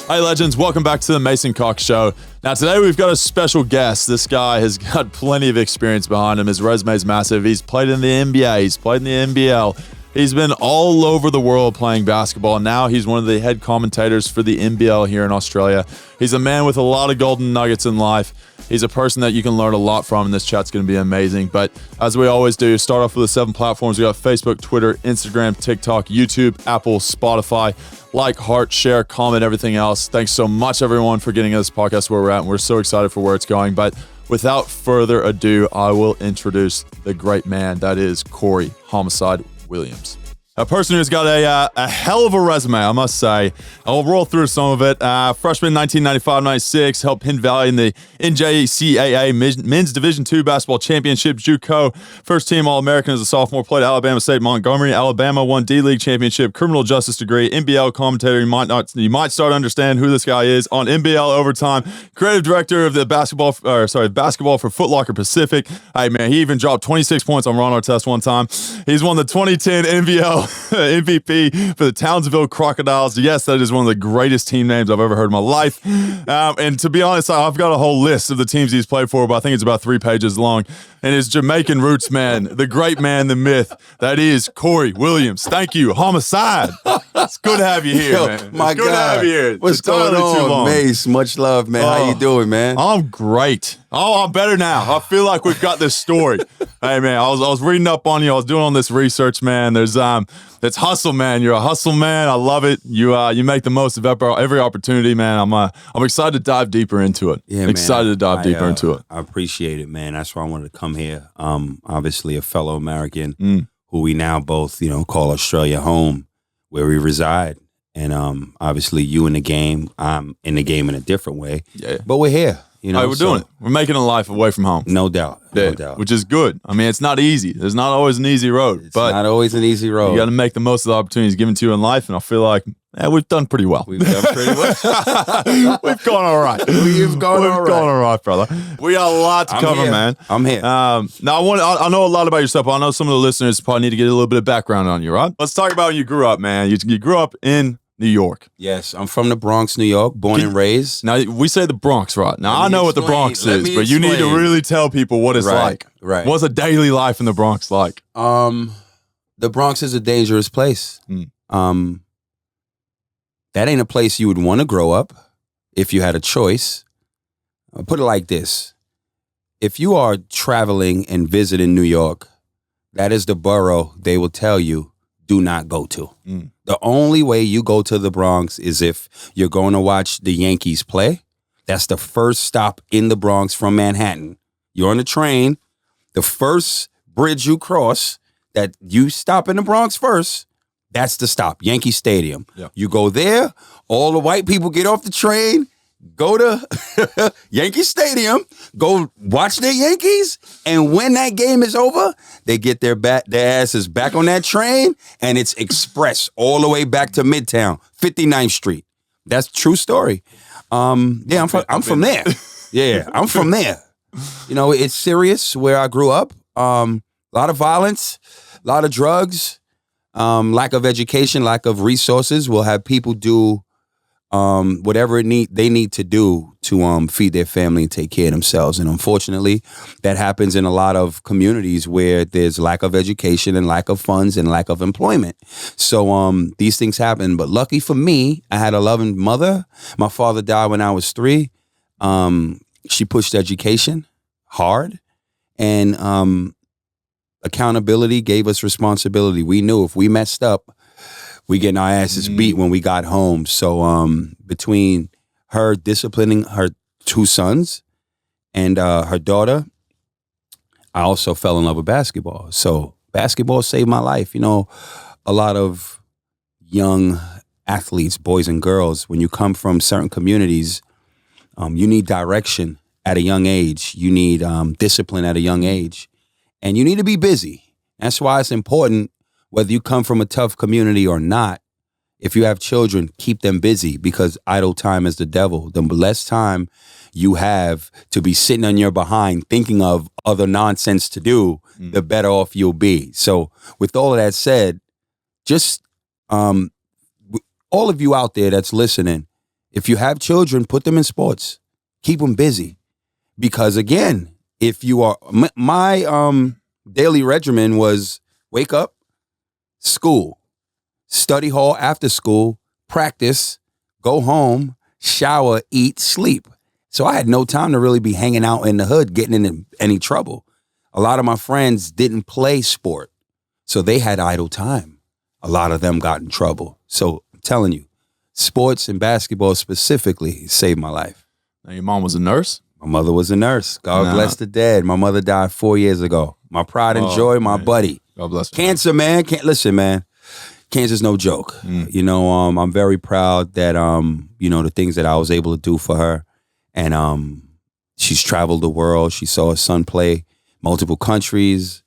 Hey legends, welcome back to the Mason Cox Show. Now today we've got a special guest. This guy has got plenty of experience behind him. His resume is massive. He's played in the NBA, he's played in the NBL. He's been all over the world playing basketball. Now he's one of the head commentators for the NBL here in Australia. He's a man with a lot of golden nuggets in life. He's a person that you can learn a lot from, and this chat's going to be amazing. But as we always do, start off with the 7 platforms. We got Facebook, Twitter, Instagram, TikTok, YouTube, Apple, Spotify. Like, heart, share, comment, everything else. Thanks so much, everyone, for getting us this podcast where we're at, and we're so excited for where it's going. But without further ado, I will introduce the great man that is Corey Homicide Williams. A person who's got a hell of a resume, I must say. I'll roll through some of it. Freshman 1995-96, helped Penn Valley in the NJCAA Men's Division II Basketball Championship. Juco, first team All-American as a sophomore, played at Alabama State, Montgomery, Alabama, won D-League Championship, criminal justice degree, NBL commentator. You might start to understand who this guy is on NBL Overtime. Creative director of the basketball for Foot Locker Pacific. Hey man, he even dropped 26 points on Ron Artest one time. He's won the 2010 NBL MVP for the Townsville Crocodiles. Yes, that is one of the greatest team names I've ever heard in my life. And to be honest, I've got a whole list of the teams he's played for, but I think it's about 3 pages long. And his Jamaican roots, man, the great man, the myth, that is Corey Williams. Thank you, Homicide. It's good to have you here, man. My it's good God. to have you here. What's going on, Mace? Much love, man. How you doing, man? I'm great. Oh, I'm better now. I feel like we've got this story. Hey, man, I was reading up on you. I was doing all this research, man. It's hustle, man. You're a hustle man. I love it. You make the most of every opportunity, man. I'm excited to dive deeper into it. Yeah, excited to dive deeper into it. I appreciate it, man. That's why I wanted to come here. Obviously a fellow American who we now both, call Australia home, where we reside. And obviously you in the game, I'm in the game in a different way. Yeah. But we're here. We're doing it. We're making a life away from home. No doubt. No doubt. Which is good. I mean, it's not easy. There's not always an easy road. It's not always an easy road. You got to make the most of the opportunities given to you in life, and I feel like we've done pretty well. We've done pretty well. We've gone all right. We've gone all right, brother. We got a lot to cover, man. I'm here. Now, I know a lot about yourself, but I know some of the listeners probably need to get a little bit of background on you, right? Let's talk about when you grew up, man. You grew up in New York. Yes, I'm from the Bronx, New York, born and raised. Now, we say the Bronx, right? Now, I know what the Bronx is, but you need to really tell people what it's like. Right. What's a daily life in the Bronx like? The Bronx is a dangerous place. That ain't a place you would want to grow up if you had a choice. I'll put it like this. If you are traveling and visiting New York, that is the borough they will tell you do not go to. The only way you go to the Bronx is if you're going to watch the Yankees play. That's the first stop in the Bronx from Manhattan. You're on the train. The first bridge you cross, that you stop in the Bronx first, that's the stop, Yankee Stadium. Yeah. You go there, all the white people get off the train, go to Yankee Stadium, go watch their Yankees, and when that game is over, they get their asses back on that train, and it's express all the way back to Midtown, 59th Street. That's a true story. I'm from there. Yeah, I'm from there. It's serious where I grew up. A lot of violence, a lot of drugs, lack of education, lack of resources will have people do whatever they need to do to feed their family and take care of themselves. And unfortunately, that happens in a lot of communities where there's lack of education and lack of funds and lack of employment. So these things happen. But lucky for me, I had a loving mother. My father died when I was 3. She pushed education hard, and accountability gave us responsibility. We knew if we messed up, we getting our asses beat when we got home. So between her disciplining her 2 sons and her daughter, I also fell in love with basketball. So basketball saved my life. A lot of young athletes, boys and girls, when you come from certain communities, you need direction at a young age. You need discipline at a young age. And you need to be busy. That's why it's important, whether you come from a tough community or not, if you have children, keep them busy, because idle time is the devil. The less time you have to be sitting on your behind thinking of other nonsense to do, the better off you'll be. So with all of that said, just all of you out there that's listening, If you have children, put them in sports. Keep them busy. Because again, if you are, my daily regimen was wake up, school, study hall after school, practice, go home, shower, eat, sleep. So I had no time to really be hanging out in the hood, getting in any trouble. A lot of my friends didn't play sport, so they had idle time. A lot of them got in trouble. So I'm telling you, sports and basketball specifically saved my life. Now, your mom was a nurse? My mother was a nurse. God bless the dead. My mother died 4 years ago. My pride and joy, my buddy. God bless her. Cancer, man. Listen, man. Cancer's no joke. You know, I'm very proud that, you know, the things that I was able to do for her. And she's traveled the world. She saw her son play multiple countries.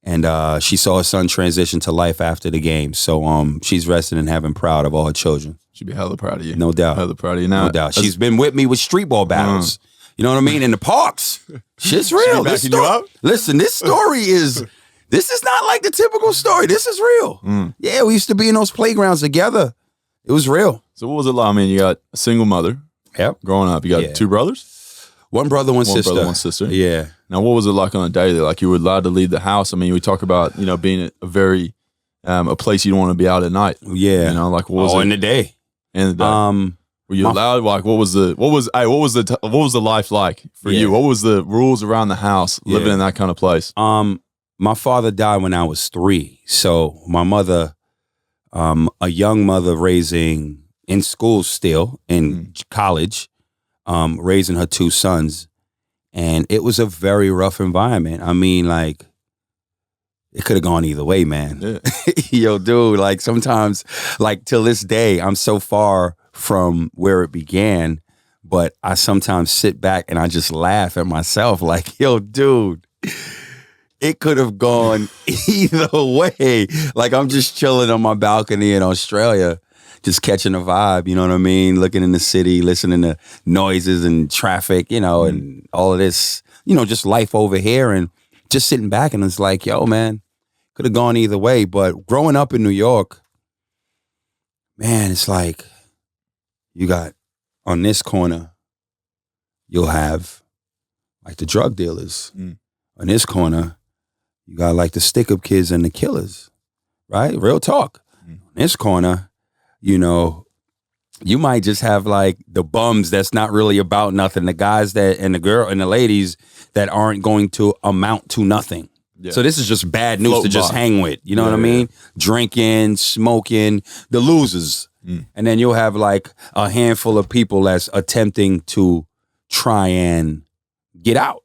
And she saw her son transition to life after the game. So she's resting in heaven, proud of all her children. She'd be hella proud of you. No doubt. Hella proud of you. Now, no doubt. She's been with me with streetball battles. You know what I mean? In the parks. Shit's real. Backing you up? Listen, this story is not like the typical story. This is real. Yeah, we used to be in those playgrounds together. It was real. So what was it like? I mean, you got a single mother. Yep. Growing up. You got two brothers? One brother, one sister. One brother, one sister. Yeah. Now, what was it like on a daily? Like, you were allowed to leave the house. I mean, we talk about, you know, being a very, a place you don't want to be out at night. Yeah. You know, like, what was it? In the day. In the day. Were you allowed? Like, what was the life like for you? What was the rules around the house living in that kind of place? My father died when I was 3. So my mother, a young mother raising in school still, in college, raising her 2 sons. And it was a very rough environment. I mean, like, it could have gone either way, man. Yeah. Yo, dude, like sometimes, like till this day, I'm so far from where it began, but I sometimes sit back and I just laugh at myself like, yo, dude, it could have gone either way. Like, I'm just chilling on my balcony in Australia, just catching a vibe, you know what I mean? Looking in the city, listening to noises and traffic, you know, and all of this, you know, just life over here, and just sitting back, and it's like, yo, man, could have gone either way. But growing up in New York, man, it's like, you got on this corner, you'll have like the drug dealers. On this corner, you got like the stick-up kids and the killers, right? Real talk. On this corner, you know, you might just have like the bums that's not really about nothing, the guys that and the girl and the ladies that aren't going to amount to nothing. Yeah. So this is just bad news to just hang with. You know what I mean? Drinking, smoking, the losers. And then you'll have like a handful of people that's attempting to try and get out.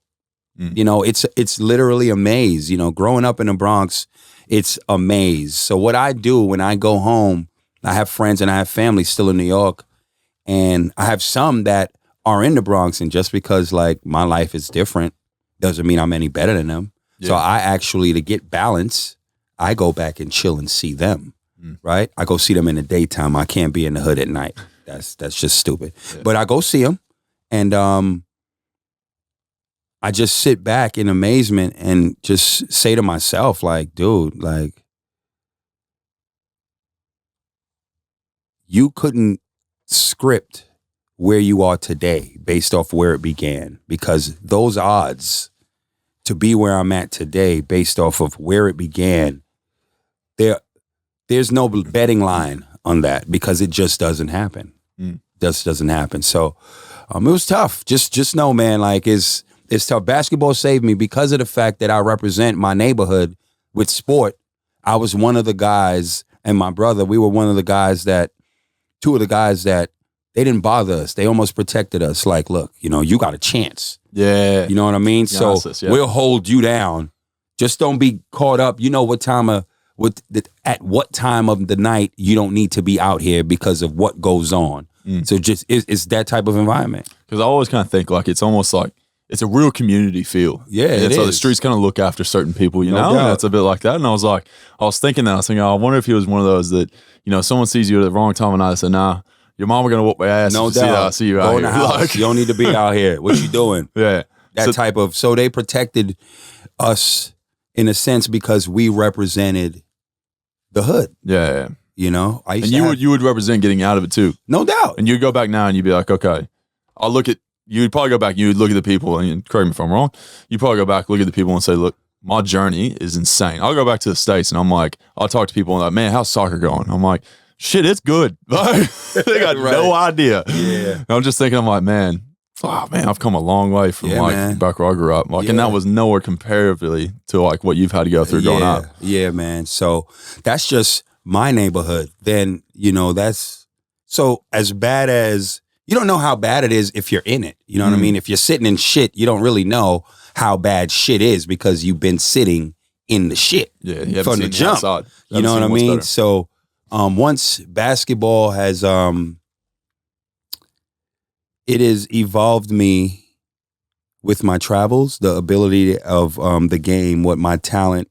You know, it's literally a maze. You know, growing up in the Bronx, it's a maze. So what I do when I go home, I have friends and I have family still in New York, and I have some that are in the Bronx, and just because like my life is different doesn't mean I'm any better than them. Yeah. So I actually, to get balance, I go back and chill and see them. Right? I go see them in the daytime. I can't be in the hood at night. That's just stupid. Yeah. But I go see them, and I just sit back in amazement and just say to myself, like, dude, like, you couldn't script where you are today based off where it began, because those odds to be where I'm at today based off of where it began, there's no betting line on that, because it just doesn't happen. Just doesn't happen. So it was tough. Just know, man, like it's tough. Basketball saved me because of the fact that I represent my neighborhood with sport. I was one of the guys, and my brother, we were one of the guys that, two of the guys that they didn't bother us. They almost protected us. Like, look, you know, you got a chance. Yeah. You know what I mean? So we'll hold you down. Just don't be caught up. You know what time at what time of the night you don't need to be out here because of what goes on. So just it's that type of environment. Because I always kind of think like it's almost like it's a real community feel. Yeah, it so is. The streets kind of look after certain people, you know? And it's a bit like that. And I was thinking that. I was thinking, I wonder if he was one of those that, you know, someone sees you at the wrong time of night and said, nah, your mama gonna whoop my ass. No doubt. See you Go out in the here. house. Like, you don't need to be out here. What you doing? Yeah. So they protected us in a sense because we represented the hood. Yeah. You know, I used and to you would represent getting out of it too. no doubt. And you'd go back now and you'd be like, okay, I'll look at, you'd probably go back and you'd look at the people, and correct me if I'm wrong, you'd probably go back, look at the people and say, look, my journey is insane. I'll go back to the States and I'm like, I'll talk to people and like, man, how's soccer going? I'm like, shit, it's good. Like, they got no idea. Yeah. And I'm just thinking, I'm like, man, I've come a long way from back where I grew up. Like, and that was nowhere comparatively to like what you've had to go through growing up. Yeah, man. So that's just my neighborhood. Then, you know, that's so as bad as you don't know how bad it is if you're in it. You know what I mean? If you're sitting in shit, you don't really know how bad shit is because you've been sitting in the shit from the jump. You know what I mean? Better. So once basketball has it has evolved me with my travels, the ability of the game, what my talent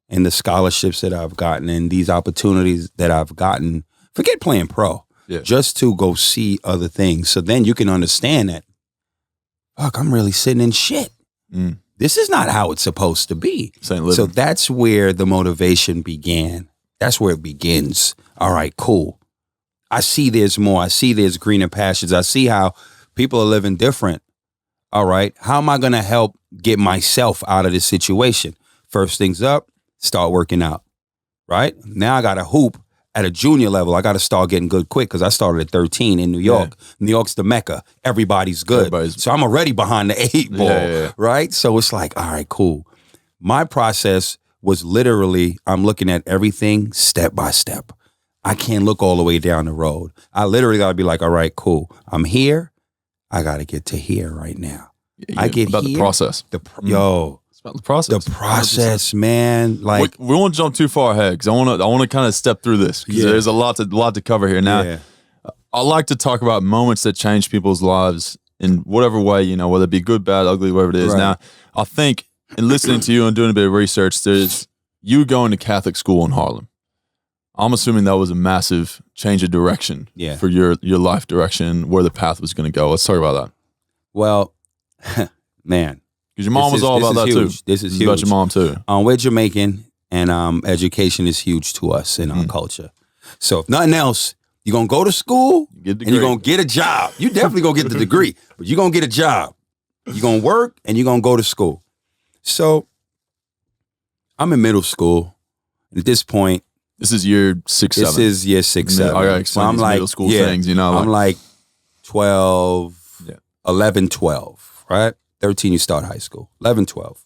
and the scholarships that I've gotten and these opportunities that I've gotten. Forget playing pro. Yeah. Just to go see other things. So then you can understand that, fuck, I'm really sitting in shit. This is not how it's supposed to be. So that's where the motivation began. That's where it begins. All right, cool. I see there's more. I see there's greener pastures. I see how people are living different. All right, how am I going to help get myself out of this situation? First things up, start working out. Right? Now I got a hoop. At a junior level, I got to start getting good quick because I started at 13 in New York. Yeah. New York's the Mecca. Everybody's good. So I'm already behind the 8 ball, right? So it's like, all right, cool. My process was literally, I'm looking at everything step by step. I can't look all the way down the road. I literally got to be like, all right, cool. I'm here. I got to get to here right now. I get about here. The process. Yo. The process. The process, 100%. Man. Like we won't jump too far ahead because I want to kind of step through this because there's a lot to cover here. Now, I like to talk about moments that change people's lives in whatever way, you know, whether it be good, bad, ugly, whatever it is. Right. Now, I think in listening to you and doing a bit of research, there's you going to Catholic school in Harlem. I'm assuming that was a massive change of direction for your life direction, where the path was going to go. Let's talk about that. Well, man. Because your mom was all about that huge. too. This is huge. About your mom too. We're Jamaican, and education is huge to us in our culture. So if nothing else, you're going to go to school and you're going to get a job. You definitely going to get the degree, but you're going to get a job. You're going to work and you're going to go to school. So I'm in middle school. At this point. This is year 6, 7. This is year 6, 7. I got to explain these middle school things, you know. I'm like 12, 11, 12, right? 13, you start high school. 11, 12.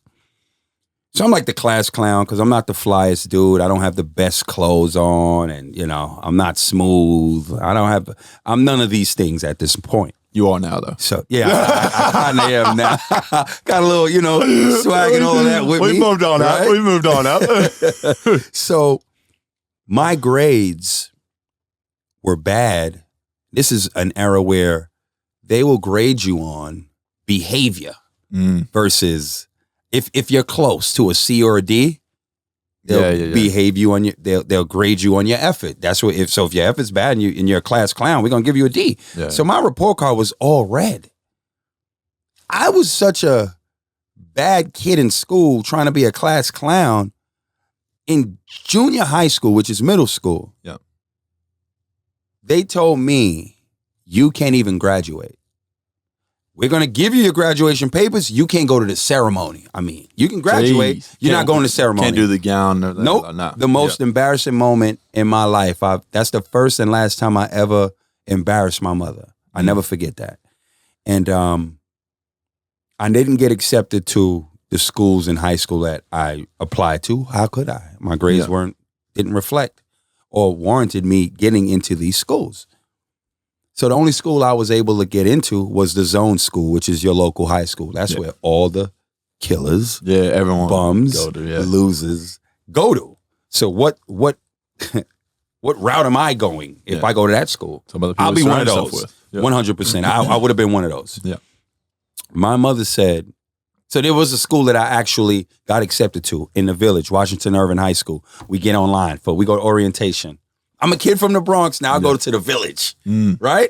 So I'm like the class clown because I'm not the flyest dude. I don't have the best clothes on, and, you know, I'm not smooth. I'm none of these things at this point. You are now, though. So, yeah, I kind of am now. Got a little, you know, swag and all of that with me. We moved on up. We moved on up. So my grades were bad. This is an era where they will grade you on behavior versus if you're close to a C or a D, they'll behave you on your they'll grade you on your effort. That's what if your effort's bad and you're a class clown, we're gonna give you a D. Yeah. So my report card was all red. I was such a bad kid in school trying to be a class clown. In junior high school, which is middle school, they told me you can't even graduate. We're going to give you your graduation papers. You can't go to the ceremony. I mean, you can graduate. You're not going to the ceremony. Can't do the gown. Nope. The most embarrassing moment in my life. That's the first and last time I ever embarrassed my mother. I never forget that. And I didn't get accepted to the schools in high school that I applied to. How could I? My grades didn't reflect or warranted me getting into these schools. So the only school I was able to get into was the zone school, which is your local high school. That's where all the killers, everyone bums, go to, losers go to. So what what route am I going if I go to that school? I'll be one of those. 100%. I would have been one of those. Yeah. My mother said, so there was a school that I actually got accepted to in the village, Washington Irving High School. We get online we go to orientation. I'm a kid from the Bronx. Now I go to the village, right?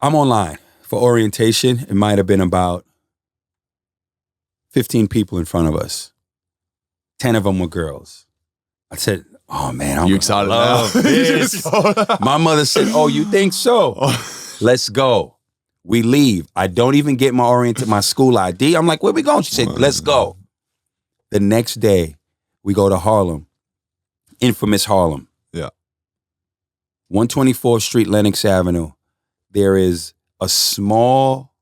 I'm online for orientation. It might have been about 15 people in front of us. 10 of them were girls. I said, Oh man, You excited now? This. My mother said, "Oh, you think so? Let's go." We leave. I don't even get my school ID. I'm like, "Where we going?" She said, "Let's go." The next day, we go to Harlem, infamous Harlem. Yeah. 124th Street, Lenox Avenue. There is a small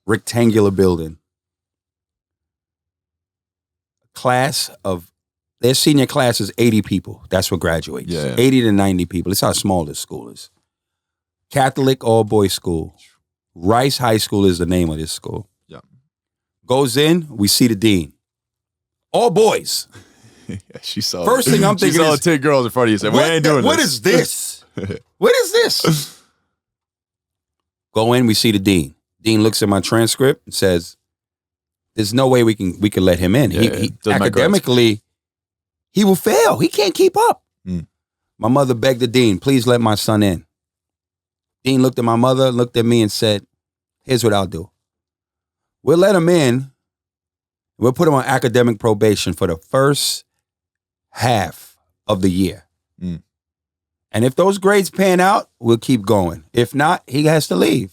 rectangular building. Their senior class is 80 people. That's what graduates. Yeah. 80 to 90 people. It's how small this school is. Catholic all-boys school. Rice High School is the name of this school. Yeah. Goes in, we see the dean. All boys. Yeah, she saw First thing I'm thinking she saw is, 10 girls in front of you. Said, "We ain't doing what this." is this? What is this? Go in, we see the dean. Dean looks at my transcript and says, "There's no way we can let him in. He academically, he will fail. He can't keep up." My mother begged the dean, "Please let my son in." Dean looked at my mother, looked at me and said, "Here's what I'll do. We'll let him in. We'll put him on academic probation for the first half of the year. And if those grades pan out, we'll keep going. If not, he has to leave."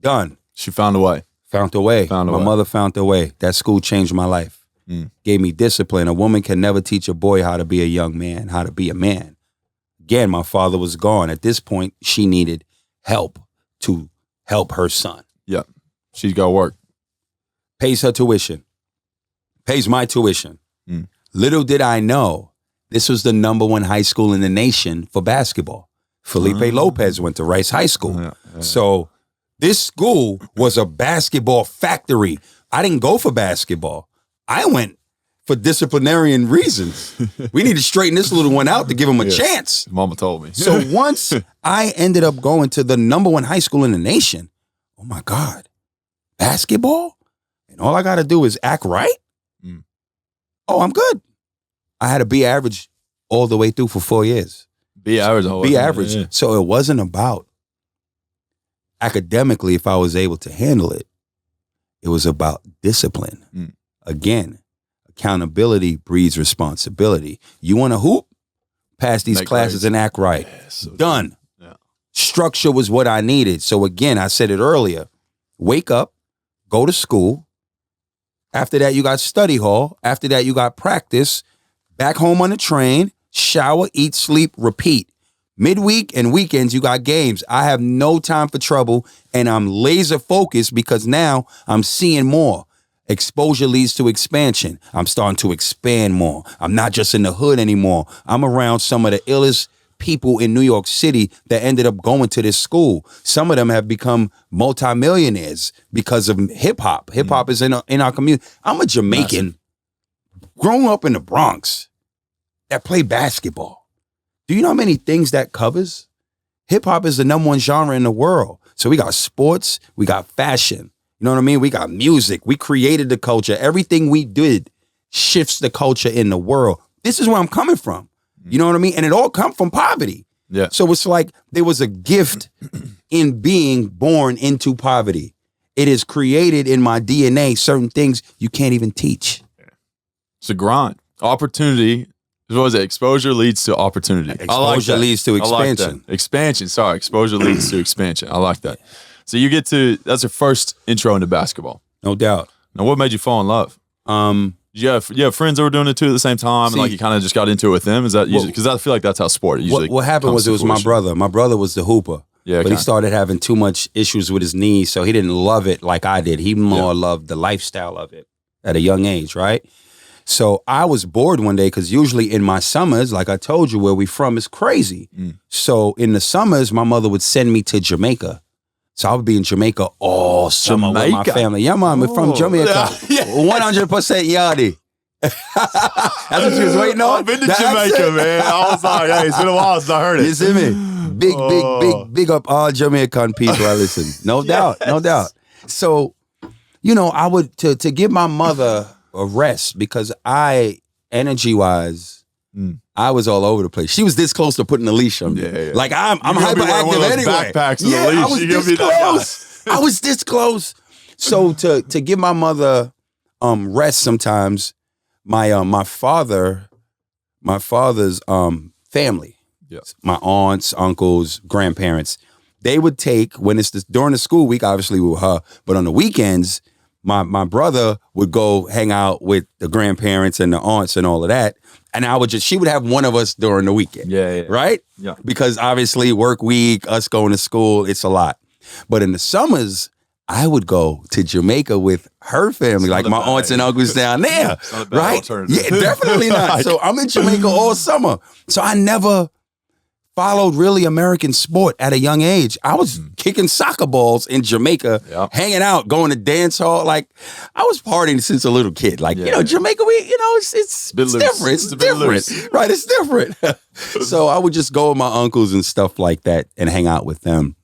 Done. She found a way. Found a way. My mother found a way. That school changed my life. Gave me discipline. A woman can never teach a boy how to be a young man, how to be a man. Again, my father was gone. At this point, she needed help to help her son. Yeah. She's got to work. Pays her tuition. Pays my tuition. Little did I know, this was the #1 high school in the nation for basketball. Felipe Lopez went to Rice High School. Yeah. So this school was a basketball factory. I didn't go for basketball. I went for disciplinarian reasons. We need to straighten this little one out to give him a chance. Mama told me. So once I ended up going to the #1 high school in the nation, oh my God, basketball? And all I got to do is act right? Oh, I'm good. I had a B average all the way through for 4 years. B average. B average. Yeah. So it wasn't about academically if I was able to handle it. It was about discipline. Again, accountability breeds responsibility. You want to hoop? Pass these classes and act right. Yeah, so done. Yeah. Structure was what I needed. So again, I said it earlier. Wake up, go to school. After that, you got study hall. After that, you got practice. Back home on the train, shower, eat, sleep, repeat. Midweek and weekends, you got games. I have no time for trouble, and I'm laser focused because now I'm seeing more. Exposure leads to expansion. I'm starting to expand more. I'm not just in the hood anymore. I'm around some of the illest people in New York City that ended up going to this school. Some of them have become multimillionaires because of hip hop. Hip hop is in our community. I'm a Jamaican, grown up in the Bronx, that play basketball. Do you know how many things that covers? Hip hop is the #1 genre in the world. So we got sports, we got fashion. You know what I mean? We got music. We created the culture. Everything we did shifts the culture in the world. This is where I'm coming from. You know what I mean? And it all come from poverty. Yeah. So it's like there was a gift in being born into poverty. It is created in my DNA, certain things you can't even teach. It's a grind. Opportunity. What was it? Exposure leads to opportunity. Exposure leads to expansion. Expansion. Sorry. Exposure leads to expansion. I like that. So that's your first intro into basketball. No doubt. Now, what made you fall in love? You have friends that were doing it too at the same time, and like you kind of just got into it with them? Is that usually, because I feel like that's how sport usually what happened was it was my brother. My brother was the hooper. Yeah, but he started having too much issues with his knees, so he didn't love it like I did. He more loved the lifestyle of it at a young age, right? So I was bored one day because usually in my summers, like I told you, where we from is crazy. So in the summers, my mother would send me to Jamaica. So I would be in Jamaica all summer with my family. Yeah, man, we're from Jamaica. 100% Yardie. That's what she was waiting on? I've been to Jamaica, man. I was like, hey, it's been a while since I heard it. You see me? Big up all Jamaican people I listen. No doubt, no doubt. So, you know, I would, to give my mother a rest, because energy-wise, I was all over the place. She was this close to putting a leash on me. Yeah. Like I'm hyperactive anyway. Backpacks with a leash. I was this close. I was this close. So to give my mother rest sometimes, my father my father's family, my aunts, uncles, grandparents, they would take, when it's during the school week, obviously with her, but on the weekends, my brother would go hang out with the grandparents and the aunts and all of that. And she would have one of us during the weekend. Yeah. Right? Yeah. Because obviously work week, us going to school, it's a lot. But in the summers, I would go to Jamaica with her family, like my aunts and uncles down there. Right? Yeah, definitely not. So I'm in Jamaica all summer. So I never followed really American sport at a young age. I was kicking soccer balls in Jamaica, hanging out, going to dance hall. Like, I was partying since a little kid. Like, Jamaica, it's different. It's different. Right, it's different. So I would just go with my uncles and stuff like that and hang out with them.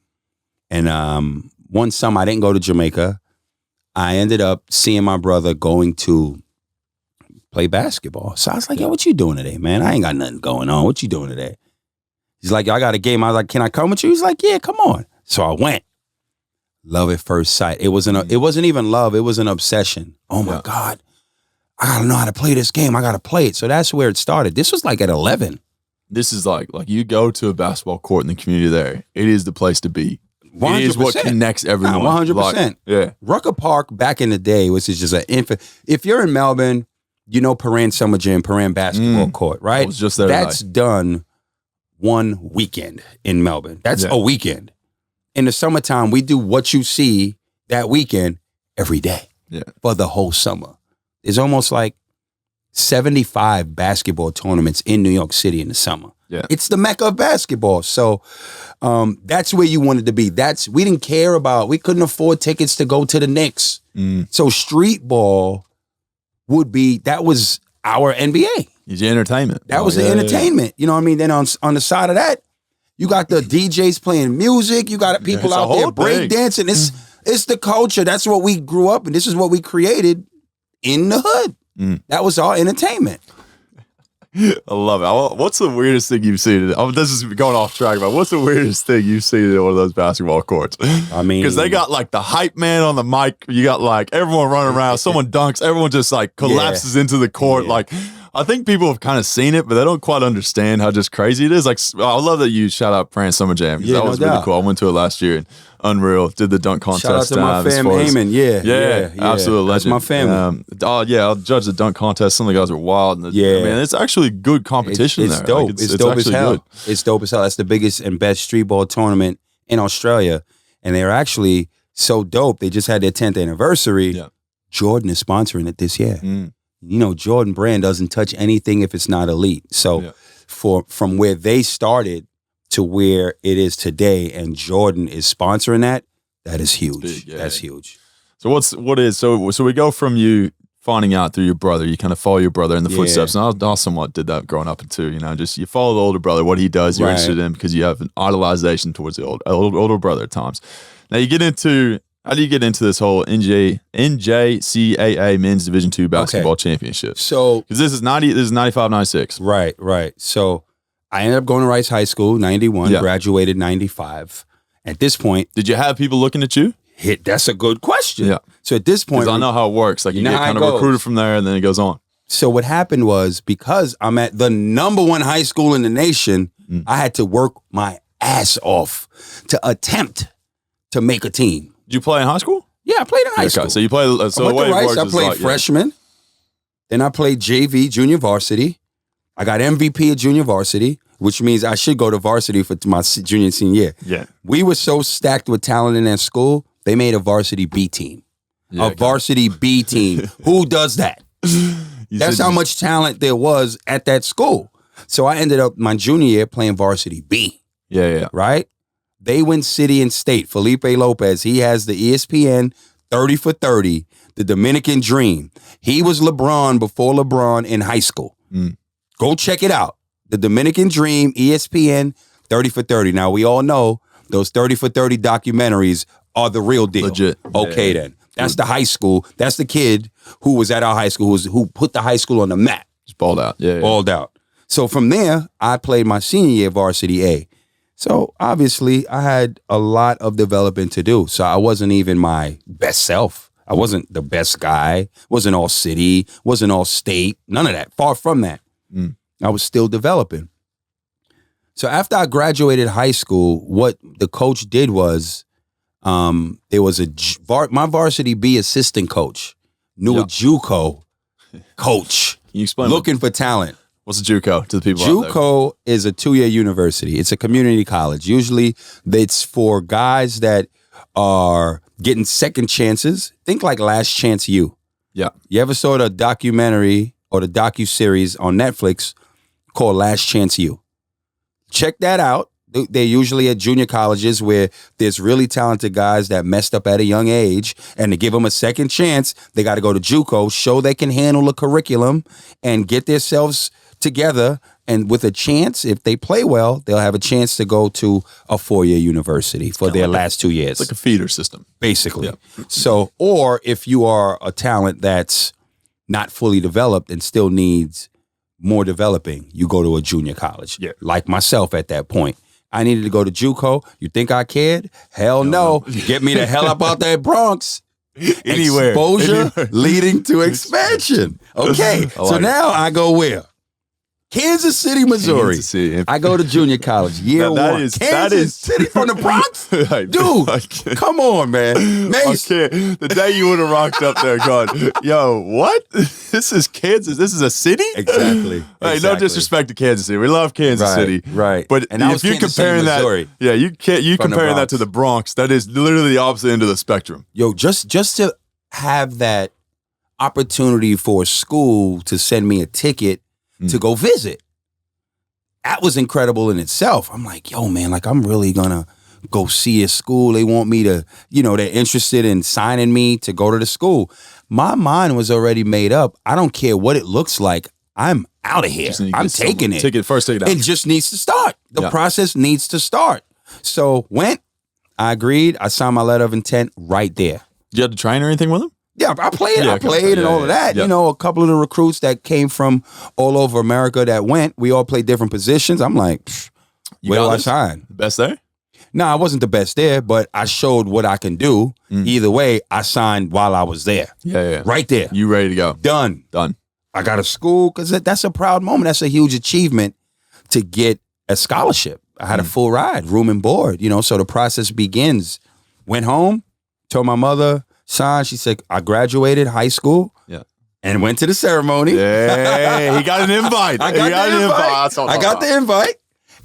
And one summer, I didn't go to Jamaica. I ended up seeing my brother going to play basketball. So I was like, yo, what you doing today, man? I ain't got nothing going on. What you doing today? He's like, yo, I got a game. I was like, can I come with you? He's like, yeah, come on. So I went. Love at first sight. It wasn't even love. It was an obsession. Oh my God. I gotta know how to play this game. I gotta play it. So that's where it started. This was like at 11. This is like you go to a basketball court in the community there. It is the place to be. 100%. It is what connects everyone. 100%. Yeah. Rucker Park back in the day was just an infant. If you're in Melbourne, you know Paran Summer Gym, Paran Basketball Court, right? I was just there. That's done one weekend in Melbourne. That's a weekend. In the summertime, we do what you see that weekend every day for the whole summer. It's almost like 75 basketball tournaments in New York City in the summer. Yeah. It's the mecca of basketball. So that's where you wanted to be. We didn't care about, we couldn't afford tickets to go to the Knicks. So street ball that was our NBA. It's your entertainment. That was the entertainment. You know what I mean? Then on the side of that, you got the DJs playing music. You got people out there breakdancing. It's the culture. That's what we grew up, and this is what we created in the hood. That was our entertainment. I love it. What's the weirdest thing you've seen? This is going off track, but what's the weirdest thing you've seen in one of those basketball courts? I mean, because they got like the hype man on the mic. You got like everyone running around. Someone dunks. Everyone just like collapses into the court. Like, I think people have kind of seen it, but they don't quite understand how just crazy it is. Like, I love that you shout out Pran Summer Jam, because that was really cool. I went to it last year and unreal. Did the dunk contest. Shout out to my fam, Heyman. Yeah. Absolute legend. That's my family. I'll judge the dunk contest. Some of the guys are wild. Man, it's actually good competition it's there. Dope. Like, it's dope as hell. Good. It's dope as hell. That's the biggest and best street ball tournament in Australia, and they're actually so dope. They just had their 10th anniversary. Yeah. Jordan is sponsoring it this year. You know, Jordan brand doesn't touch anything if it's not elite. So from where they started to where it is today, and Jordan is sponsoring that is huge. That's huge. So so we go from you finding out through your brother, you kind of follow your brother in the footsteps. And I somewhat did that growing up too, just you follow the older brother, what he does, you're interested in, because you have an idolization towards the older brother at times. Now how do you get into this whole NJCAA Men's Division II Basketball Championship? So, because this is 95, 96. Right. So I ended up going to Rice High School, 91, graduated 95. At this point, did you have people looking at you? That's a good question. Yeah. So at this point, because I know how it works. Like, you get kind of recruited from there, and then it goes on. So what happened was, because I'm at the #1 high school in the nation, I had to work my ass off to attempt to make a team. Did you play in high school? Yeah, I played in high school. So you played. So I went to Rice. I played freshman. Then I played JV, junior varsity. I got MVP at junior varsity, which means I should go to varsity for my junior and senior year. Yeah. We were so stacked with talent in that school, they made a varsity B team. Varsity B team. Who does that? That's how much talent there was at that school. So I ended up my junior year playing varsity B. Yeah. Right? They win city and state. Felipe Lopez, he has the ESPN 30 for 30, the Dominican Dream. He was LeBron before LeBron in high school. Go check it out. The Dominican Dream, ESPN 30 for 30. Now, we all know those 30 for 30 documentaries are the real deal. Legit. Okay, then. That's the high school. That's the kid who was at our high school, who put the high school on the map. Just balled out. Balled out. So from there, I played my senior year varsity A. So obviously, I had a lot of developing to do. So I wasn't even my best self. I wasn't the best guy. Wasn't all city. Wasn't all state. None of that. Far from that. I was still developing. So after I graduated high school, what the coach did was, there was my varsity B assistant coach knew a Juco coach. Can you explain looking for talent. What's a Juco to the people out there? Juco is a 2-year university. It's a community college. Usually it's for guys that are getting second chances. Think like Last Chance U. Yeah. You ever saw the documentary or the docuseries on Netflix called Last Chance U? Check that out. They're usually at junior colleges where there's really talented guys that messed up at a young age, and to give them a second chance, they got to go to Juco, show they can handle the curriculum, and get themselves together. And with a chance, if they play well, they'll have a chance to go to a 4-year university for their last 2 years. It's like a feeder system. Basically. Yeah. So, or if you are a talent that's not fully developed and still needs more developing, you go to a junior college. Yeah. Like myself at that point. I needed to go to Juco. You think I cared? Hell no. Get me the hell up out that Bronx. Anywhere. Exposure leading to expansion. Okay. So now I go where? Kansas City, Missouri. Kansas City. I go to junior college, year one. Kansas City from the Bronx? Dude, come on, man. Mace. Okay. The day you would have rocked up there going, yo, what? This is Kansas. This is a city? Exactly. Hey, no disrespect to Kansas City. We love Kansas City. Right. But and if you're comparing that, yeah, you comparing that to the Bronx, that is literally the opposite end of the spectrum. Yo, just to have that opportunity for a school to send me a ticket to go visit. That was incredible in itself. I'm like, yo, man, like I'm really gonna go see a school. They want me to, they're interested in signing me to go to the school. My mind was already made up. I don't care what it looks like. I'm out of here. I'm taking it. First ticket out. It just needs to start. The process needs to start. So I agreed. I signed my letter of intent right there. Did you have to train or anything with them? Yeah, I played and all of that. Yep. A couple of the recruits that came from all over America that went, we all played different positions. I'm like, where do I sign? Best there? No, I wasn't the best there, but I showed what I can do. Either way, I signed while I was there. Yeah. Right there. You ready to go? Done. I got a school because that's a proud moment. That's a huge achievement to get a scholarship. I had a full ride, room and board, so the process begins. Went home, told my mother, signed. She said, I graduated high school. Yeah. And went to the ceremony. Yeah, he got an invite. I got the invite.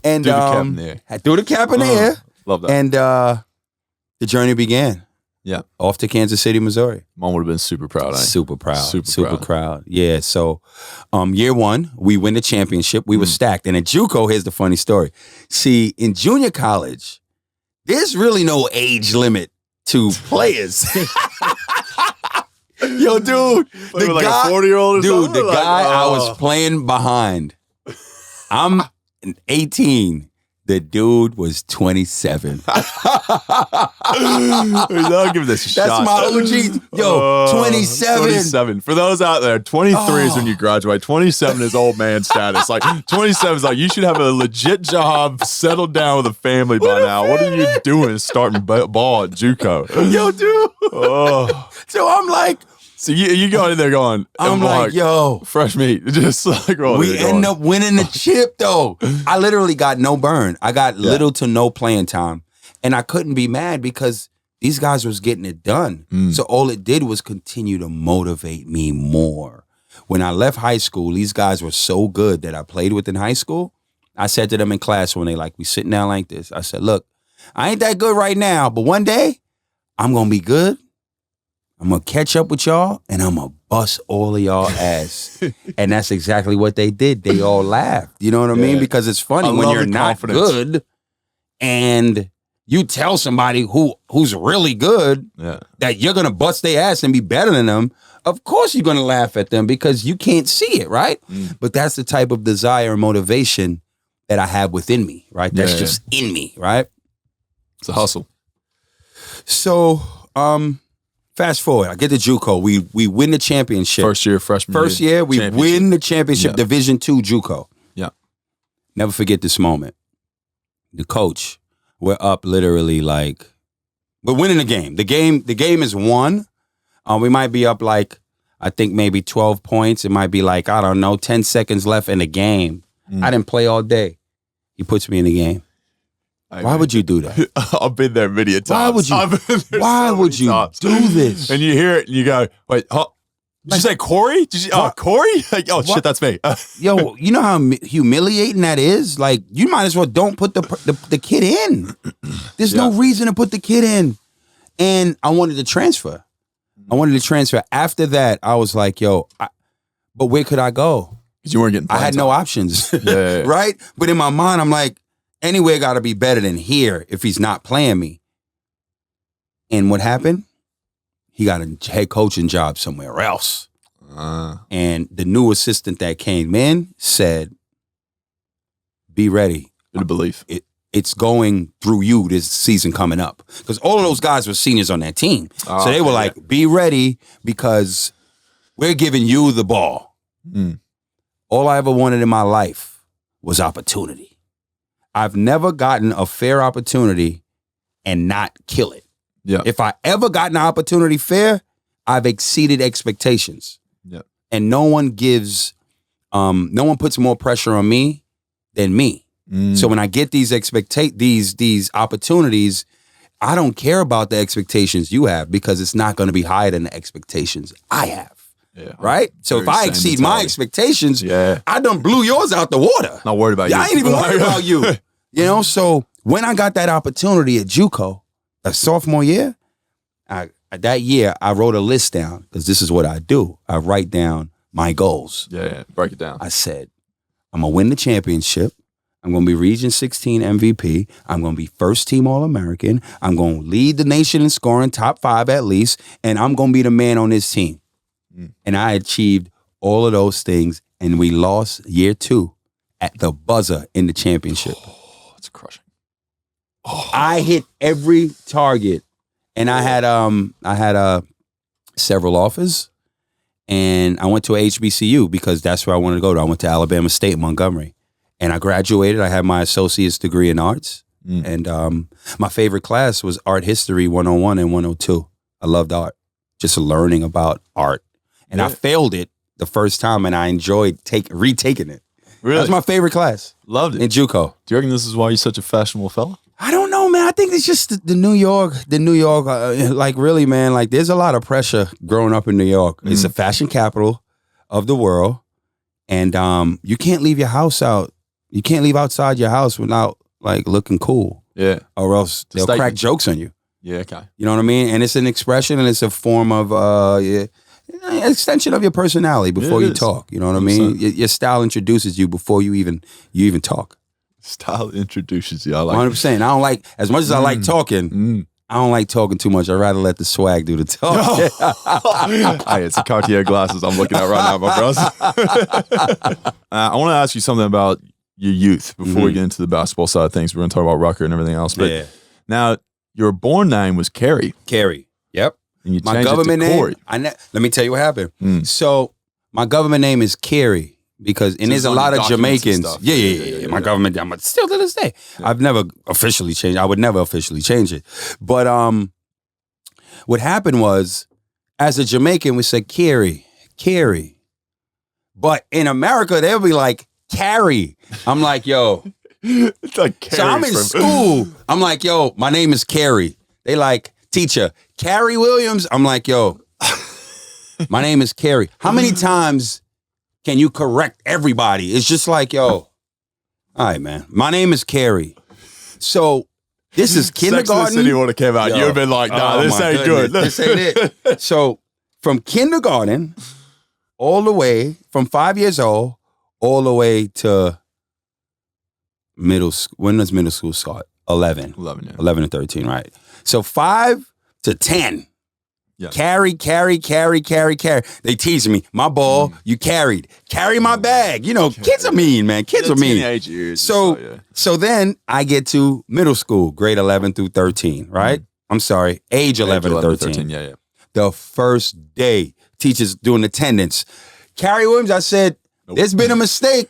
And threw the cap in the air. I threw the cap in the air. Love that. And the journey began. Yeah. Off to Kansas City, Missouri. Mom would have been super proud. Super proud. Yeah. So year one, we win the championship. We were stacked. And at Juco, here's the funny story. See, in junior college, there's really no age limit to players. Yo, dude, the like guy, a 40-year-old or dude, something? The guy I was playing behind, I'm 18. The dude was 27. I'll give this a shot. That's my OG. Yo, 27. 27. For those out there, 23 is when you graduate. 27 is old man status. Like 27 is like you should have a legit job, settled down with a family by now. What are you doing starting ball at Juco? Yo, dude. So I'm like, so you go in there going, I'm like, yo, fresh meat. Just like we end up winning the chip though. I literally got no burn. I got little to no playing time. And I couldn't be mad because these guys was getting it done. So all it did was continue to motivate me more. When I left high school, these guys were so good that I played with in high school. I said to them in class when we sitting down like this, I said, look, I ain't that good right now, but one day I'm going to be good. I'm going to catch up with y'all, and I'm going to bust all of y'all ass. And that's exactly what they did. They all laughed. You know what I mean? Because it's funny when you're not good and you tell somebody who's really good that you're going to bust their ass and be better than them. Of course you're going to laugh at them because you can't see it, right? But that's the type of desire and motivation that I have within me, right? That's just in me, right? It's a hustle. So, fast forward, I get to Juco. We win the championship. First year, freshman First year, we win the championship, Division II Juco. Yeah. Never forget this moment. The coach, we're up literally we're winning the game. The game is won. We might be up I think maybe 12 points. It might be 10 seconds left in the game. I didn't play all day. He puts me in the game. Why would you do that? I've been there many times. Why would you do this? And you hear it and you go, wait, did you say Corey? Corey? Like, shit, that's me. Yo, you know how humiliating that is? Like, you might as well don't put the kid in. There's no reason to put the kid in. And I wanted to transfer. After that, I was like, yo, but where could I go? Because you weren't getting I had no options. Yeah. Right? But in my mind, I'm like, anywhere got to be better than here if he's not playing me. And what happened? He got a head coaching job somewhere else. And the new assistant that came in said, be ready. Bit of belief. It's going through you this season coming up. Because all of those guys were seniors on that team. So they were like, be ready because we're giving you the ball. All I ever wanted in my life was opportunity. I've never gotten a fair opportunity and not kill it. Yeah. If I ever gotten an opportunity fair, I've exceeded expectations. Yeah. And no one puts more pressure on me than me. So when I get these opportunities, I don't care about the expectations you have because it's not going to be higher than the expectations I have. Yeah. Right? So if I exceed my expectations, I done blew yours out the water. Not worried about you. I ain't even worried about you. You know, so when I got that opportunity at Juco, a sophomore year, that year I wrote a list down because this is what I do. I write down my goals. Yeah, break it down. I said, I'm going to win the championship. I'm going to be Region 16 MVP. I'm going to be first team All-American. I'm going to lead the nation in scoring, top 5 at least, and I'm going to be the man on this team. And I achieved all of those things, and we lost year 2 at the buzzer in the championship. Oh, that's crushing. I hit every target, and I had several offers, and I went to a HBCU because that's where I wanted to go to. I went to Alabama State, Montgomery, and I graduated. I had my associate's degree in arts, and my favorite class was Art History 101 and 102. I loved art, just learning about art, and I failed it the first time, and I enjoyed retaking it. Really? That was my favorite class. Loved it. In Juco. Do you reckon this is why you're such a fashionable fella? I don't know, man. I think it's just the New York, like really, man, like there's a lot of pressure growing up in New York. It's the fashion capital of the world. And you can't leave your house out. You can't leave outside your house without like looking cool. Yeah. Or else they'll crack jokes on you. Yeah, okay. You know what I mean? And it's an expression and it's a form of extension of your personality before you talk. You know what I mean? Your style introduces you before you even talk. Style introduces you. I like 100%. I don't like, as much as I like talking, I don't like talking too much. I'd rather let the swag do the talk. Hey, it's the Cartier glasses I'm looking at right now, my bros. I want to ask you something about your youth before we get into the basketball side of things. We're going to talk about Rucker and everything else. But now, your born name was Carey. Carey. Yep. And you my changed government it to Corey. name. Let me tell you what happened. So my government name is Carey because there's a lot of Jamaicans. Yeah. My government. I'm still to this day. Yeah. I've never officially changed. I would never officially change it. But what happened was, as a Jamaican, we said Carey. But in America, they'll be like Carey. I'm like, yo. It's like Carey. So I'm in school. I'm like, yo, my name is Carey. They like, teacher, Carey Williams. I'm like, yo, my name is Carey. How many times can you correct everybody? It's just like, yo, all right, man. My name is Carey. So this is kindergarten. Sex and the City would have came out. You would have been like, nah, this ain't good. This ain't it. So from kindergarten all the way, from 5 years old, all the way to middle school. When does middle school start? 11. 11, yeah. 11 and 13, right? So 5 to 10. Yeah. Carry. They tease me. My ball, you carried. Carry my bag. You know, kids are mean, man. Kids are mean. Teenage years. So then I get to middle school, grade 11 through 13, right? I'm sorry, age 11 to 13. Yeah. The first day, teachers doing attendance. Carey Williams, I said, there's been a mistake.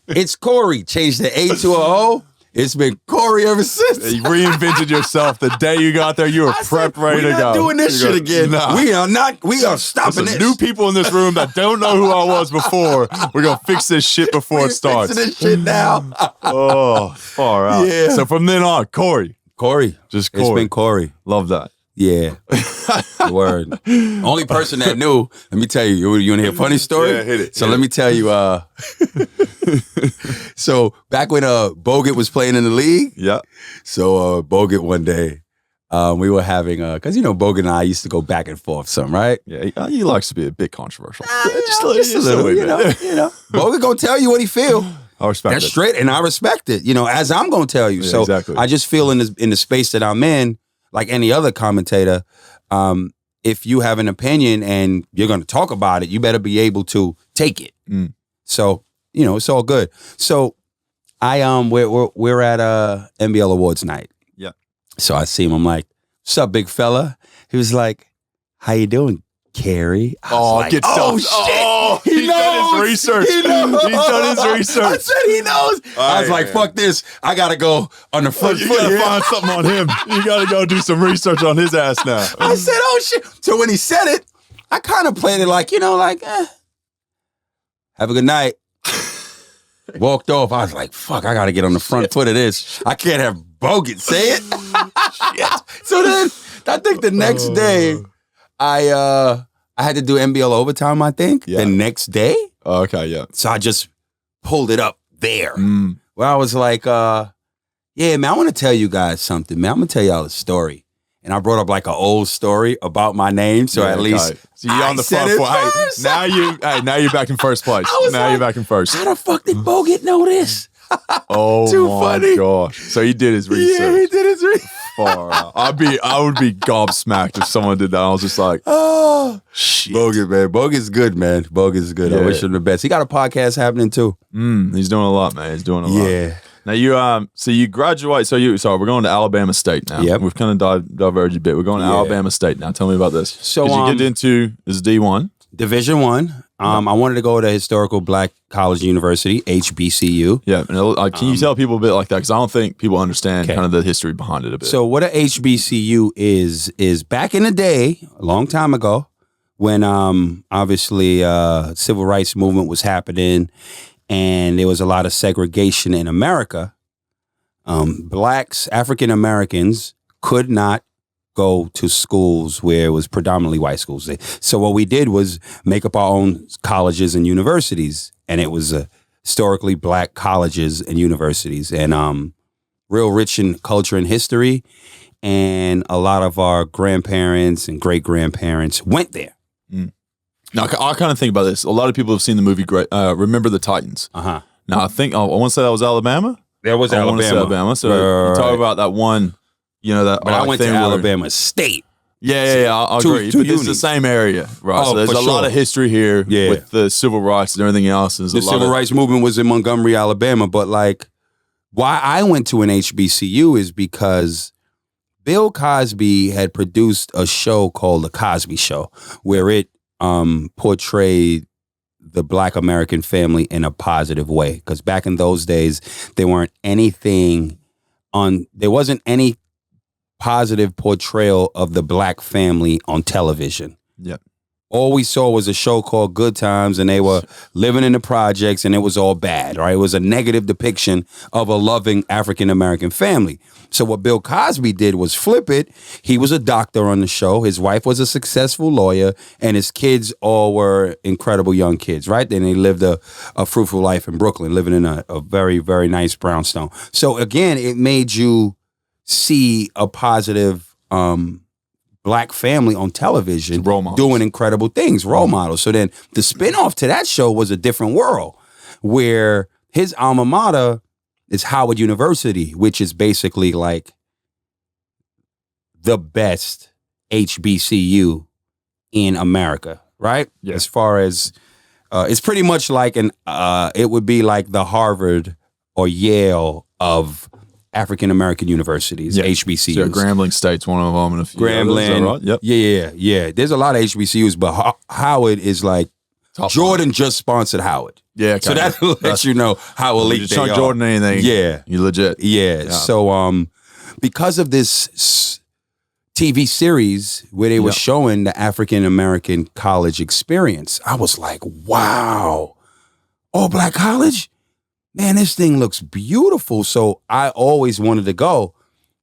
It's Corey. Changed the A to a O. It's been Corey ever since. You reinvented yourself the day you got there. You were prepped, ready to go. We're not doing this shit again. Nah. We are stopping this. New people in this room that don't know who I was before. We're going to fix this shit before it starts. Fixing this shit now. Oh, far out. Yeah. So from then on, Corey. Just Corey. It's been Corey. Love that. Yeah. Word. Only person that knew, let me tell you, you want to hear a funny story? Yeah, hit it. So let me tell you, so back when Bogut was playing in the league, yeah. So Bogut one day, we were having, because Bogut and I used to go back and forth some, right? Yeah, he likes to be a bit controversial. Just a little, you know. Bogut gonna tell you what he feel. I respect That's it. straight, and I respect it, as I'm gonna tell you. Yeah, so exactly. I just feel in the space that I'm in, like any other commentator, if you have an opinion and you're going to talk about it, you better be able to take it. So, it's all good. So we're at NBL Awards night. Yeah. So I see him. I'm like, "What's up, big fella?" He was like, "How you doing, Carrie?" Get oh, stuff. shit. Oh, he's done his research. He knows. He's done his research. I said he knows. I was like, fuck this. I got to go on the front You foot gotta here. find something on him. You gotta go do some research on his ass now. I said, oh, shit. So when he said it, I kind of played it like, have a good night. Walked off. I was like, fuck, I got to get on the front foot of this. I can't have Bogut say it. Shit. So then I think the next day, I had to do NBL overtime, I think, the next day. Oh, okay, yeah. So I just pulled it up there. Where I was like, yeah, man, I want to tell you guys something, man. I'm going to tell y'all a story. And I brought up like an old story about my name. So at least so you're on the front foot. Hey, now you're back in first place. Now you're back in first. How the fuck did Bogut know this? Oh, Too my funny. gosh. So he did his research. Yeah, he did his research. Far out. I would be gobsmacked if someone did that. I was just like, oh, shit. Bogut, man. Bogut's good, man. Bogut's good. Yeah. I wish him the best. He got a podcast happening too. He's doing a lot, man. He's doing a lot. Yeah. Now you graduate. So we're going to Alabama State now. Yep. We've kind of diverged a bit. We're going to Alabama State now. Tell me about this. So you get into is D1. Division I. I wanted to go to Historical Black College University, HBCU. Yeah. And can you tell people a bit like that? Because I don't think people understand kind of the history behind it a bit. So what a HBCU is back in the day, a long time ago, when obviously civil rights movement was happening and there was a lot of segregation in America, blacks, African Americans could not go to schools where it was predominantly white schools. So what we did was make up our own colleges and universities, and it was historically black colleges and universities, and real rich in culture and history, and a lot of our grandparents and great-grandparents went there. Now, I kind of think about this. A lot of people have seen the movie Remember the Titans. Uh-huh. Now, I want to say that was Alabama. There was I want to say Alabama. So you talk about that one, that. But I went to Alabama State. Yeah, I agree. It's the same area, right? Oh, so there's a lot of history here with the civil rights and everything else. The civil rights movement was in Montgomery, Alabama. But why I went to an HBCU is because Bill Cosby had produced a show called The Cosby Show, where it portrayed the black American family in a positive way. Because back in those days, there wasn't any positive portrayal of the black family on television. Yeah. All we saw was a show called Good Times, and they were living in the projects, and it was all bad, right? It was a negative depiction of a loving African-American family. So what Bill Cosby did was flip it. He was a doctor on the show. His wife was a successful lawyer, and his kids all were incredible young kids, right? Then they lived a fruitful life in Brooklyn, living in a very, very nice brownstone. So again, it made you see a positive black family on television doing incredible things, role models. So then the spinoff to that show was a different world, where his alma mater is Howard University, which is basically like the best HBCU in America, right? Yeah. As far as it's pretty much like it would be like the Harvard or Yale of African American universities, HBCUs. So Grambling State's one of them, and a few Grambling, others, is that right? Yep. Yeah. There's a lot of HBCUs, but Howard is like Jordan just sponsored Howard. Yeah, okay. So that lets you know how elite you they chunk are. Jordan anything. Yeah. You legit. Yeah. So because of this TV series where they were showing the African American college experience, I was like, wow, all black college? Man, this thing looks beautiful. So I always wanted to go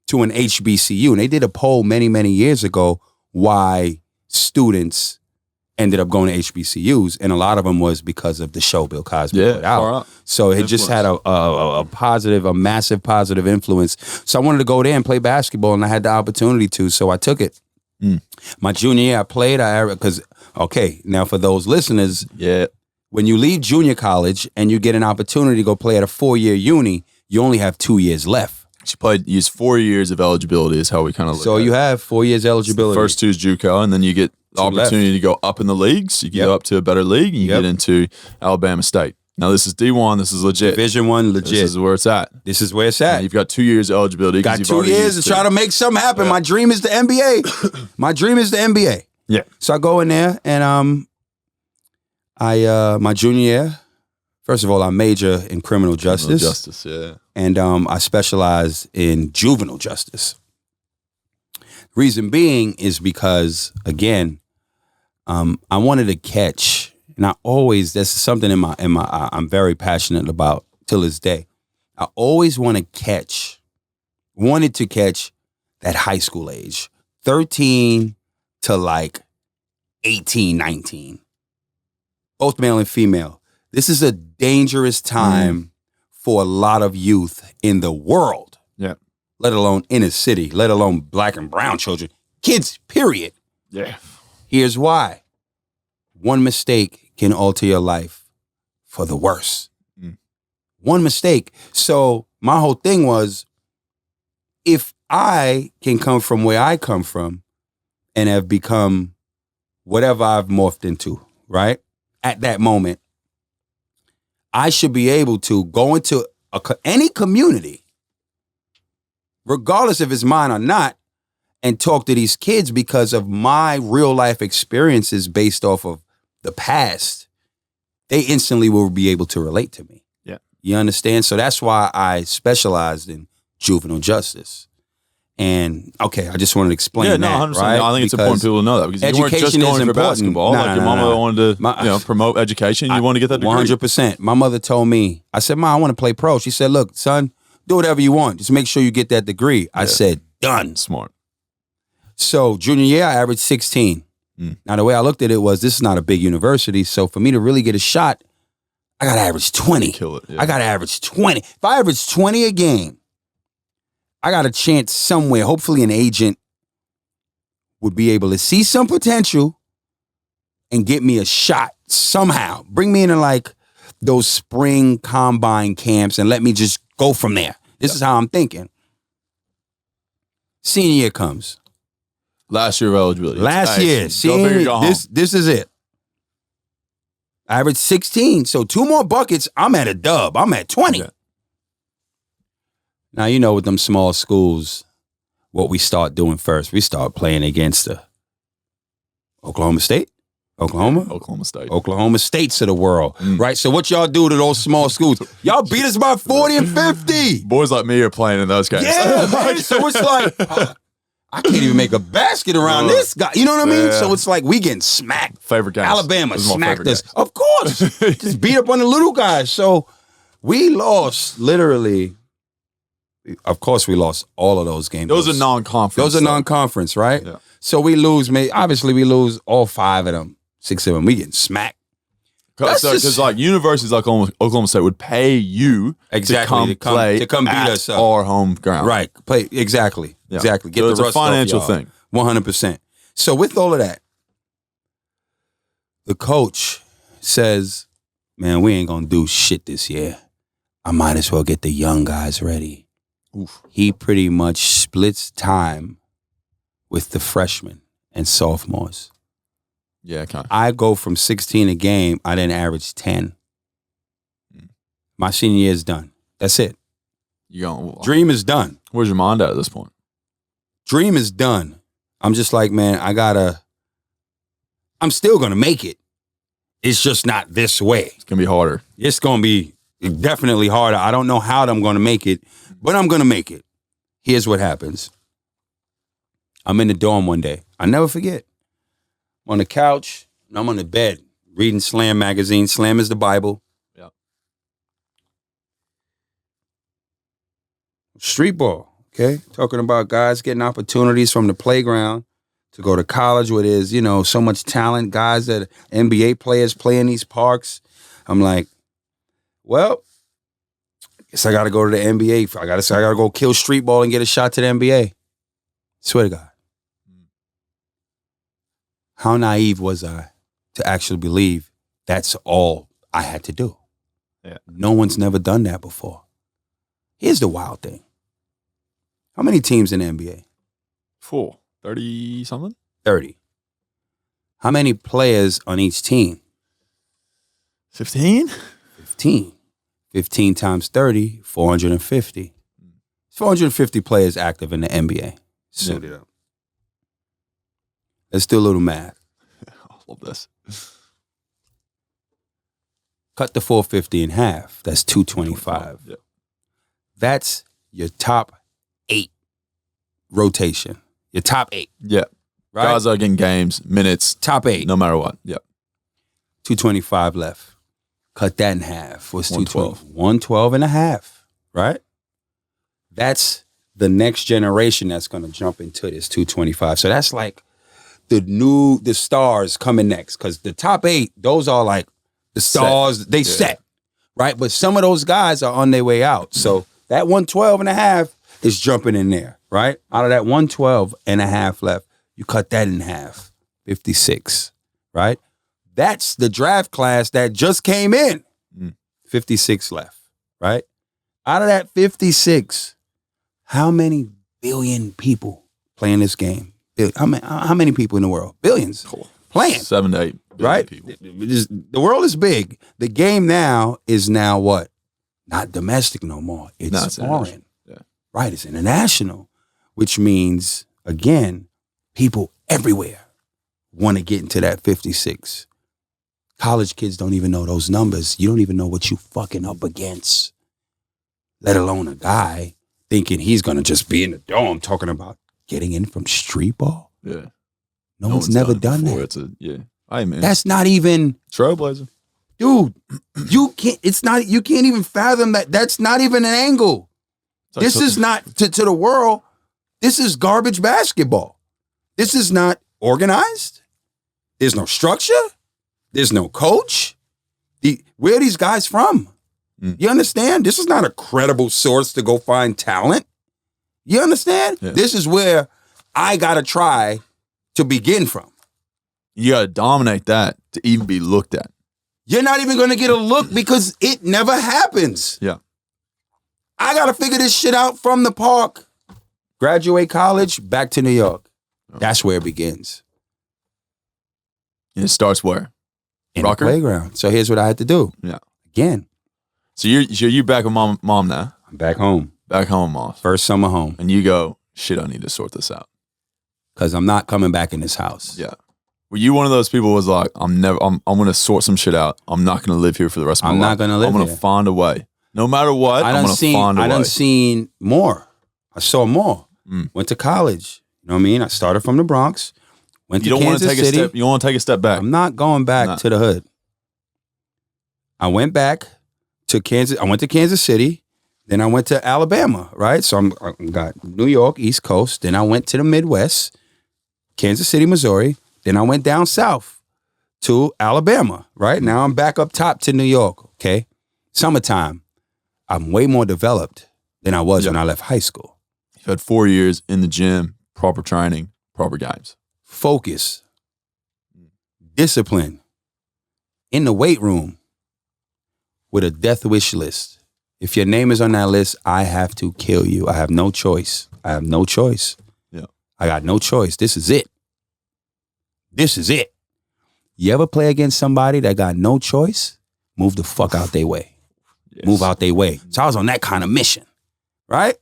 to an HBCU. And they did a poll many, many years ago why students ended up going to HBCUs. And a lot of them was because of the show Bill Cosby put out. So it just had a positive, a massive positive influence. So I wanted to go there and play basketball, and I had the opportunity to, so I took it. My junior year, I played, because, okay, now for those listeners, when you leave junior college and you get an opportunity to go play at a 4-year uni, you only have 2 years left. She used 4 years of eligibility is how we kind of look at it. So you have 4 years eligibility. The first 2 is Juco, and then you get the opportunity to go up in the leagues. You can go up to a better league, and you get into Alabama State. Now, this is D1. This is legit. Division I, legit. This is where it's at. This is where it's at. Now, you've got 2 years eligibility. Got 2 years to try to make something happen. My dream is the NBA. My dream is the NBA. Yeah. So I go in there, and my junior year, first of all, I major in criminal justice. And I specialize in juvenile justice. Reason being is because, again, I wanted to catch, and that's something I'm very passionate about till this day. I always wanted to catch that high school age, 13 to like 18, 19, both male and female. This is a dangerous time for a lot of youth in the world. Yeah. Let alone inner city, let alone black and brown children. Kids, period. Yeah. Here's why. One mistake can alter your life for the worse. One mistake. So my whole thing was, if I can come from where I come from and have become whatever I've morphed into, right? At that moment, I should be able to go into any community, regardless if it's mine or not, and talk to these kids because of my real life experiences based off of the past. They instantly will be able to relate to me. Yeah. You understand? So that's why I specialized in juvenile justice. And okay, I just wanted to explain that. 100%. Right? I think it's important people to know that, because you weren't just going for basketball. Your mama wanted to promote education. You want to get that degree. 100%. My mother told me, I said, "Ma, I want to play pro." She said, "Look, son, do whatever you want. Just make sure you get that degree." I said, "Done." Smart. So junior year, I averaged 16. Now, the way I looked at it was, this is not a big university, so for me to really get a shot, I got to average 20. Kill it. Yeah. I got to average 20. If I average 20 a game, I got a chance somewhere. Hopefully an agent would be able to see some potential and get me a shot somehow. Bring me into like those spring combine camps and let me just go from there. This is how I'm thinking. Senior year comes. Last year of eligibility. Last year. Senior, this is it. I averaged 16. So 2 more buckets, I'm at a dub. I'm at 20. Yeah. Now, you know, with them small schools, what we start doing first, we start playing against the Oklahoma State, Oklahoma State, Oklahoma States of the world, right? So what y'all do to those small schools? Y'all beat us by 40 and 50. Boys like me are playing in those games. Yeah, man. So it's like, I can't even make a basket around this guy. You know what I mean? So it's like we getting smacked. Favorite game. Alabama smacked us. Of course. Just beat up on the little guys. So we lost literally. Of course, we lost all of those games. Those are non-conference. Those are non-conference, right? Yeah. So we lose. Obviously, we lose all 5 of them, 6 of them. We getting smacked. Because like universities like Oklahoma State would pay you to come beat us at our home ground. Right. Play exactly. Yeah. Exactly. Get so the it's rust a financial off, thing. 100%. So with all of that, the coach says, "Man, we ain't gonna do shit this year. I might as well get the young guys ready." Oof. He pretty much splits time with the freshmen and sophomores. Yeah, kind of. I go from 16 a game, I didn't average 10. My senior year is done. That's it. Dream is done. Where's your mind at this point? Dream is done. I'm just like, man, I'm still going to make it. It's just not this way. It's going to be harder. It's going to be definitely harder. I don't know how I'm going to make it, but I'm going to make it. Here's what happens. I'm in the dorm one day. I never forget. I'm on the couch, and I'm on the bed reading Slam magazine. Slam is the Bible. Yeah. Streetball, okay? Talking about guys getting opportunities from the playground to go to college where there's, so much talent, guys that NBA players play in these parks. I'm like, well, I guess I got to go to the NBA. I got to go kill streetball and get a shot to the NBA. Swear to God. How naive was I to actually believe that's all I had to do? Yeah. No one's never done that before. Here's the wild thing. How many teams in the NBA? 4. 30-something? 30. How many players on each team? 15? 15. 15 times 30, 450. 450 players active in the NBA. Suit it up. Let's do a little math. I love this. Cut the 450 in half. That's 225. Yeah. That's your top 8 rotation. Your top 8. Yeah. Right? Guys are getting games, minutes. Top 8. No matter what. Yeah. 225 left. Cut that in half. What's 112? 112 and a half. Right? That's the next generation that's going to jump into this 225. So that's like the stars coming next. Because the top 8, those are like the stars. They set. Right? But some of those guys are on their way out. So that 112 and a half is jumping in there. Right? Out of that 112 and a half left, you cut that in half. 56. Right? That's the draft class that just came in. 56 left. Right? Out of that 56, how many billion people playing this game? How many people in the world? Billions. Playing. 7 to 8 billion right? people. The world is big. The game now is what? Not domestic no more. It's foreign. Yeah. Right? It's international. Which means, again, people everywhere want to get into that 56. College kids don't even know those numbers. You don't even know what you fucking up against. Let alone a guy thinking he's going to just be in the dome talking about getting in from street ball. Yeah. No one's never done that. It's I mean, that's not even trailblazer. Dude, you can't even fathom that. That's not even an angle. This is not to the world. This is garbage basketball. This is not organized. There's no structure. There's no coach. Where are these guys from? You understand? This is not a credible source to go find talent. You understand? Yeah. This is where I got to try to begin from. You got to dominate that to even be looked at. You're not even going to get a look because it never happens. Yeah. I got to figure this shit out from the park. Graduate college, back to New York. Oh. That's where it begins. And it starts where? In the playground. So here's what I had to do. Yeah. Again. So you're back with mom now? I'm back home. Back home, Mom. First summer home. And you go, shit, I need to sort this out. Because I'm not coming back in this house. Yeah. Were you one of those people who was like, I'm going to sort some shit out. I'm not going to live here for the rest of my life. I'm not going to live here. I'm going to find a way. No matter what, I'm going to find a way. I done seen more. I saw more. Went to college. You know what I mean? I started from the Bronx. Went to Kansas City. You don't want to take a step back. I'm not going back to the hood. I went back to Kansas. I went to Kansas City. Then I went to Alabama, right? So I got New York, East Coast. Then I went to the Midwest, Kansas City, Missouri. Then I went down south to Alabama, right? Now I'm back up top to New York, okay? Summertime. I'm way more developed than I was when I left high school. You've had 4 years in the gym, proper training, proper games. Focus. Discipline. In the weight room with a death wish list. If your name is on that list, I have to kill you. I have no choice. Yeah. I got no choice. This is it. You ever play against somebody that got no choice? Move the fuck out their way. Yes. Move out their way. So I was on that kind of mission, right?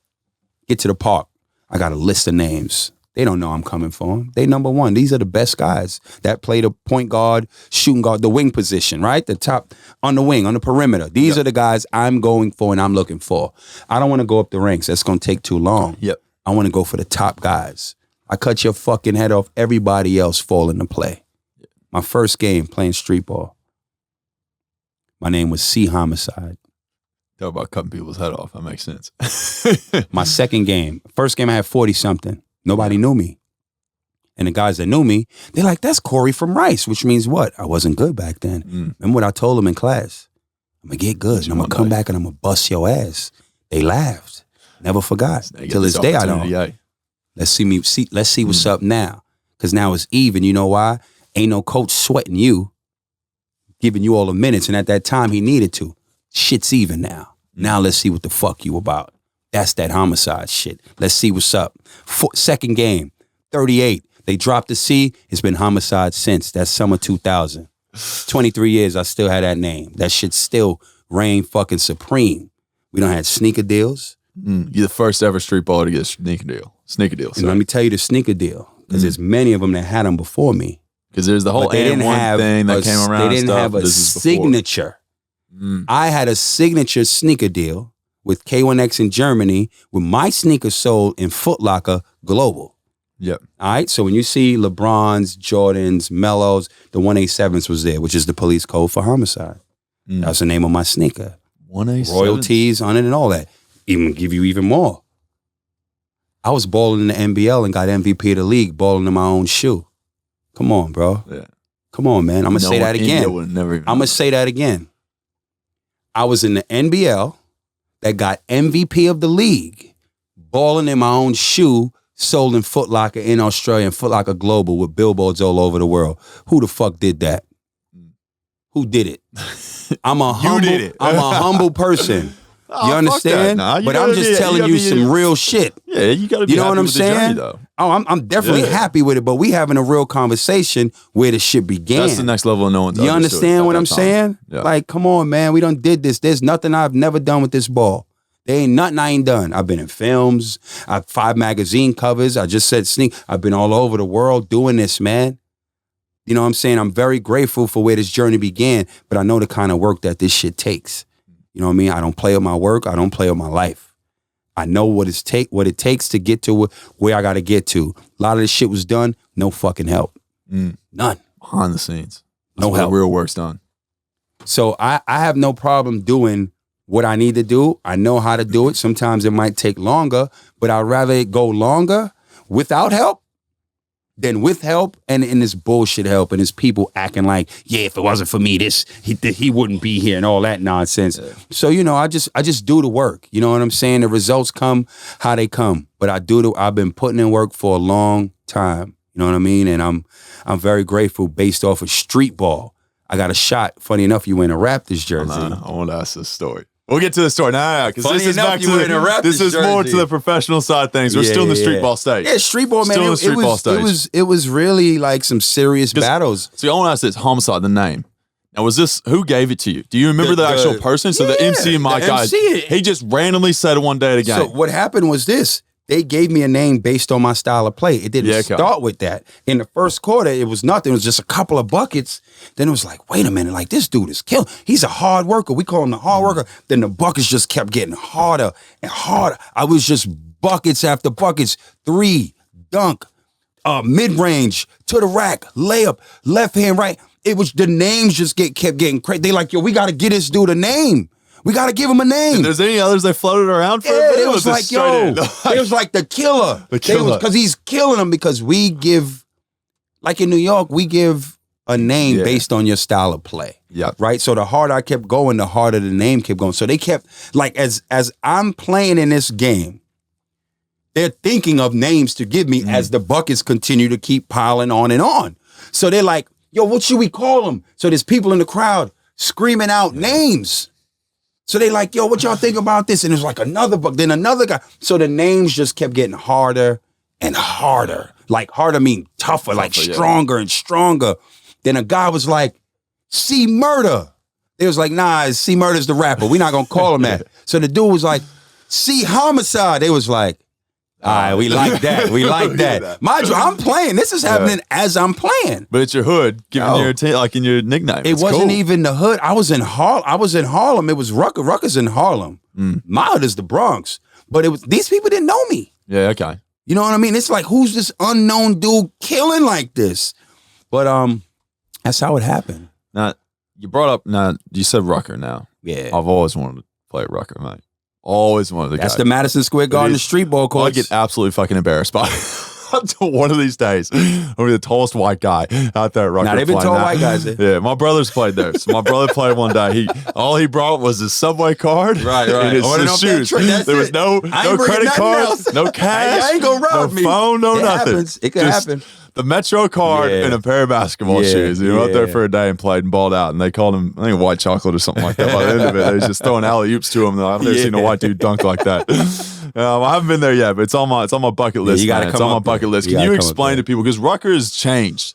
Get to the park. I got a list of names. They don't know I'm coming for them. They number one. These are the best guys that play the point guard, shooting guard, the wing position, right? The top on the wing, on the perimeter. These are the guys I'm going for and I'm looking for. I don't want to go up the ranks. That's going to take too long. Yep. I want to go for the top guys. I cut your fucking head off. Everybody else fall into play. My first game playing street ball. My name was Homicide. Talk about cutting people's head off. That makes sense. My second game. First game I had 40-something. Nobody knew me. And the guys that knew me, they're like, that's Corey from Rice, which means what? I wasn't good back then. Remember what I told them in class? I'm going to get good, and I'm going to come back and I'm going to bust your ass. They laughed. Never forgot. Till this day, I don't. Let's see what's up now. Because now it's even. You know why? Ain't no coach sweating you, giving you all the minutes. And at that time, he needed to. Shit's even now. Now let's see what the fuck you about. That's that Homicide shit. Let's see what's up. Second game, 38. They dropped the C. It's been Homicide since. That's summer 2000. 23 years, I still had that name. That shit still reign fucking supreme. We don't have sneaker deals. You're the first ever street baller to get a sneaker deal. And let me tell you the sneaker deal. Because there's many of them that had them before me. Because there's the whole A1 thing that came around. They didn't have a signature. I had a signature sneaker deal with K1X in Germany with my sneakers sold in Foot Locker global. Yep. All right. So when you see LeBrons, Jordans, Mellows, the 187s was there, which is the police code for Homicide. That's the name of my sneaker. 187. Royalties on it and all that. Even give you even more. I was balling in the NBL and got MVP of the league, balling in my own shoe. Come on, bro. Yeah. Come on, man. I'm going to say that again. I'm going to say that again. I was in the NBL that got MVP of the league, balling in my own shoe, sold in Foot Locker in Australia and Foot Locker Global with billboards all over the world. Who the fuck did that? Who did it? I'm a humble person. You understand? But I'm just telling you some real shit. Yeah, you got to be You know what I'm saying? Journey, I'm definitely happy with it, but we having a real conversation where the shit began. That's the next level of no one's You understand what I'm saying? Yeah. Like, come on, man. We done did this. There's nothing I've never done with this ball. There ain't nothing I ain't done. I've been in films. I've 5 magazine covers. I just said sneak. I've been all over the world doing this, man. You know what I'm saying? I'm very grateful for where this journey began, but I know the kind of work that this shit takes. You know what I mean? I don't play with my work. I don't play with my life. I know what it takes to get to where I got to get to. A lot of this shit was done. No fucking help. None. Behind the scenes. No help. Real work's done. So I have no problem doing what I need to do. I know how to do it. Sometimes it might take longer, but I'd rather it go longer without help than with help and in this bullshit help and this people acting like, yeah, if it wasn't for me, he wouldn't be here and all that nonsense. Yeah. So, you know, I just do the work. You know what I'm saying? The results come how they come. But I've been putting in work for a long time. You know what I mean? And I'm very grateful based off of street ball. I got a shot. Funny enough, you wearing a Raptors jersey. I want to ask this story. We'll get to the story now, because this is back to more to the professional side of things. We're still in the street ball stage. Yeah, street ball, man. Still in the street ball stage. It was really like some serious battles. So I want to ask this: Homicide, the name. Now, who gave it to you? Do you remember the actual person? So the MC and my guy, he just randomly said it one day at a game. So what happened was this. They gave me a name based on my style of play. It didn't start with that. In the first quarter, it was nothing. It was just a couple of buckets. Then it was like, wait a minute, like this dude is killing. He's a hard worker. We call him the hard worker. Then the buckets just kept getting harder and harder. I was just buckets after buckets. 3, dunk, mid-range, to the rack, layup, left hand, right. It was the names just kept getting crazy. They like, yo, we got to get this dude a name. We got to give him a name. If there's any others that floated around for him? It was like, yo, it was like the killer. Because he's killing them because we give, like in New York, we give a name based on your style of play. Yeah. Right? So the harder I kept going, the harder the name kept going. So they kept, like, as I'm playing in this game, they're thinking of names to give me as the buckets continue to keep piling on and on. So they're like, yo, what should we call them? So there's people in the crowd screaming out names. So they like, yo, what y'all think about this? And it was like another book, then another guy. So the names just kept getting harder and harder. Like harder mean tougher, like stronger and stronger. Then a guy was like, C Murder. They was like, nah, C Murder's the rapper. We're not going to call him that. So the dude was like, C Homicide. They was like, All right, we like that. We like that. Mind you, I'm playing. This is happening as I'm playing. But it's your hood, giving your team, like in your nickname. It wasn't even the hood. I was in Harlem. It was Rucker. Rucker's in Harlem. My hood is the Bronx. But these people didn't know me. Yeah, okay. You know what I mean? It's like, who's this unknown dude killing like this? But that's how it happened. Now, you said Rucker now. Yeah. I've always wanted to play Rucker, mate. Always wanted to That's the Madison Square Garden streetball course. I get absolutely fucking embarrassed by it. One of these days, I'll be the tallest white guy out there at Rucker. Now, they've been tall white guys there. Yeah, my brother's played there. So my brother played one day. All he brought was his subway card. Right. And his shoes. There was no credit cards, no cash, I ain't gonna rob me. No phone, no it nothing. Happens. It could happen. The Metro card and a pair of basketball shoes. He went there for a day and played and balled out. And they called him, I think, white chocolate or something like that by the end of it. They was just throwing alley-oops to him. I've never seen a white dude dunk like that. I haven't been there yet, but it's on my bucket list. It's on my bucket list. Can you explain to people, because Rucker has changed.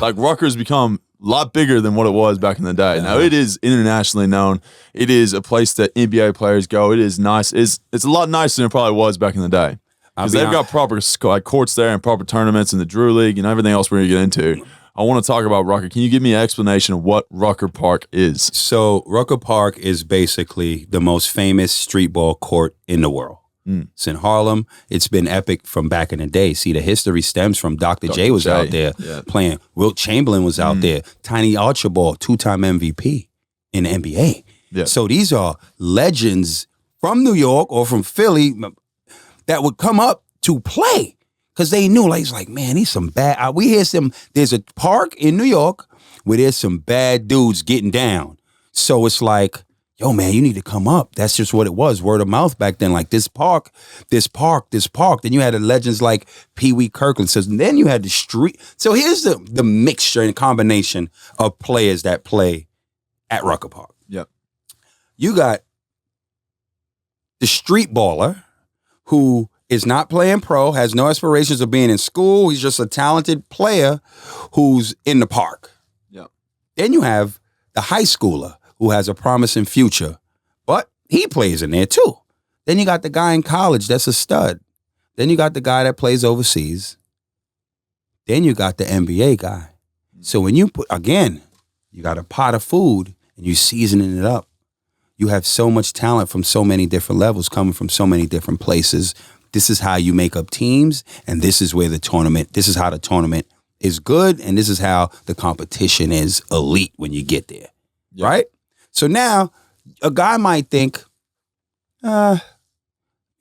Like, Rucker's become a lot bigger than what it was back in the day. Now, it is internationally known. It is a place that NBA players go. It is nice. It's a lot nicer than it probably was back in the day. Because they've got proper courts there and proper tournaments in the Drew League and everything else we're going to get into. I want to talk about Rucker. Can you give me an explanation of what Rucker Park is? So Rucker Park is basically the most famous streetball court in the world. It's in Harlem. It's been epic from back in the day. See, the history stems from Dr. J was out there playing. Wilt Chamberlain was out there. Tiny Archibald, 2-time MVP in the NBA. Yeah. So these are legends from New York or from Philly that would come up to play because they knew, like, it's like, man, these some bad. We hear there's a park in New York where there's some bad dudes getting down. So it's like, yo, man, you need to come up. That's just what it was. Word of mouth back then. Like, this park. Then you had the legends like Pee Wee Kirkland. So then you had the street. So here's the mixture and combination of players that play at Rucker Park. Yep. You got the street baller, who is not playing pro, has no aspirations of being in school. He's just a talented player who's in the park. Yep. Then you have the high schooler who has a promising future, but he plays in there too. Then you got the guy in college that's a stud. Then you got the guy that plays overseas. Then you got the NBA guy. So when you you got a pot of food and you seasoning it up. You have so much talent from so many different levels coming from so many different places. This is how you make up teams, and this is how the tournament is good, and this is how the competition is elite when you get there, right? So now a guy might think, you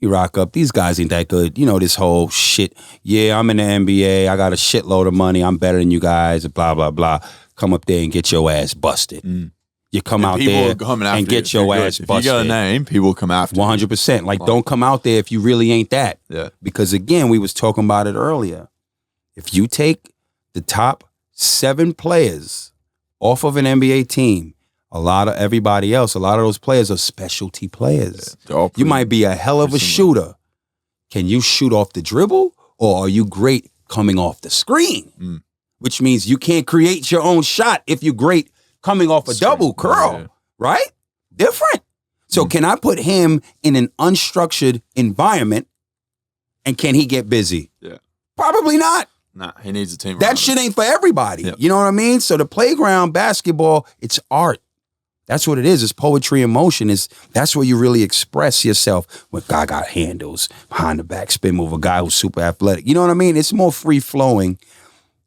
rock up, these guys ain't that good. You know, this whole shit, I'm in the NBA, I got a shitload of money, I'm better than you guys, blah, blah, blah. Come up there and get your ass busted. You come out there and get your ass busted. If you got a name, people come after 100%. Like, don't come out there if you really ain't that. Yeah. Because, again, we was talking about it earlier. If you take the top 7 players off of an NBA team, a lot of those players are specialty players. Yeah, you might be a hell of a shooter. Can you shoot off the dribble, or are you great coming off the screen? Which means you can't create your own shot if you're great coming off a double curl, right? Different. So can I put him in an unstructured environment, and can he get busy? Yeah. Probably not. Nah, he needs a team. That shit ain't for everybody. Yep. You know what I mean? So the playground basketball, it's art. That's what it is. It's poetry in motion. That's where you really express yourself. When guy got handles, behind the back spin move, a guy who's super athletic. You know what I mean? It's more free flowing.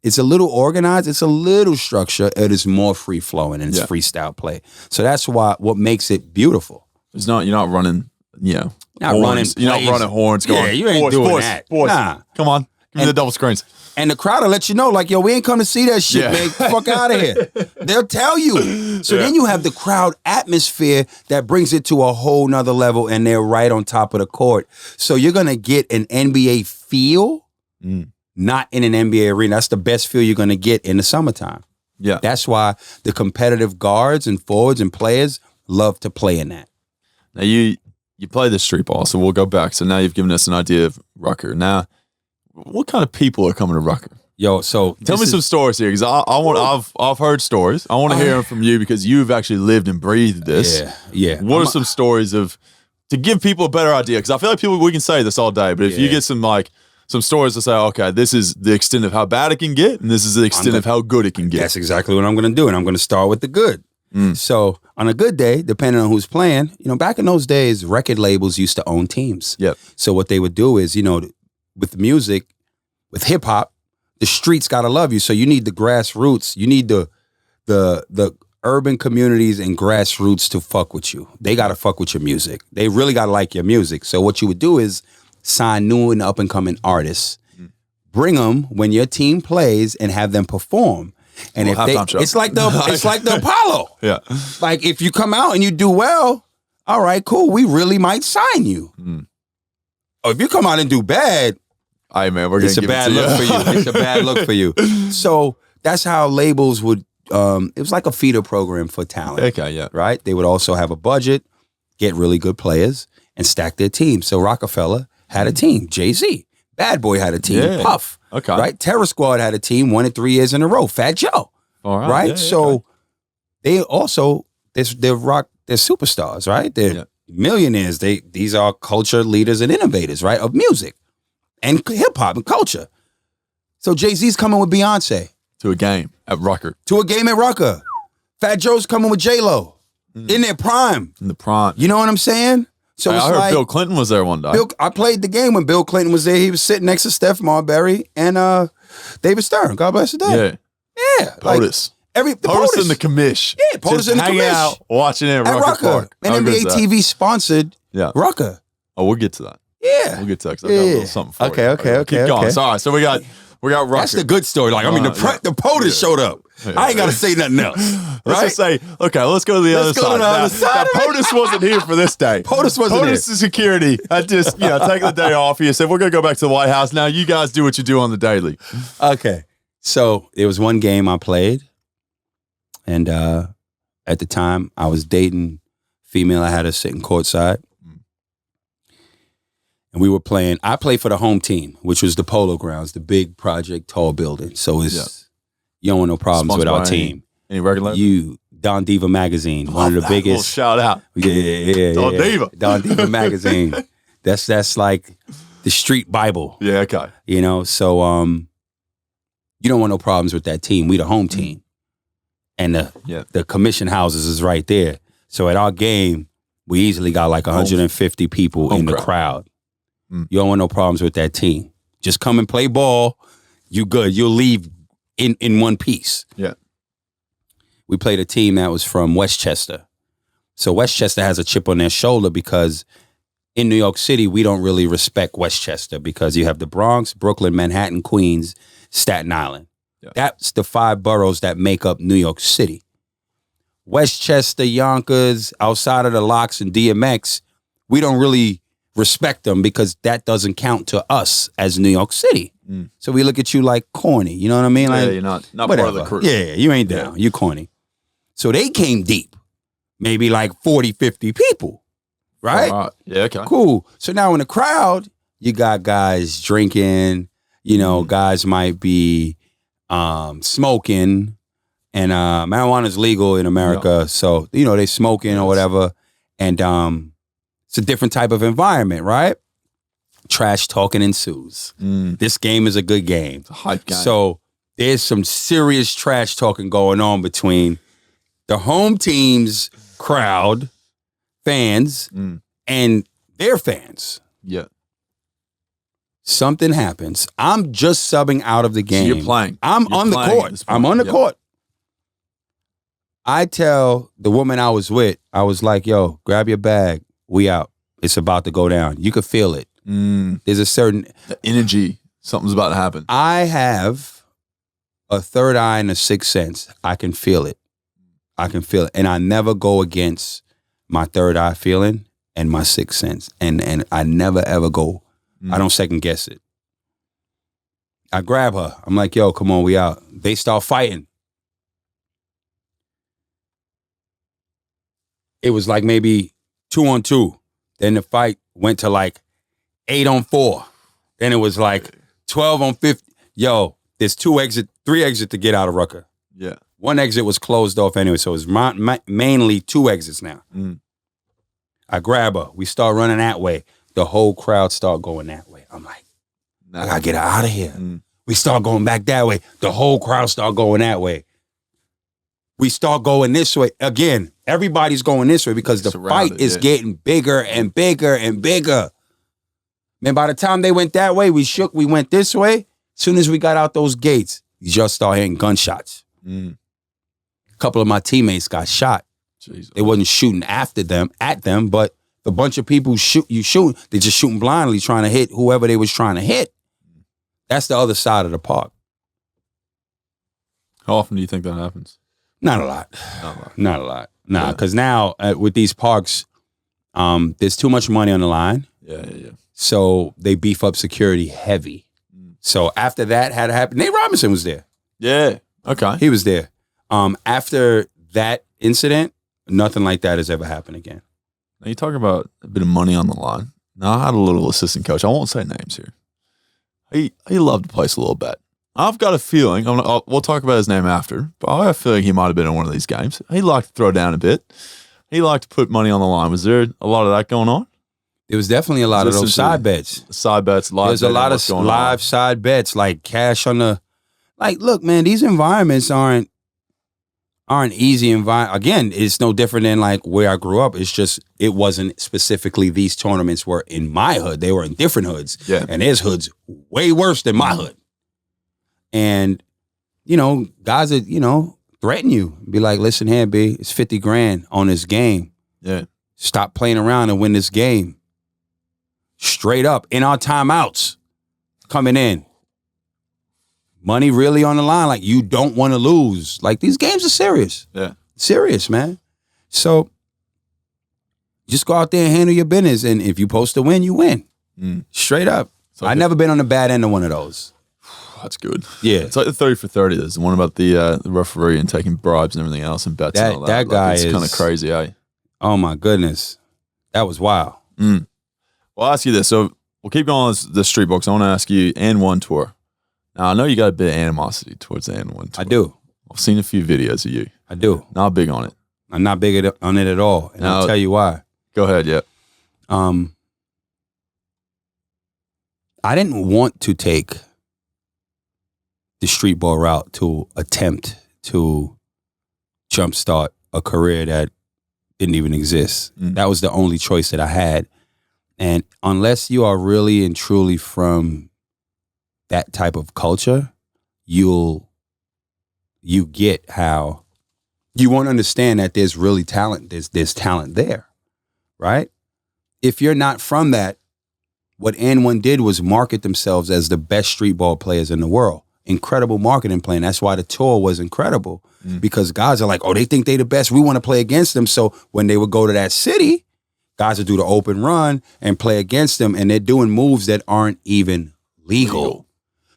It's a little organized. It's a little structured. It is more free flowing, and it's freestyle play. So that's what makes it beautiful. It's not. You're not running. Not horns. running. You're not running horns. Going. Yeah, you ain't doing that. Boys, nah. Come on. Give me the double screens. And the crowd will let you know, like, yo, we ain't come to see that shit, man. Fuck out of here. They'll tell you. So then you have the crowd atmosphere that brings it to a whole nother level, and they're right on top of the court. So you're going to get an NBA feel, not in an NBA arena. That's the best feel you're going to get in the summertime. Yeah. That's why the competitive guards and forwards and players love to play in that. Now, you play the street ball, so we'll go back. So now you've given us an idea of Rucker. Now, what kind of people are coming to Rucker? Yo, so tell me some stories here, because I've heard stories. I want to hear them from you because you've actually lived and breathed this. Yeah. What are some stories of to give people a better idea, because I feel like we can say this all day, but if you get some stories to say, okay, this is the extent of how bad it can get, and this is the extent of how good it can get. That's exactly what I'm going to do, and I'm going to start with the good. So on a good day, depending on who's playing, back in those days, record labels used to own teams. Yep. So what they would do is, with music, with hip hop, the streets got to love you. So you need the grassroots. You need the urban communities and grassroots to fuck with you. They got to fuck with your music. They really got to like your music. So what you would do is sign new and up and coming artists, bring them when your team plays and have them perform. And it's like the Apollo. Yeah. Like if you come out and you do well, all right, cool. We really might sign you. Or if you come out and do bad, all right, man, it's a bad look for you. It's a bad look for you. So that's how labels would. It was like a feeder program for talent. Okay, yeah. Right? They would also have a budget, get really good players, and stack their team. So Rockefeller had a team. Jay-Z. Bad Boy had a team. Yeah. Puff. Okay. Right? Terror Squad had a team, won it 3 years in a row. Fat Joe. All right. Right? Yeah, so they also, they're superstars, right? They're millionaires. These are culture leaders and innovators, right? Of music and hip hop and culture. So Jay-Z's coming with Beyonce. To a game at Rucker. Fat Joe's coming with J-Lo. In their prime. In the prime. You know what I'm saying? So I heard Bill Clinton was there one day. I played the game when Bill Clinton was there. He was sitting next to Steph Marbury and David Stern. God bless the day. Yeah. POTUS. POTUS and the commish. Yeah, POTUS and the commish. Hang out watching it at Rucker Park. And NBA TV sponsored Rucker. Oh, we'll get to that. Yeah. We'll get to that because I got a little something for you. Okay. Keep going. So, all right, so we got Rucker. That's the good story. Like, the POTUS showed up. I ain't got to say nothing else. Let's just say, okay, let's go to the other side. Now, POTUS wasn't here for this day. POTUS wasn't here. POTUS security. I just, taking the day off. He said, we're going to go back to the White House. Now you guys do what you do on the daily. Okay. So there was one game I played. And at the time, I was dating female. I had her sitting courtside. And we were playing. I played for the home team, which was the Polo Grounds, the big project, tall building. So you don't want no problems with our team. Any record label? Don Diva Magazine, one of the biggest. Shout out. Yeah. Don Diva. Don Diva Magazine. That's like the street Bible. Yeah, okay. So you don't want no problems with that team. We the home team. And the commission houses is right there. So at our game, we easily got like 150 people in the crowd. You don't want no problems with that team. Just come and play ball. You good. You'll leave in one piece. Yeah. We played a team that was from Westchester. So Westchester has a chip on their shoulder because in New York City, we don't really respect Westchester because you have the Bronx, Brooklyn, Manhattan, Queens, Staten Island. Yeah. That's the 5 boroughs that make up New York City. Westchester, Yonkers, outside of the Locks and DMX, we don't really respect them because that doesn't count to us as New York City. So we look at you like corny. You know what I mean? Like, you're not part of the crew. Yeah, you ain't down. You corny. So they came deep. Maybe like 40, 50 people. Right? Yeah, okay. Cool. So now in the crowd, you got guys drinking. Guys might be smoking. And marijuana is legal in America. So, they smoking or whatever. And it's a different type of environment, right? Trash talking ensues. This game is a good game. It's a hype game. So there's some serious trash talking going on between the home team's crowd, fans, and their fans. Yeah. Something happens. I'm just subbing out of the game. So you're playing. I'm on the court. I'm on the court. I tell the woman I was with, I was like, yo, grab your bag. We out. It's about to go down. You could feel it. There's a certain the energy. Something's about to happen. I have a third eye and a sixth sense. I can feel it. And I never go against my third eye feeling and my sixth sense. And I never ever go. I don't second guess it. I grab her. I'm like, yo, come on, we out. They start fighting. It was like maybe 2-on-2. Then the fight went to like 8-on-4. Then it was like 12-on-50. Yo, there's 3 exits to get out of Rucker. Yeah. 1 exit was closed off anyway, so it's mainly 2 exits now. I grab her. We start running that way. The whole crowd start going that way. I'm like, I gotta get her out of here. We start going back that way. The whole crowd start going that way. We start going this way. Again, everybody's going this way because the fight is getting bigger and bigger and bigger. Man, by the time they went that way, we went this way. As soon as we got out those gates, you just start hearing gunshots. A couple of my teammates got shot. Jesus. They wasn't shooting at them, but the bunch of people shooting, they're just shooting blindly, trying to hit whoever they was trying to hit. That's the other side of the park. How often do you think that happens? Not a lot. Not a lot. Nah, because now with these parks, there's too much money on the line. Yeah. So they beef up security heavy. So after that had happened, Nate Robinson was there. Yeah. Okay. He was there. After that incident, nothing like that has ever happened again. Now you talk about a bit of money on the line. Now I had a little assistant coach. I won't say names here. He loved the place a little bit. I've got a feeling, we'll talk about his name after, but I have a feeling he might have been in one of these games. He liked to throw down a bit. He liked to put money on the line. Was there a lot of that going on? There was definitely a lot of those side bets. Side bets, live There's a lot of live side bets, like cash on the... Like, look, man, these environments aren't easy environment. Again, it's no different than like where I grew up. It's just, it wasn't specifically these tournaments were in my hood. They were in different hoods. Yeah. And there's hoods way worse than my hood. And, guys that, threaten you. Be like, listen here, B, it's 50 grand on this game. Yeah. Stop playing around and win this game. Straight up in our timeouts coming in. Money really on the line. Like, you don't want to lose. Like, these games are serious. Yeah. Serious, man. So just go out there and handle your business. And if you're supposed to win, you win. Straight up. So I've never been on the bad end of one of those. That's good. Yeah. It's like the 30 for 30. There's the one about the referee and taking bribes and everything else and bets and all that. That guy is kind of crazy, eh? Oh, my goodness. That was wild. Well, I'll ask you this. So we'll keep going on the street books. I want to ask you, and one tour. Now, I know you got a bit of animosity towards the N1 tour. I do. I've seen a few videos of you. I do. Not big on it. I'm not big on it at all. And I'll tell you why. Go ahead, yeah. I didn't want to take the street ball route to attempt to jumpstart a career that didn't even exist. That was the only choice that I had. And unless you are really and truly from that type of culture, you get how you won't understand that there's really talent. There's talent there, right? If you're not from that, what N1 did was market themselves as the best street ball players in the world. Incredible marketing plan. That's why the tour was incredible, because guys are like, oh, they think they the best. We want to play against them. So when they would go to that city, guys would do the open run and play against them, and they're doing moves that aren't even legal.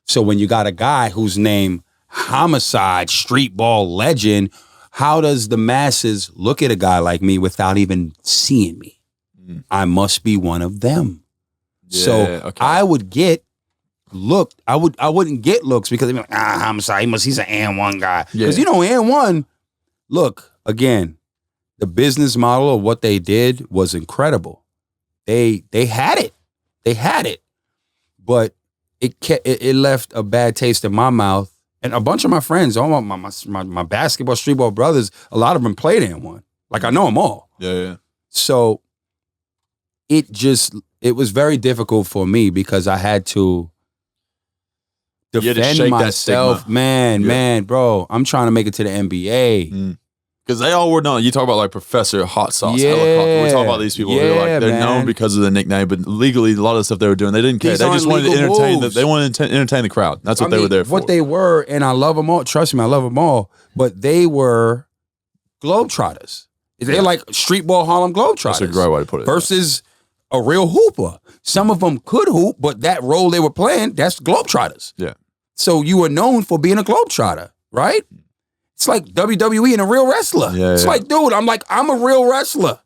So when you got a guy whose name Homicide, street ball legend, how does the masses look at a guy like me without even seeing me? I must be one of them. Yeah, so okay. I would get looked. I wouldn't get looks because they'd be like, Homicide, he's an N1 guy. Because N1, look, again, the business model of what they did was incredible. They had it. They had it. But it left a bad taste in my mouth. And a bunch of my friends, all my basketball, street ball brothers, a lot of them played N1. Like, I know them all. Yeah. So it was very difficult for me because I had to defend myself. Man, bro, I'm trying to make it to the NBA. Because they all were known. You talk about like Professor Hot Sauce, Helicopter. We talk about these people who are like, they're known because of the nickname, but legally, a lot of the stuff they were doing, they didn't care. They just wanted to entertain entertain the crowd. That's what they were there for. What they were, and I love them all. Trust me, I love them all. But they were Globetrotters. They're like street ball Harlem Globetrotters. That's a great way to put it. Versus a real hooper. Some of them could hoop, but that role they were playing, that's Globetrotters. Yeah. So you were known for being a Globetrotter, right? It's like WWE and a real wrestler. It's like, dude, I'm a real wrestler.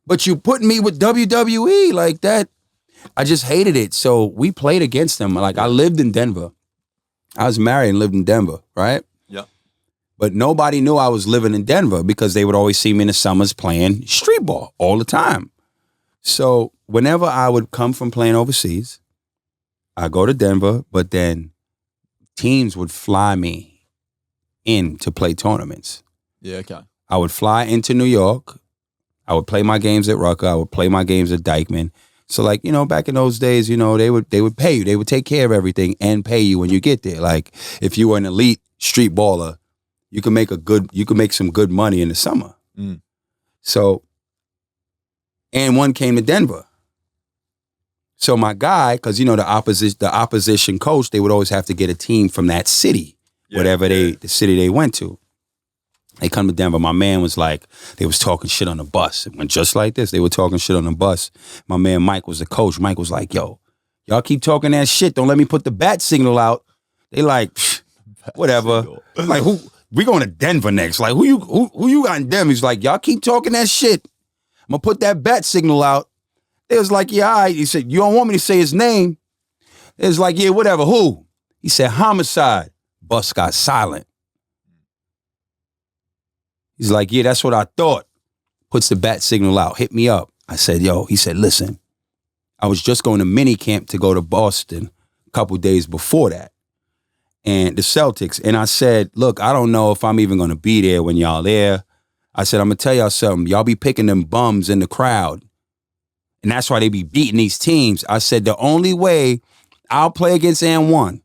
But you put me with WWE like that. I just hated it. So we played against them. Like, I lived in Denver. I was married and lived in Denver, right? Yeah. But nobody knew I was living in Denver because they would always see me in the summers playing street ball all the time. So whenever I would come from playing overseas, I go to Denver, but then teams would fly me in to play tournaments. Yeah, okay. I would fly into New York. I would play my games at Rucker. I would play my games at Dykeman. So like, back in those days, they would pay you. They would take care of everything and pay you when you get there. Like if you were an elite street baller, you can make some good money in the summer. Mm. So, and one came to Denver. So my guy, because the opposition coach, they would always have to get a team from that city, the city they went to. They come to Denver. My man was like, they was talking shit on the bus. It went just like this. They were talking shit on the bus. My man Mike was the coach. Mike was like, yo, y'all keep talking that shit. Don't let me put the bat signal out. They like, whatever. Like, who? We going to Denver next. Like, who you got in Denver? He's like, y'all keep talking that shit. I'm going to put that bat signal out. They was like, yeah, all right. He said, you don't want me to say his name? It was like, yeah, whatever. Who? He said, Homicide. Bus got silent. He's like, yeah, that's what I thought. Puts the bat signal out. Hit me up. I said, yo. He said, listen, I was just going to mini camp to go to Boston a couple days before that. And the Celtics. And I said, look, I don't know if I'm even going to be there when y'all there. I said, I'm going to tell y'all something. Y'all be picking them bums in the crowd. And that's why they be beating these teams. I said, the only way I'll play against N1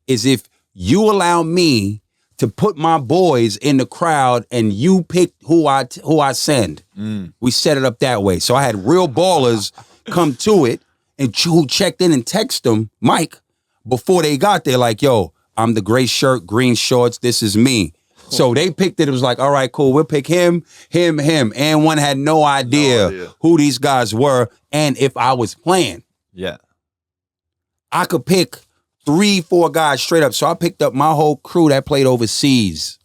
is if you allow me to put my boys in the crowd and you pick who I send. Mm. We set it up that way. So I had real ballers come to it and who checked in and text them, Mike, before they got there, like, yo, I'm the gray shirt, green shorts, this is me. So they picked it. It was like, all right, cool. We'll pick him. And one had no idea who these guys were and if I was playing. Yeah. I could pick 3-4 guys straight up. So I picked up my whole crew that played overseas,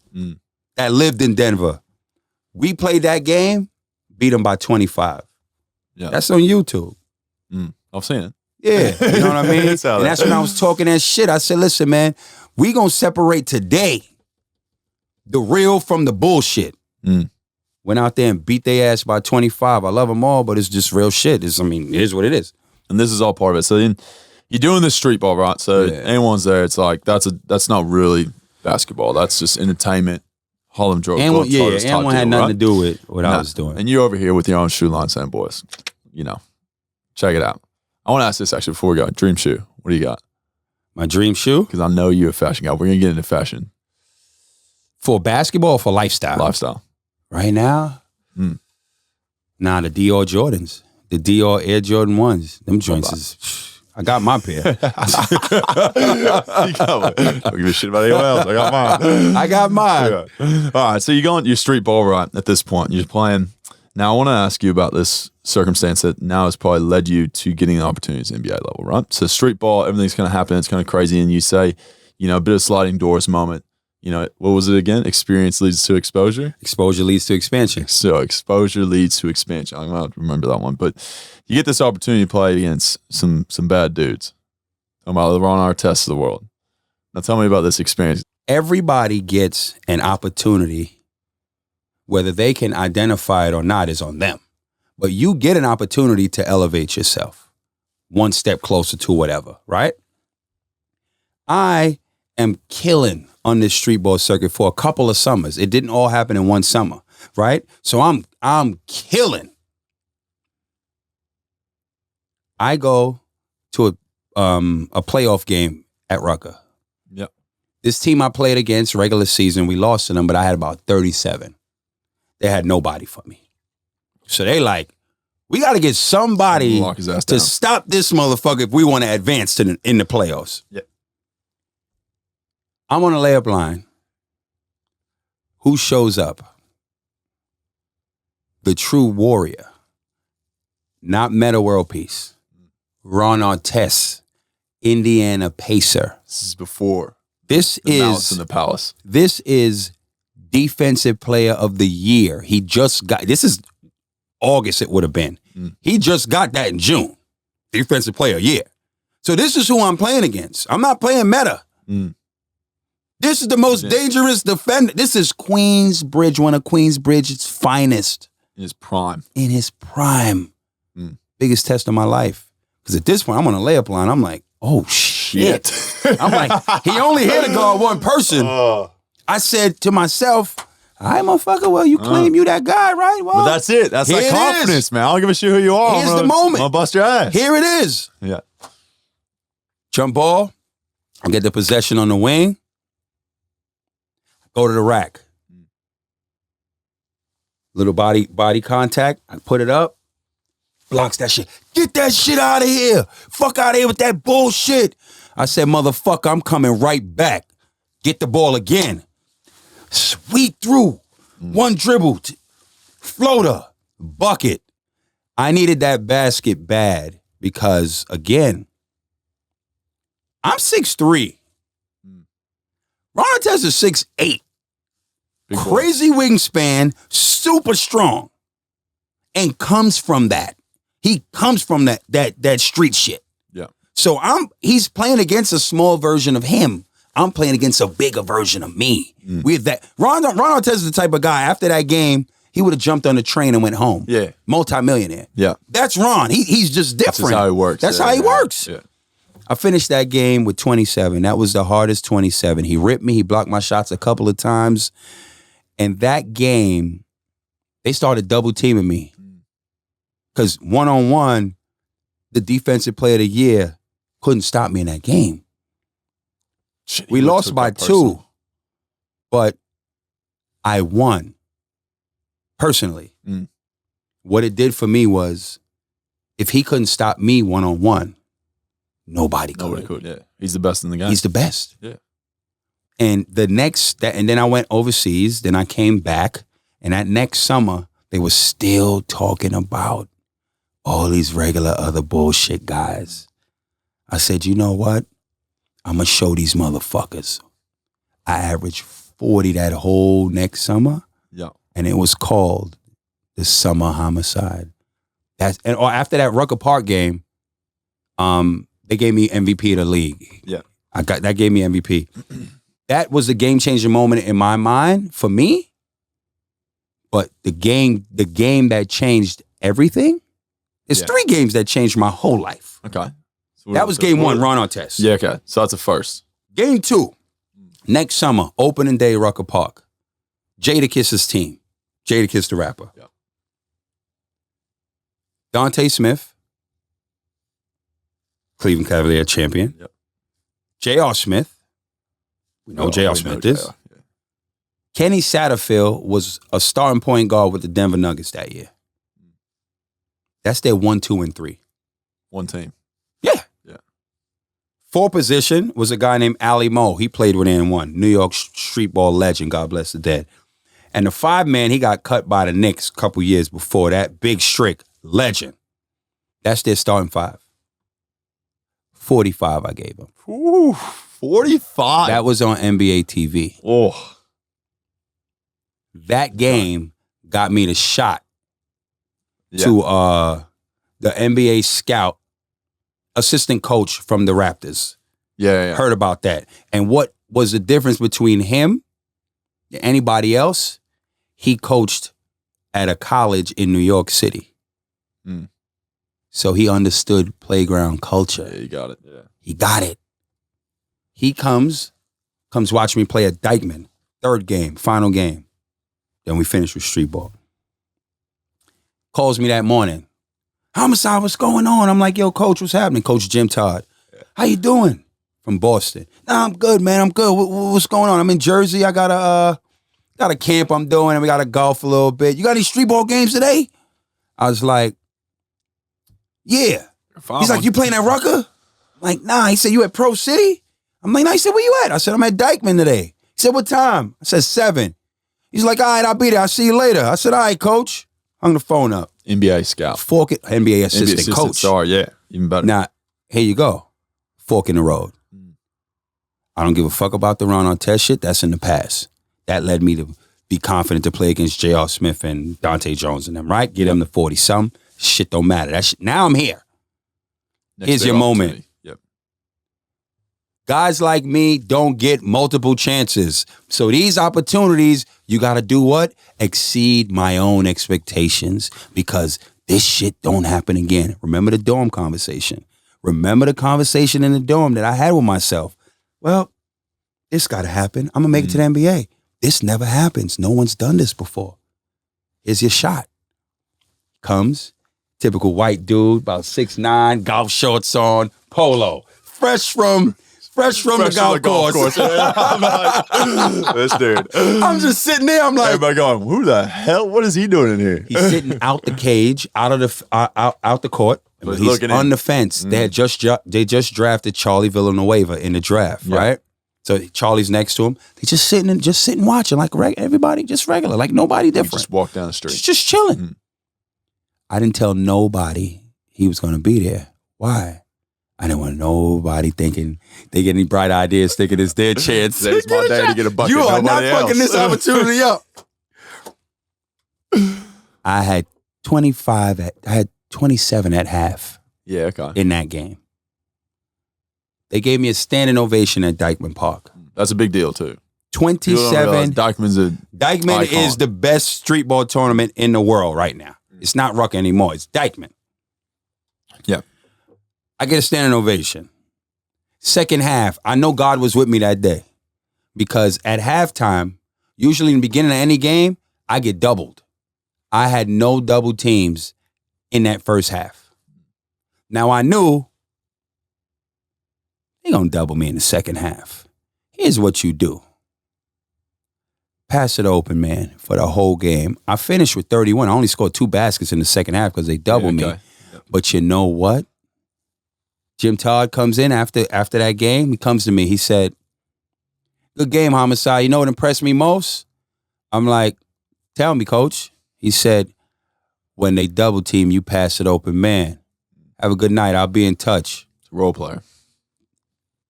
that lived in Denver. We played that game, beat them by 25. Yeah. That's on YouTube. I've seen it. Yeah, you know what I mean? That's and that's when I was talking that shit. I said, listen, man, we gonna separate today the real from the bullshit. Went out there and beat their ass by 25. I love them all, but it's just real shit. It is what it is. And this is all part of it. So then you're doing this street ball, right? So anyone's there, it's like, that's not really basketball. That's just entertainment. Harlem Drug Club. And one had nothing to do with what I was doing. And you're over here with your own shoe line saying, boys, check it out. I want to ask this actually before we go. Dream shoe. What do you got? My dream shoe? Because I know you're a fashion guy. We're going to get into fashion. For basketball or for lifestyle? Lifestyle. Right now? Nah, the Dior Jordans. The Dior Air Jordan 1s. Them joints is... I got my pair. Don't give a shit about anyone else. I got mine. All right, so you're going your street ball right at this point. You're playing. Now, I want to ask you about this circumstance that now has probably led you to getting opportunities at NBA level, right? So street ball, everything's going to happen. It's kind of crazy. And you say, a bit of sliding doors moment. What was it again? Experience leads to exposure? Exposure leads to expansion. So exposure leads to expansion. I'm going to remember that one. But you get this opportunity to play against some bad dudes. I'm about LeBron Artest of the world. Now tell me about this experience. Everybody gets an opportunity. Whether they can identify it or not is on them. But you get an opportunity to elevate yourself one step closer to whatever, right? I am killing on this street ball circuit for a couple of summers. It didn't all happen in one summer, right? So I'm killing. I go to a playoff game at Rucker. Yep. This team I played against regular season, we lost to them, but I had about 37. They had nobody for me. So they like, we got to get somebody to stop this motherfucker if we want to advance in the playoffs. Yep. I'm on a layup line. Who shows up? The true warrior. Not Meta World Peace. Ron Artest, Indiana Pacer. This is before. This the is Malice in the Palace. This is Defensive Player of the Year. He just got, this is August it would have been. He just got that in June. Defensive Player of the Year. So this is who I'm playing against. I'm not playing Meta. This is the most dangerous defender. This is Queensbridge, one of Queensbridge's finest. In his prime. In his prime. biggest test of my life. Because at this point, I'm on a layup line. I'm like, oh, shit. I'm like, he only here to guard one person. I said to myself, all right, motherfucker, well, you claim you that guy, right? Well, but that's it. That's that confidence, man. I don't give a shit who you are. Here's the moment. I'm gonna bust your ass. Here it is. Yeah. Jump ball. I get the possession on the wing. Go to the rack. Little body contact. I put it up. Blocks that shit. Get that shit out of here. Fuck out of here with that bullshit. I said, motherfucker, I'm coming right back. Get the ball again. Sweep through. One dribble. Floater. Bucket. I needed that basket bad because, again, I'm 6'3". Ron Artest is 6'8". Crazy wingspan, super strong, and comes from that. He comes from that street shit. Yeah. So he's playing against a small version of him. I'm playing against a bigger version of me. With that, Ron Artest is the type of guy. After that game, he would have jumped on the train and went home. Yeah. Multi-millionaire. Yeah. That's Ron. He's just different. That's how he works. That's how he works. Yeah. I finished that game with 27. That was the hardest 27. He ripped me. He blocked my shots a couple of times. And that game, they started double teaming me. Because one-on-one, the defensive player of the year couldn't stop me in that game. Shit, we lost by 2, but I won. Personally. What it did for me was, if he couldn't stop me one-on-one, nobody could. Yeah. He's the best in the game. He's the best. Yeah. And and then I went overseas. Then I came back, and that next summer they were still talking about all these regular other bullshit guys. I said, you know what? I'm gonna show these motherfuckers. I averaged 40 that whole next summer. Yeah. And it was called the Summer Homicide. After that Rucker Park game, they gave me MVP of the league. Yeah. That gave me MVP. That was the game-changing moment in my mind for me. But the game that changed everything, there's 3 games that changed my whole life. Okay. So that was game 1, Ron Artest. Yeah, okay. So that's a first. Game 2, next summer, opening day, Rucker Park. Jadakiss's team. Jadakiss the rapper. Yeah. Dante Smith, Cleveland Cavalier champion. Yep. J.R. Smith. We know J.R. Smith is. Yeah. Kenny Satterfield was a starting point guard with the Denver Nuggets that year. That's their 1, 2, and 3. One team. Yeah. Yeah. 4 position was a guy named Ali Moe. He played with N1. New York streetball legend, God bless the dead. And the 5-man, he got cut by the Knicks a couple years before that. Big Strick, legend. That's their starting 5. 45 I gave him. Ooh, 45. That was on NBA TV. Oh. That game got me the shot Yeah. to the NBA scout, assistant coach from the Raptors. Yeah. Heard about that. And what was the difference between him and anybody else? He coached at a college in New York City. So he understood playground culture. Yeah, you got it. Yeah. He got it. He comes watch me play at Dykeman. 3rd game, final game. Then we finish with streetball. Calls me that morning. Homicide, what's going on? I'm like, yo, coach, what's happening? Coach Jim Todd. How you doing? From Boston. Nah, I'm good, man. I'm good. What's going on? I'm in Jersey. I got a camp I'm doing, and we got to golf a little bit. You got any streetball games today? I was like, yeah. He's like, you playing at Rucker? I'm like, nah. He said, you at Pro City? I'm like, nah. He said, where you at? I said, I'm at Dykeman today. He said, what time? I said, 7. He's like, all right, I'll be there. I'll see you later. I said, all right, coach. Hung the phone up. NBA scout. NBA assistant coach. Sorry, yeah. Even better. Now, here you go. Fork in the road. I don't give a fuck about the Ron Artest shit. That's in the past. That led me to be confident to play against J.R. Smith and Dante Jones and them, right? Get them to 40-some. Shit don't matter. That shit, now I'm here. Here's your moment. Yep. Guys like me don't get multiple chances. So these opportunities, you got to do what? Exceed my own expectations, because this shit don't happen again. Remember the dorm conversation. Remember the conversation in the dorm that I had with myself. Well, this got to happen. I'm going to make it to the NBA. This never happens. No one's done this before. Here's your shot. Comes, typical white dude, about 6'9", golf shorts on, polo. Fresh from the golf course. Yeah. I'm like, this dude. I'm just sitting there. I'm like, everybody going, who the hell? What is he doing in here? He's sitting out the cage, out the court. But He's looking on in. the fence. They just drafted Charlie Villanueva in the draft, right? So Charlie's next to him. They just sitting watching like everybody, just regular, like nobody different. Just walk down the street. Just chilling. I didn't tell nobody he was going to be there. Why? I didn't want nobody thinking they get any bright ideas, thinking it's their chance. Today's my day to get a bucket. You are not Nobody fucking else. this opportunity up. I had 27 at half. Yeah, okay. In that game. They gave me a standing ovation at Dyckman Park. That's a big deal too. 27. Dyckman icon. Is the best streetball tournament in the world right now. It's not Rucker anymore. It's Dyckman. Yeah. I get a standing ovation. Second half, I know God was with me that day because at halftime, usually in the beginning of any game, I get doubled. I had no double teams in that first half. Now I knew they're going to double me in the second half. Here's what you do. Pass it open, man, for the whole game. I finished with 31. I only scored 2 baskets in the second half because they doubled me. But you know what? Jim Todd comes in after that game. He comes to me. He said, good game, Homicide. You know what impressed me most? I'm like, tell me, coach. He said, when they double team, you pass it open, man. Have a good night. I'll be in touch. Role player.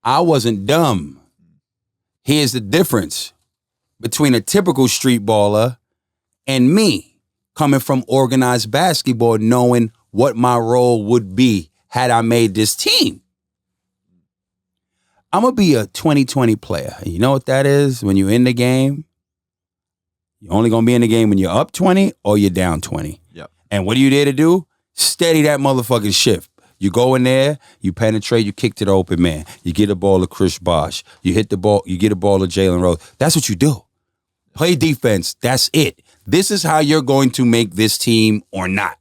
I wasn't dumb. Here's the difference between a typical street baller and me coming from organized basketball, knowing what my role would be had I made this team. I'm going to be a 20-20 player. And you know what that is? When you're in the game, you're only going to be in the game when you're up 20 or you're down 20. Yep. And what are you there to do? Steady that motherfucking shift. You go in there, you penetrate, you kick to the open man. You get a ball to Chris Bosh. You hit the ball, you get a ball to Jalen Rose. That's what you do. Play defense. That's it. This is how you're going to make this team or not.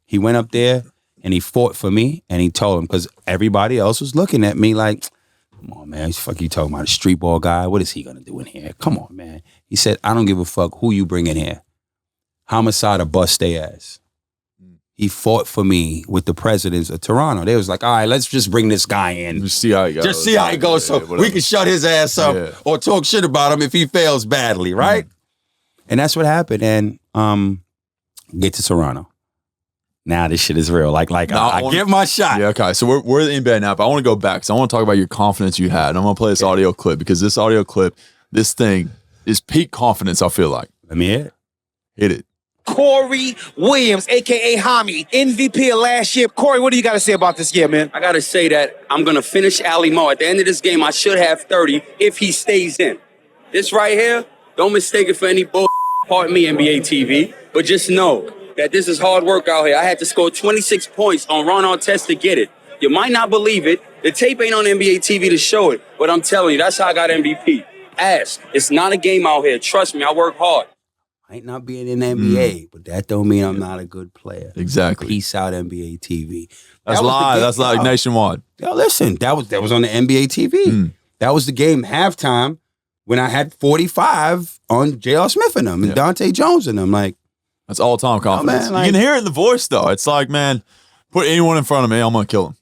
He went up there and he fought for me and he told him because everybody else was looking at me like, come on, man. Fuck you talking about a street ball guy. What is he going to do in here? Come on, man. He said, I don't give a fuck who you bring in here. Homicide or bust their ass. He fought for me with the presidents of Toronto. They was like, all right, let's just bring this guy in. Just see how he goes. Just see how he goes so we can shut his ass up or talk shit about him if he fails badly, right? And that's what happened. And get to Toronto. Now this shit is real. Like I give my shot. Yeah, okay. So we're in the NBA now, but I want to go back because I want to talk about your confidence you had. And I'm going to play this audio clip because this audio clip, this thing is peak confidence, I feel like. Let me hear it. Hit it. Corey Williams, a.k.a. Homie, MVP of last year. Corey, what do you got to say about this year, man? I got to say that I'm going to finish Ali Mo. At the end of this game, I should have 30 if he stays in. This right here, don't mistake it for any bull. Pardon me, NBA TV. But just know that this is hard work out here. I had to score 26 points on Ron Artest to get it. You might not believe it. The tape ain't on NBA TV to show it. But I'm telling you, that's how I got MVP. Ask. It's not a game out here. Trust me, I work hard. Might not be in the NBA, but that don't mean I'm not a good player. Exactly. Peace out, NBA TV. That's live. That's like nationwide. Yo, listen, that was on the NBA TV. That was the game halftime when I had 45 on J.R. Smith and them and Dante Jones and them. Like, that's all-time confidence. Man, like, you can hear it in the voice, though. It's like, man, put anyone in front of me, I'm going to kill him.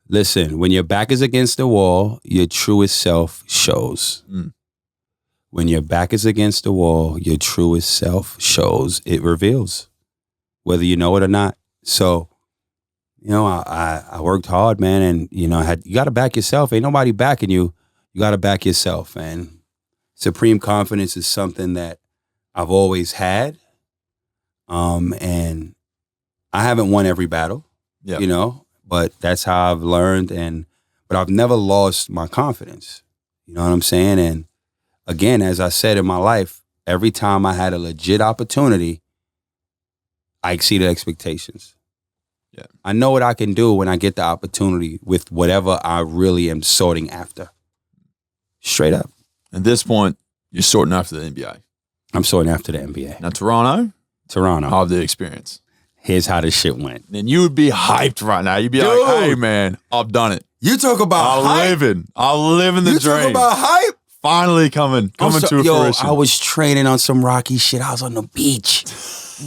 Listen, when your back is against the wall, your truest self shows. When your back is against the wall, your truest self shows. It reveals, whether you know it or not. So, you know, I worked hard, man, and you know, you got to back yourself. Ain't nobody backing you. You got to back yourself, and supreme confidence is something that I've always had. And I haven't won every battle, you know, but that's how I've learned. But I've never lost my confidence. You know what I'm saying? And again, as I said in my life, every time I had a legit opportunity, I exceeded expectations. Yeah. I know what I can do when I get the opportunity with whatever I really am sorting after. Straight up. At this point, you're sorting after the NBA. I'm sorting after the NBA. Now, Toronto, Toronto. I have the experience. Here's how this shit went. Then you would be hyped right now. You'd be Dude. like, hey, man, I've done it. You talk about hype. I'm living the You dream. talk about hype. Finally coming to fruition. I was training on some rocky shit. I was on the beach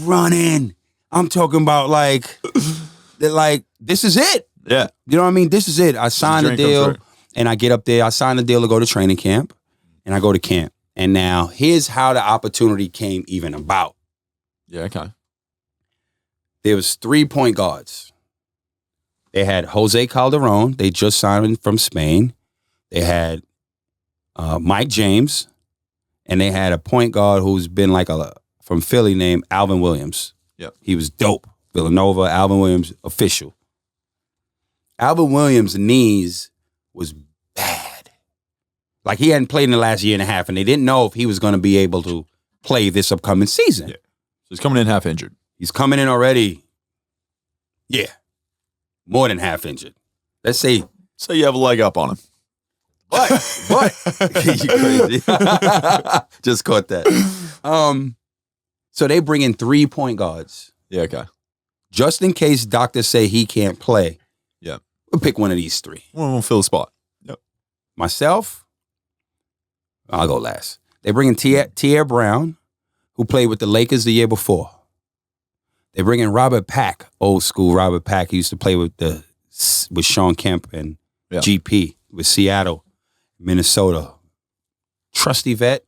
running. I'm talking about like this is it. Yeah. You know what I mean? This is it. I signed a deal and I get up there. I signed a deal to go to training camp and I go to camp. And now here's how the opportunity came even about. Yeah, okay. There was 3 point guards. They had Jose Calderon. They just signed him from Spain. They had Mike James. And they had a point guard who's been from Philly named Alvin Williams. Yep. He was dope. Villanova, Alvin Williams, official. Alvin Williams' knees was bad. Like he hadn't played in the last year and a half, and they didn't know if he was going to be able to play this upcoming season. Yeah. So he's coming in half injured. He's coming in already, more than half injured. Let's say. So you have a leg up on him. But you crazy. Just caught that. So they bring in 3 point guards. Yeah, okay. Just in case doctors say he can't play. Yeah. We'll pick one of these 3. We'll fill the spot. Yep. Myself, I'll go last. They bring in Tierre Brown, who played with the Lakers the year before. They bring in Robert Pack, old school Robert Pack. He used to play with Sean Kemp and GP with Seattle, Minnesota. Trusty vet,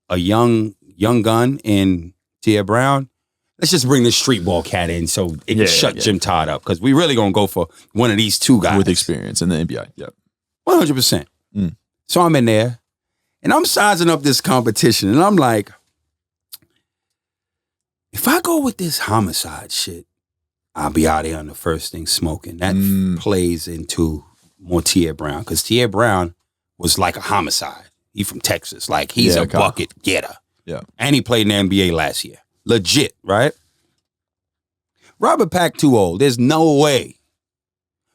a young gun in Tierre Brown. Let's just bring this street ball cat in so it can shut Jim Todd up because we really going to go for one of these 2 guys. With experience in the NBA. Yep. 100%. So I'm in there and I'm sizing up this competition and I'm like, if I go with this homicide shit, I'll be out there on the first thing smoking. That plays into more Tierre Brown because Tierre Brown was like a homicide. He from Texas. Like he's a bucket getter. Yeah. And he played in the NBA last year. Legit, right? Robert Pack too old. There's no way.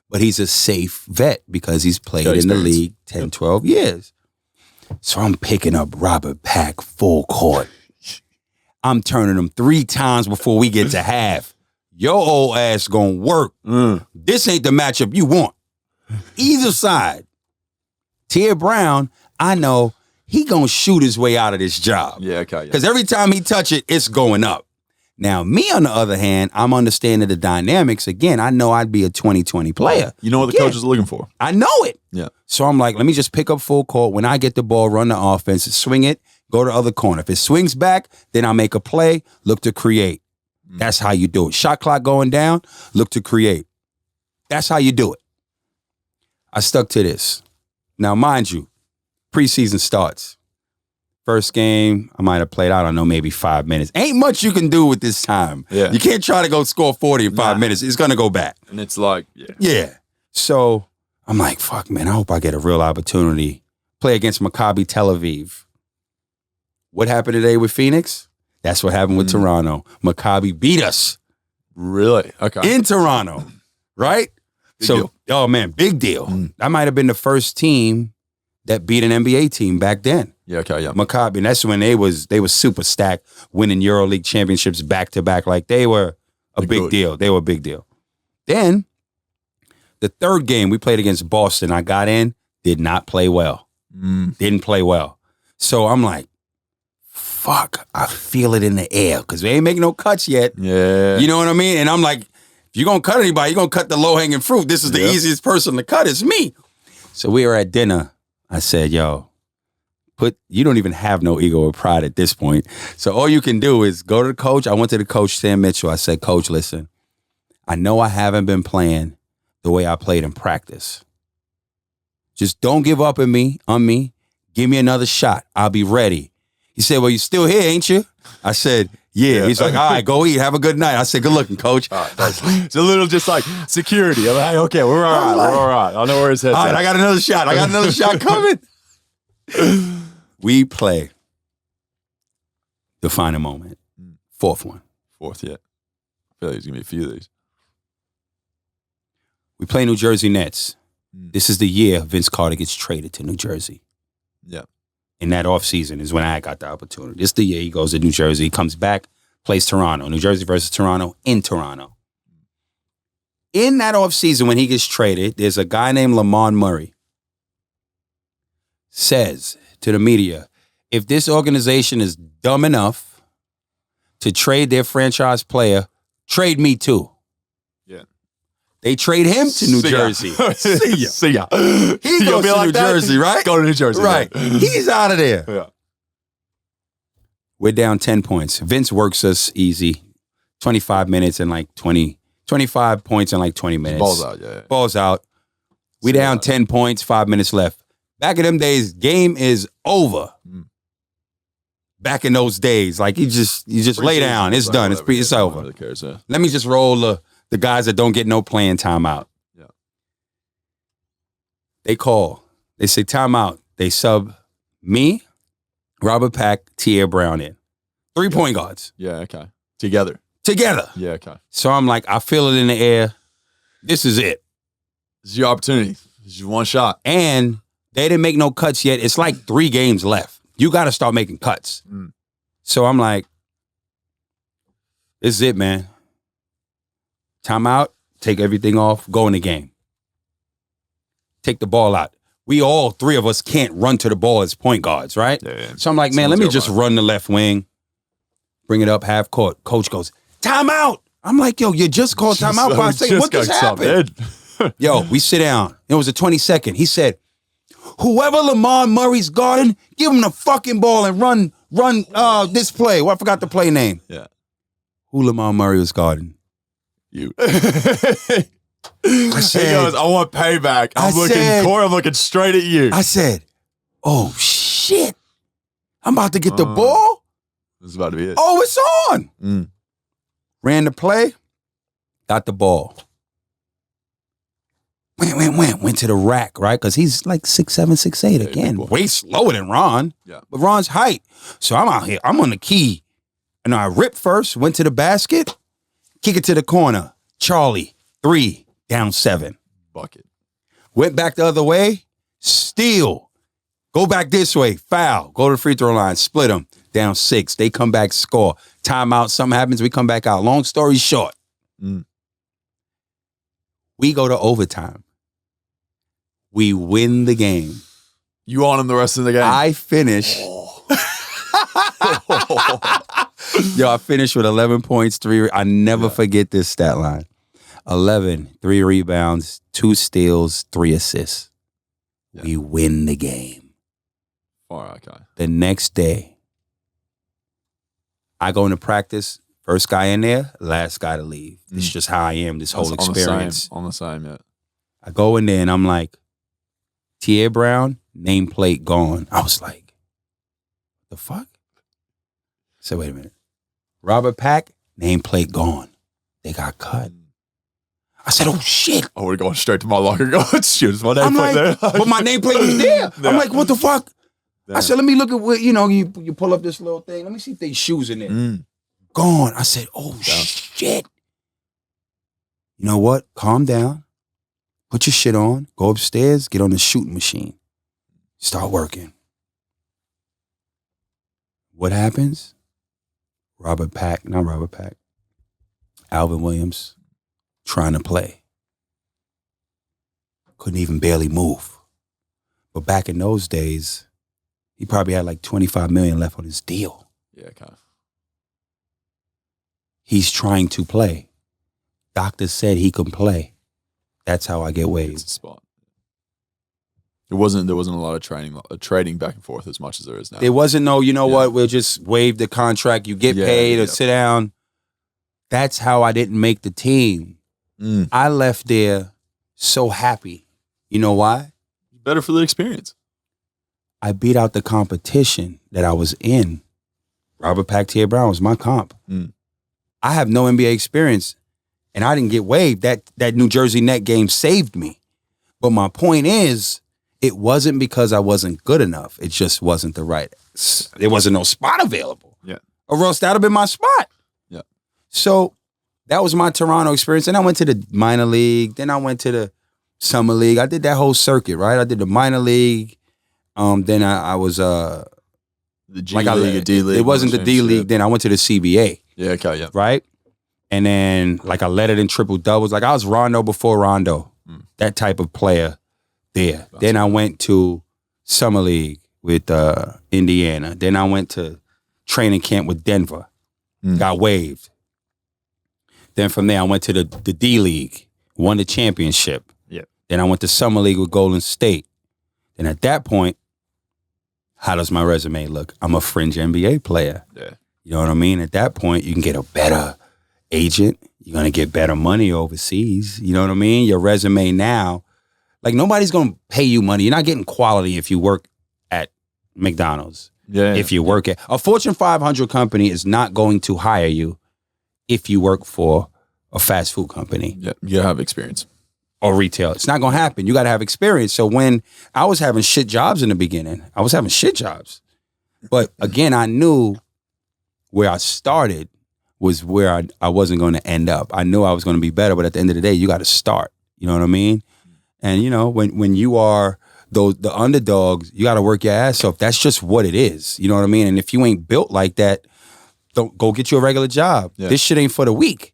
But he's a safe vet because he's played in the league 10, 12 years. So I'm picking up Robert Pack full court. I'm turning him 3 times before we get to half. Your old ass gonna work. This ain't the matchup you want. Either side. Tierre Brown, I know he gonna shoot his way out of this job. Yeah, okay. Because every time he touch it, it's going up. Now, me, on the other hand, I'm understanding the dynamics. Again, I know I'd be a 2020 player. You know what the coaches are looking for. I know it. Yeah. So I'm like, let me just pick up full court. When I get the ball, run the offense, swing it, go to the other corner. If it swings back, then I make a play, look to create. That's how you do it. Shot clock going down, look to create. That's how you do it. I stuck to this. Now, mind you, preseason starts. First game, I might have played, I don't know, maybe 5 minutes. Ain't much you can do with this time. Yeah. You can't try to go score 40 in 5 minutes. It's going to go back. And it's like, Yeah. So I'm like, fuck, man, I hope I get a real opportunity. Play against Maccabi Tel Aviv. What happened today with Phoenix? That's what happened with Toronto. Maccabi beat us. Really? Okay. In Toronto. Right? Big deal. Oh, man, big deal. That might have been the first team that beat an NBA team back then. Yeah, okay, yeah. Maccabi, and that's when they was super stacked, winning EuroLeague championships back to back. Like they were a big deal. They were a big deal. Then the third game we played against Boston, I got in, did not play well. Didn't play well. So I'm like, fuck, I feel it in the air because we ain't making no cuts yet. Yeah. You know what I mean? And I'm like, if you're gonna cut anybody, you're gonna cut the low hanging fruit. This is the easiest person to cut. It's me. So we were at dinner. I said, yo, you don't even have no ego or pride at this point. So all you can do is go to the coach. I went to the coach, Sam Mitchell. I said, Coach, listen, I know I haven't been playing the way I played in practice. Just don't give up on me. Give me another shot. I'll be ready. He said, well, you still here, ain't you? I said, yeah. He's like, all right, go eat. Have a good night. I said, good looking, Coach. It's a little just like security. I'm like, okay, we're all right. We're all right. I know where his head's all right, at. I got another shot. Coming. We play the final moment. Fourth one. Fourth, yeah. feel like there's going to be a few of these. We play New Jersey Nets. This is the year Vince Carter gets traded to New Jersey. Yeah. In that offseason is when I got the opportunity. This is the year he goes to New Jersey. He comes back, plays Toronto. New Jersey versus Toronto in Toronto. In that offseason when he gets traded, there's a guy named Lamar Murray. Says to the media, if this organization is dumb enough to trade their franchise player, trade me too. Yeah. They trade him to New Jersey. See ya. See ya. He goes to New Jersey, right? Go to New Jersey. Right. He's out of there. Yeah. We're down 10 points. Vince works us easy. 25 minutes and like 25 points in like 20 minutes. Balls out, yeah. Balls out. We down 10 points, 5 minutes left. Back in them days, game is over. Back in those days, like you just lay down. It's done. It's over. Really cares, yeah. Let me just roll the guys that don't get no playing time out. Yeah. They call. They say timeout. They sub me, Robert Pack, T.A. Brown in. 3 point guards. Yeah, okay. Together. Yeah, okay. So I'm like, I feel it in the air. This is it. This is your opportunity. This is your one shot. And they didn't make no cuts yet. It's like 3 games left. You got to start making cuts. So I'm like, this is it, man. Timeout, take everything off, go in the game. Take the ball out. We all 3 of us can't run to the ball as point guards, right? Yeah. So I'm like, man, let me just run the left wing, bring it up half court. Coach goes, timeout. I'm like, yo, you just called timeout. I say, what just happened? Yo, we sit down. It was a 22nd. He said, whoever Lamar Murray's guarding, give him the fucking ball and run this play. Well, I forgot the play name. Yeah. Who Lamar Murray was guarding? You. I said, he goes, I want payback. Corey, I'm looking straight at you. I said, oh, shit. I'm about to get the ball. This is about to be it. Oh, it's on. Ran the play, got the ball. Went to the rack, right? Because he's like 6'7", 6'8", again. Way slower than Ron. Yeah. But Ron's height. So I'm out here. I'm on the key. And I ripped first, went to the basket, kick it to the corner. Charlie, 3, down 7. Bucket. Went back the other way, steal. Go back this way, foul. Go to the free throw line, split them. Down 6. They come back, score. Timeout, something happens, we come back out. Long story short, we go to overtime. We win the game. You on him the rest of the game? I finish. Yo, I finished with 11 points, 3. I never forget this stat line. 11, 3 rebounds, 2 steals, 3 assists. Yeah. We win the game. All right, okay. The next day, I go into practice. First guy in there, last guy to leave. It's just how I am, this whole experience. On the same, yeah. I go in there and I'm like, T.A. Brown, nameplate gone. I was like, the fuck? I said, wait a minute. Robert Pack, nameplate gone. They got cut. I said, oh, shit. I would have gone straight to my locker and go, shoot, is my nameplate there? But my nameplate was there. Yeah. I'm like, what the fuck? Damn. I said, let me look at what, you pull up this little thing. Let me see if they shoes in there. Gone. I said, oh, shit. You know what? Calm down. Put your shit on. Go upstairs. Get on the shooting machine. Start working. What happens? Alvin Williams trying to play. Couldn't even barely move. But back in those days, he probably had like $25 million left on his deal. Yeah, kind of. He's trying to play. Doctor said he can play. That's how I get waived. It's a spot. There wasn't a lot of trading back and forth as much as there is now. There wasn't no, what, we'll just waive the contract, you get paid or sit down. That's how I didn't make the team. I left there so happy. You know why? Better for the experience. I beat out the competition that I was in. Robert Pack, T.A. Brown was my comp. I have no NBA experience, and I didn't get waived. That New Jersey Net game saved me. But my point is, it wasn't because I wasn't good enough. It just wasn't the right. There wasn't no spot available. Yeah. Or else that would have been my spot. Yeah. So that was my Toronto experience. Then I went to the minor league. Then I went to the summer league. I did that whole circuit, right? I did the minor league. Then I was The G League, a D League. It wasn't the D League. Then I went to the CBA. Yeah, okay, yeah. Right? And then like I led it in triple doubles. Like I was Rondo before Rondo. That type of player there. Gotcha. Then I went to summer league with Indiana. Then I went to training camp with Denver. Got waived. Then from there I went to the D League. Won the championship. Yeah. Then I went to summer league with Golden State. And at that point, how does my resume look? I'm a fringe NBA player. Yeah. You know what I mean? At that point, you can get a better agent. You're going to get better money overseas. You know what I mean? Your resume now, like nobody's going to pay you money. You're not getting quality if you work at McDonald's. Yeah. If you work at a Fortune 500 company is not going to hire you if you work for a fast food company. Yeah, you have experience. Or retail. It's not going to happen. You got to have experience. So when I was having shit jobs in the beginning, I was having shit jobs. But again, I knew where I started was where I wasn't going to end up. I knew I was going to be better, but at the end of the day, you got to start. You know what I mean? And you know, when you are the underdogs, you got to work your ass off. That's just what it is. You know what I mean? And if you ain't built like that, don't go get you a regular job. Yeah. This shit ain't for the weak.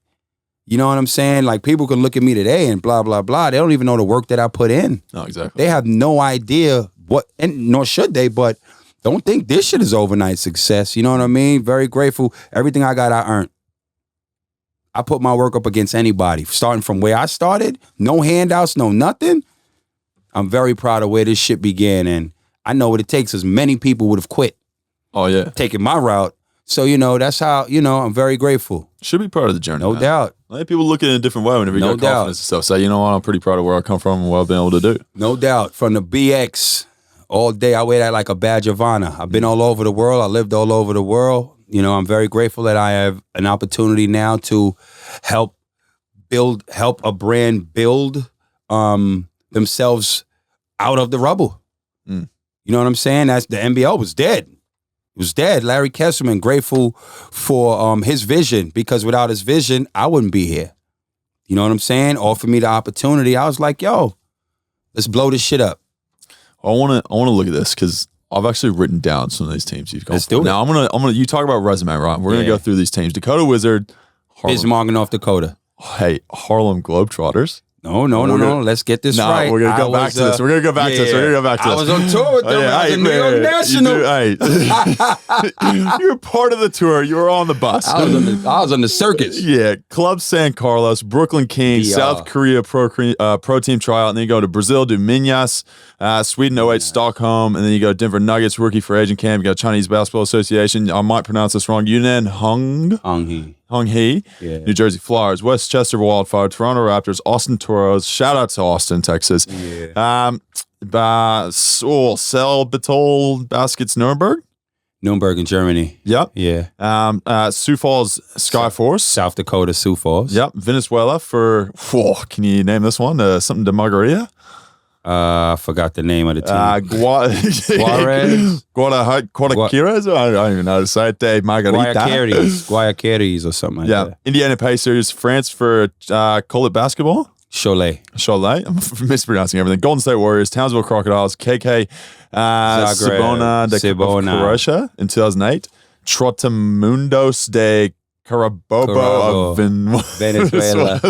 You know what I'm saying? Like people can look at me today and blah, blah, blah. They don't even know the work that I put in. No, exactly. They have no idea what, and nor should they, but don't think this shit is overnight success. You know what I mean? Very grateful. Everything I got, I earned. I put my work up against anybody. Starting from where I started, no handouts, no nothing. I'm very proud of where this shit began. And I know what it takes, as many people would have quit. Oh, yeah. Taking my route. So, you know, that's how, you know, I'm very grateful. Should be part of the journey. No doubt. I think people look at it in a different way whenever you got confidence and stuff. Say, you know what, I'm pretty proud of where I come from and what I've been able to do. No doubt. From the BX, all day I wear that like a badge of honor. I've been all over the world. I lived all over the world. You know, I'm very grateful that I have an opportunity now to help a brand build themselves out of the rubble. You know what I'm saying? That's the NBL was dead. It was dead. Larry Kesselman, grateful for his vision, because without his vision, I wouldn't be here. You know what I'm saying? Offered me the opportunity. I was like, yo, let's blow this shit up. I want to look at this because I've actually written down some of these teams you've gone. Let's do it. Now I'm gonna. You talk about resume, right? We're gonna go through these teams. Dakota Wizard, Bismarck, North Dakota. Hey, Harlem Globetrotters. No. Let's get this right. We're gonna go back to this. We're gonna go back to this. We're gonna go back to this. I was on tour with them. I was in New York National. You were part of the tour. You were on the bus. I was on the circus. Yeah, Club San Carlos, Brooklyn Kings, South Korea pro team tryout, and then you go to Brazil, do Minas, Sweden 08, Stockholm, and then you go Denver Nuggets rookie free agent camp. You got Chinese Basketball Association. I might pronounce this wrong. Yunnan Hung Hee, New Jersey Flyers, Westchester Wildfire, Toronto Raptors, Austin Toros. Shout out to Austin, Texas. Yeah. Selbitol Baskets Nuremberg in Germany. Yep. Yeah. Sioux Falls Skyforce, South Dakota Sioux Falls. Yep. Venezuela for. Can you name this one? Something de Margarita. I forgot the name of the team. Guayaquires? I don't even know how to say it. Margarita. Guayaquires or something like that. Indiana Pacers, France for Collet Basketball. Cholet. I'm mispronouncing everything. Golden State Warriors, Townsville Crocodiles, KK Cibona de Croatia in 2008. Trotamundos de Carabobo of Venezuela.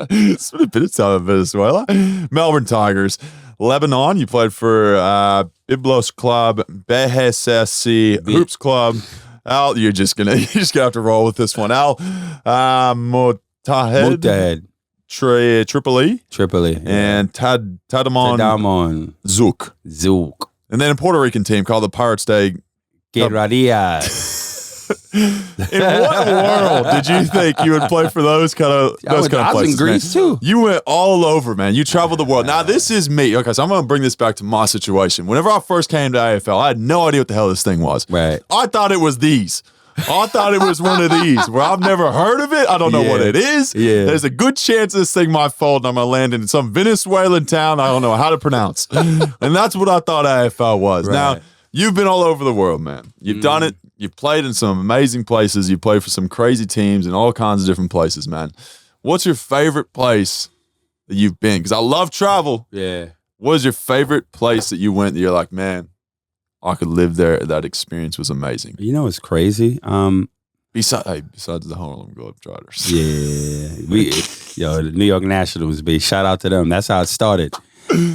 It's been a bit of time in Venezuela. Melbourne Tigers. Lebanon, you played for Biblos Club, BHSC, Hoops Club. Al, you're just gonna have to roll with this one. Al Mutahed. Tripoli. And Tadamon Zouk. And then a Puerto Rican team called the Pirates de Guerrillas. In what world did you think you would play for those kind of places? I was in Greece too. You went all over, man. You traveled the world. Now this is me. Okay, so I'm going to bring this back to my situation. Whenever I first came to AFL, I had no idea what the hell this thing was. Right. I thought it was these. I thought it was one of these where I've never heard of it. I don't know what it is. Yeah. There's a good chance this thing might fold and I'm going to land in some Venezuelan town I don't know how to pronounce. And that's what I thought AFL was. Right. Now, you've been all over the world, man. You've done it. You've played in some amazing places. You played for some crazy teams in all kinds of different places, man. What's your favorite place that you've been? Because I love travel. Yeah. What is your favorite place that you went that you're like, man, I could live there. That experience was amazing. You know, it's crazy. Besides the Harlem Globetrotters. Yeah. The New York Nationals, B. Shout out to them. That's how it started.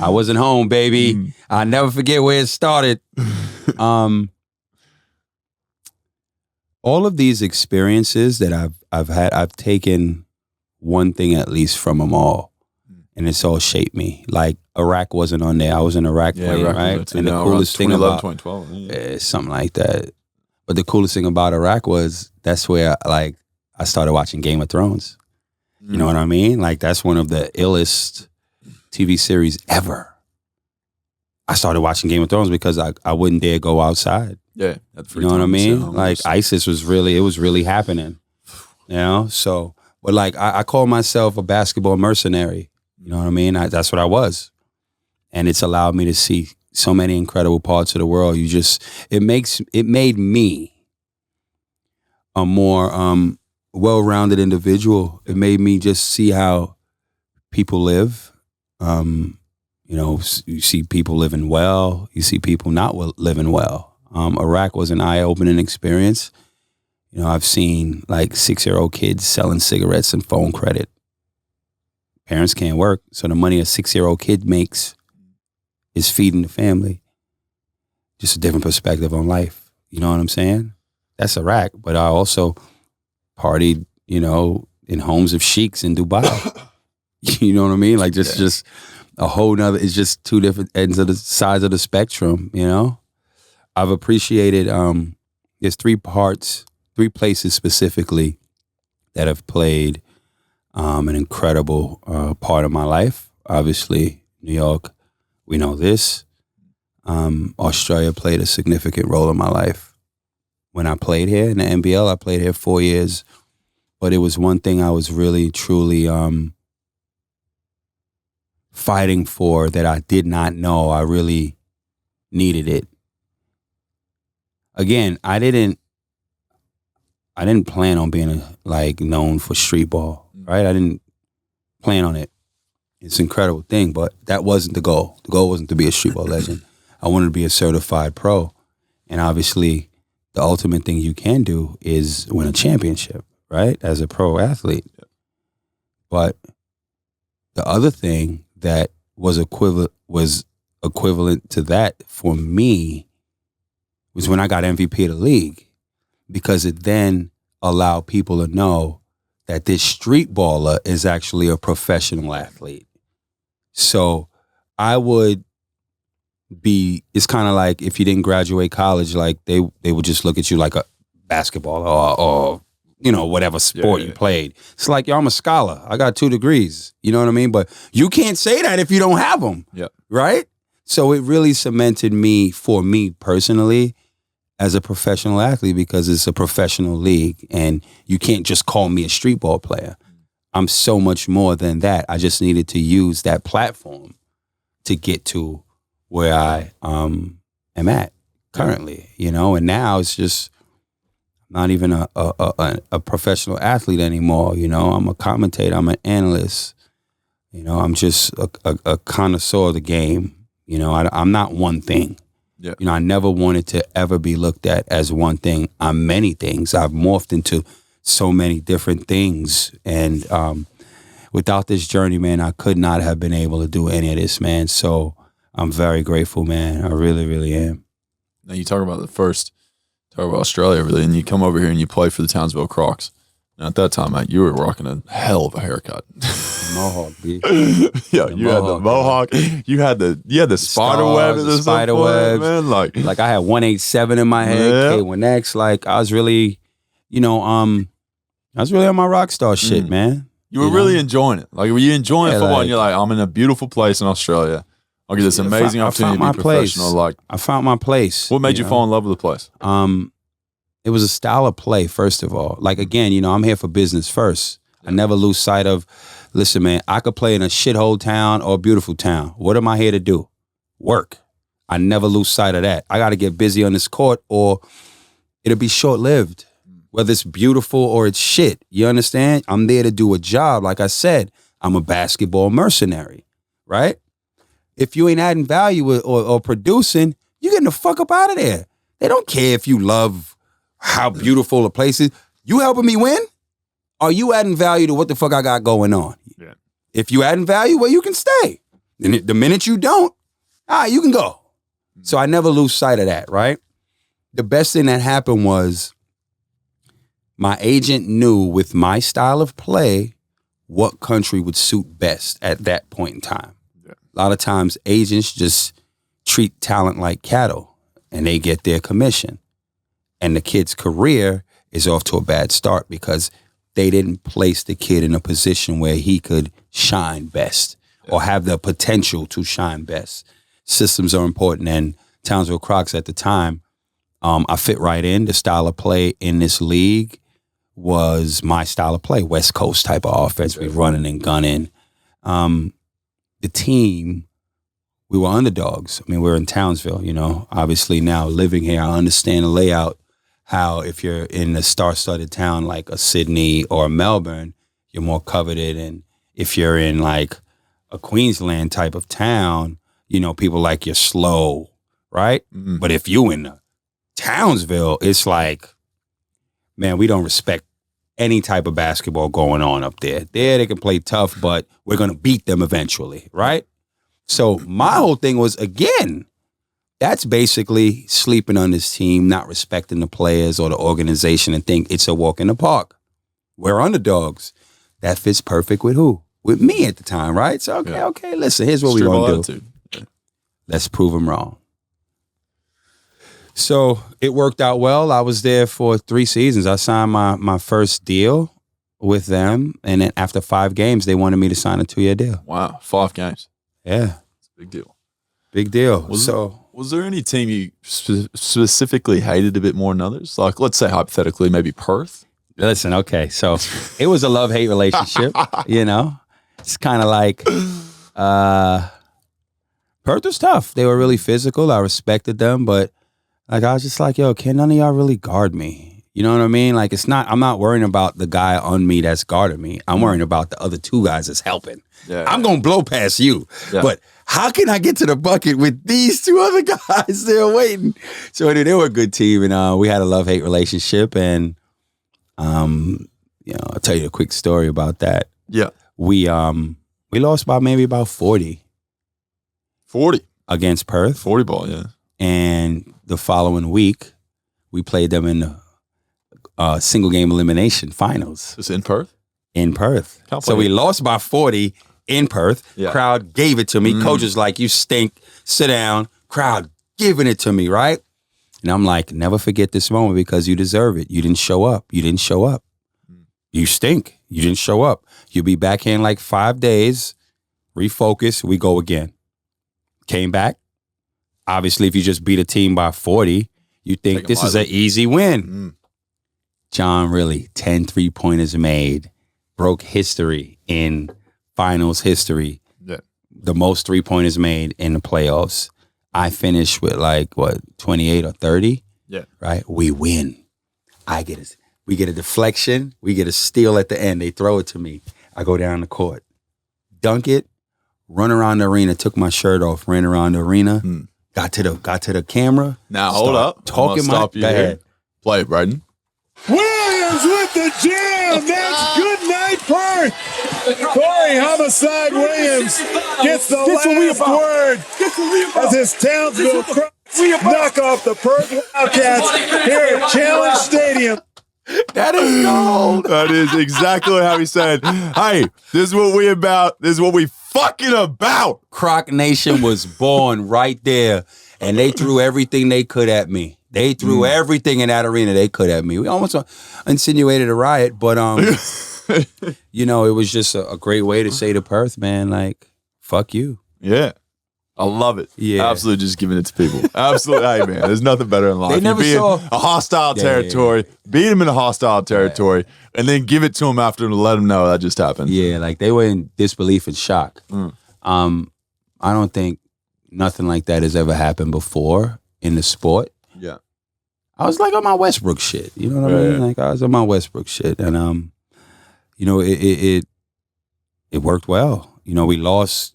I wasn't home, baby. I'll never forget where it started. All of these experiences that I've had, I've taken one thing at least from them all, and it's all shaped me. Like Iraq wasn't on there. I was in Iraq playing, right? And the coolest thing about 2012, something like that. But the coolest thing about Iraq was that's where I started watching Game of Thrones. You know what I mean? Like that's one of the illest TV series ever. I started watching Game of Thrones because I wouldn't dare go outside. Yeah. You know what I mean? Like ISIS was really happening. You know? So, but like I call myself a basketball mercenary. You know what I mean? That's what I was. And it's allowed me to see so many incredible parts of the world. It made me a more well-rounded individual. It made me just see how people live. You know, you see people living well. You see people not living well. Iraq was an eye-opening experience. You know, I've seen like 6-year-old kids selling cigarettes and phone credit. Parents can't work, so the money a 6-year-old kid makes is feeding the family. Just a different perspective on life. You know what I'm saying? That's Iraq. But I also partied, you know, in homes of sheiks in Dubai. You know what I mean? Like just a whole nother, it's just two different ends of the sides of the spectrum, you know? I've appreciated, there's three places specifically that have played an incredible part of my life. Obviously, New York, we know this. Australia played a significant role in my life. When I played here in the NBL, I played here 4 years, but it was one thing I was really, truly fighting for that I did not know I really needed it. Again, I didn't plan on being known for streetball, right? I didn't plan on it. It's an incredible thing, but that wasn't the goal. The goal wasn't to be a streetball legend. I wanted to be a certified pro. And obviously, the ultimate thing you can do is win a championship, right? As a pro athlete. But the other thing that was equivalent to that for me was when I got MVP of the league, because it then allowed people to know that this street baller is actually a professional athlete. So I would be, it's kind of like if you didn't graduate college, like they would just look at you like a basketball or you know, whatever sport you played. It's like, yo, I'm a scholar. I got 2 degrees. You know what I mean? But you can't say that if you don't have them. Yeah. Right? So it really cemented me, for me personally, as a professional athlete, because it's a professional league and you can't just call me a street ball player. I'm so much more than that. I just needed to use that platform to get to where I am at currently, you know? And now it's just not even a professional athlete anymore, you know? I'm a commentator, I'm an analyst, you know? I'm just a connoisseur of the game, you know? I'm not one thing. Yeah. You know, I never wanted to ever be looked at as one thing. I'm many things. I've morphed into so many different things. And without this journey, man, I could not have been able to do any of this, man. So I'm very grateful, man. I really, really am. Now you talk about Australia, really, and you come over here and you play for the Townsville Crocs. Now at that time, Mike, you were rocking a hell of a haircut. Mohawk, B. Yeah, you had the mohawk. You had the spider web. The spider webs, man. Like I had 187 in my head. K1X. Like I was really, you know, I was really on my rock star shit, man. You were really enjoying it. Like, were you enjoying football? And you're like, I'm in a beautiful place in Australia. I'll get this amazing opportunity to be professional. Like, I found my place. What made you fall in love with the place? It was a style of play, first of all. Like, again, you know, I'm here for business first. I never lose sight of, listen, man, I could play in a shithole town or a beautiful town. What am I here to do? Work. I never lose sight of that. I got to get busy on this court or it'll be short-lived. whether it's beautiful or it's shit. You understand? I'm there to do a job. Like I said, I'm a basketball mercenary, right? If you ain't adding value or producing, you getting the fuck up out of there. They don't care if you love how beautiful a place is. You helping me win? Are you adding value to what the fuck I got going on? Yeah. If you adding value, well, you can stay. And the minute you don't, you can go. So I never lose sight of that, right? The best thing that happened was my agent knew with my style of play what country would suit best at that point in time. Yeah. A lot of times agents just treat talent like cattle and they get their commission. And the kid's career is off to a bad start because they didn't place the kid in a position where he could shine best or have the potential to shine best. Systems are important, and Townsville Crocs at the time, I fit right in. The style of play in this league was my style of play, West Coast type of offense. We running and gunning. The team, we were underdogs. I mean, we're in Townsville, you know. Obviously now living here, I understand the layout, how if you're in a star-studded town like a Sydney or a Melbourne, you're more coveted. And if you're in like a Queensland type of town, you know, people like you're slow, right? Mm-hmm. But if you in Townsville, it's like, man, we don't respect any type of basketball going on up there. There they can play tough, but we're going to beat them eventually, right? So my whole thing was, again, that's basically sleeping on this team, not respecting the players or the organization and think it's a walk in the park. We're underdogs. That fits perfect with who? With me at the time, right? So, okay, listen, here's what we're going to do. Yeah. Let's prove them wrong. So it worked out well. I was there for 3 seasons. I signed my first deal with them. And then after 5 games, they wanted me to sign a 2-year deal. Wow. 5 games. Yeah. It's a big deal. Big deal. Was there any team you specifically hated a bit more than others? Like, let's say hypothetically, maybe Perth? Listen, okay. So it was a love-hate relationship, you know? It's kind of like Perth was tough. They were really physical. I respected them, but like I was just like, yo, can none of y'all really guard me? You know what I mean? Like I'm not worrying about the guy on me that's guarding me. I'm worrying about the other 2 guys that's helping. Yeah, I'm going to blow past you. Yeah. But how can I get to the bucket with these 2 other guys there waiting? So anyway, they were a good team, and we had a love-hate relationship. And, you know, I'll tell you a quick story about that. Yeah. We lost by maybe about 40. 40? Against Perth. 40 ball, yeah. And the following week, we played them in the single game elimination finals. Just in Perth? In Perth. So we lost by 40 in Perth. Yeah. Crowd gave it to me. Coach was like, you stink. Sit down. Crowd giving it to me, right? And I'm like, never forget this moment because you deserve it. You didn't show up. You didn't show up. You stink. You didn't show up. You'll be back here in like 5 days. Refocus. We go again. Came back. Obviously, if you just beat a team by 40, you think this is an easy win. John, really, 10 3-pointers made. Broke history in finals history. Yeah. The most 3-pointers made in the playoffs. I finished with 28 or 30. Yeah. Right? We win. We get a deflection. We get a steal at the end. They throw it to me. I go down the court. Dunk it. Run around the arena. Took my shirt off. Ran around the arena. Got to the camera. Now hold up. Talking my bad. Play it, Braden. Williams with the jam. That's good night, Perth. Corey Homicide Williams gets the last word as his Townsville Crocs knock off the Perth Wildcats here at Challenge Stadium. That is gold. That is exactly how he said, hey, this is what we about. This is what we fucking about. Croc Nation was born right there, and they threw everything they could at me. They threw everything in that arena they could at me. We almost insinuated a riot, but you know, it was just a great way to say to Perth, man, like, fuck you. Yeah. I love it. Yeah. Absolutely just giving it to people. Absolutely. Hey, man, there's nothing better in life. They never saw a hostile territory, beat them in a hostile territory, and then give it to them after to let them know that just happened. Yeah, like they were in disbelief and shock. I don't think nothing like that has ever happened before in the sport. Yeah. I was like on my Westbrook shit. You know what I mean? Like I was on my Westbrook shit, and it worked well. You know, we lost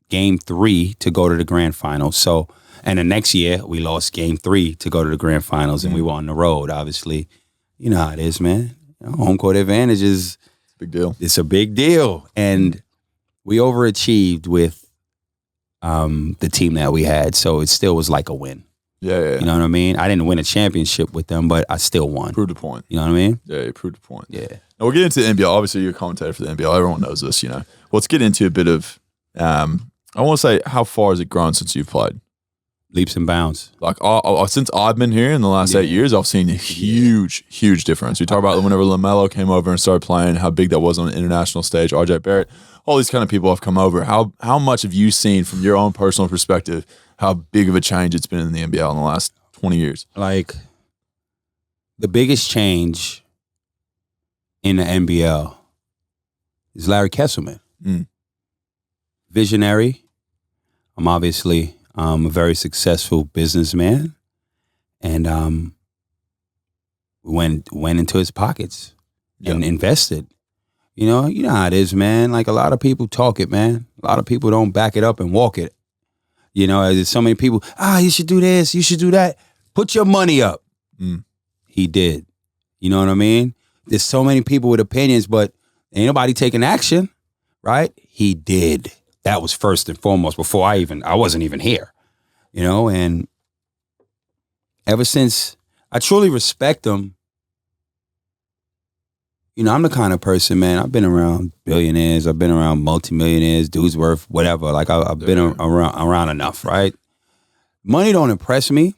game 3 to go to the grand finals. So, and the next year we lost game 3 to go to the grand finals, and we were on the road. Obviously, you know how it is, man. Home court advantage is big deal. It's a big deal, and we overachieved with the team that we had. So it still was like a win. Yeah. You know what I mean? I didn't win a championship with them, but I still won. Proved a point. You know what I mean? Yeah, you proved a point. Yeah. Now we'll get into the NBL. Obviously, you're a commentator for the NBL. Everyone knows this, you know. Well, let's get into a bit of, I want to say, how far has it grown since you've played? Leaps and bounds. Like, since I've been here in the last 8 years, I've seen a huge difference. We talk about whenever LaMelo came over and started playing, how big that was on the international stage. RJ Barrett, all these kind of people have come over. How much have you seen from your own personal perspective how big of a change it's been in the NBL in the last 20 years? Like, the biggest change in the NBL is Larry Kesselman. Visionary. I'm obviously a very successful businessman, and went into his pockets and invested. You know how it is, man. Like, a lot of people talk it, man. A lot of people don't back it up and walk it. You know, there's so many people, you should do this, you should do that. Put your money up. He did. You know what I mean? There's so many people with opinions, but ain't nobody taking action, right? He did. That was first and foremost before I wasn't even here, you know? And ever since, I truly respect him. You know, I'm the kind of person, man, I've been around billionaires, I've been around multimillionaires, dudes worth whatever. Like, I've been around enough, right? Money don't impress me.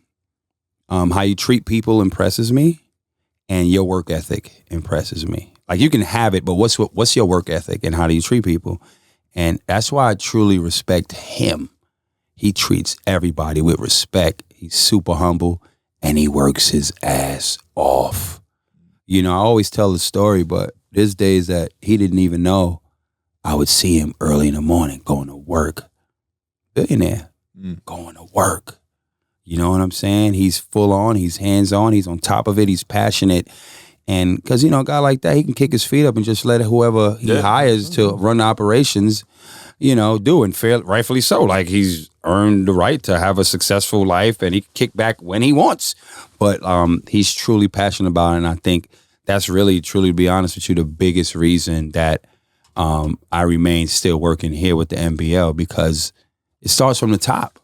How you treat people impresses me, and your work ethic impresses me. Like, you can have it, but what's your work ethic, and how do you treat people? And that's why I truly respect him. He treats everybody with respect. He's super humble, and he works his ass off. You know, I always tell the story, but there's days that he didn't even know I would see him early in the morning going to work. Billionaire, going to work. You know what I'm saying? He's full on, he's hands on, he's on top of it, he's passionate. And because, you know, a guy like that, he can kick his feet up and just let whoever he hires to run the operations, you know, do, and rightfully so. Like, he's earned the right to have a successful life, and he can kick back when he wants. But he's truly passionate about it, and I think that's really, truly, to be honest with you, the biggest reason that I remain still working here with the NBL, because it starts from the top.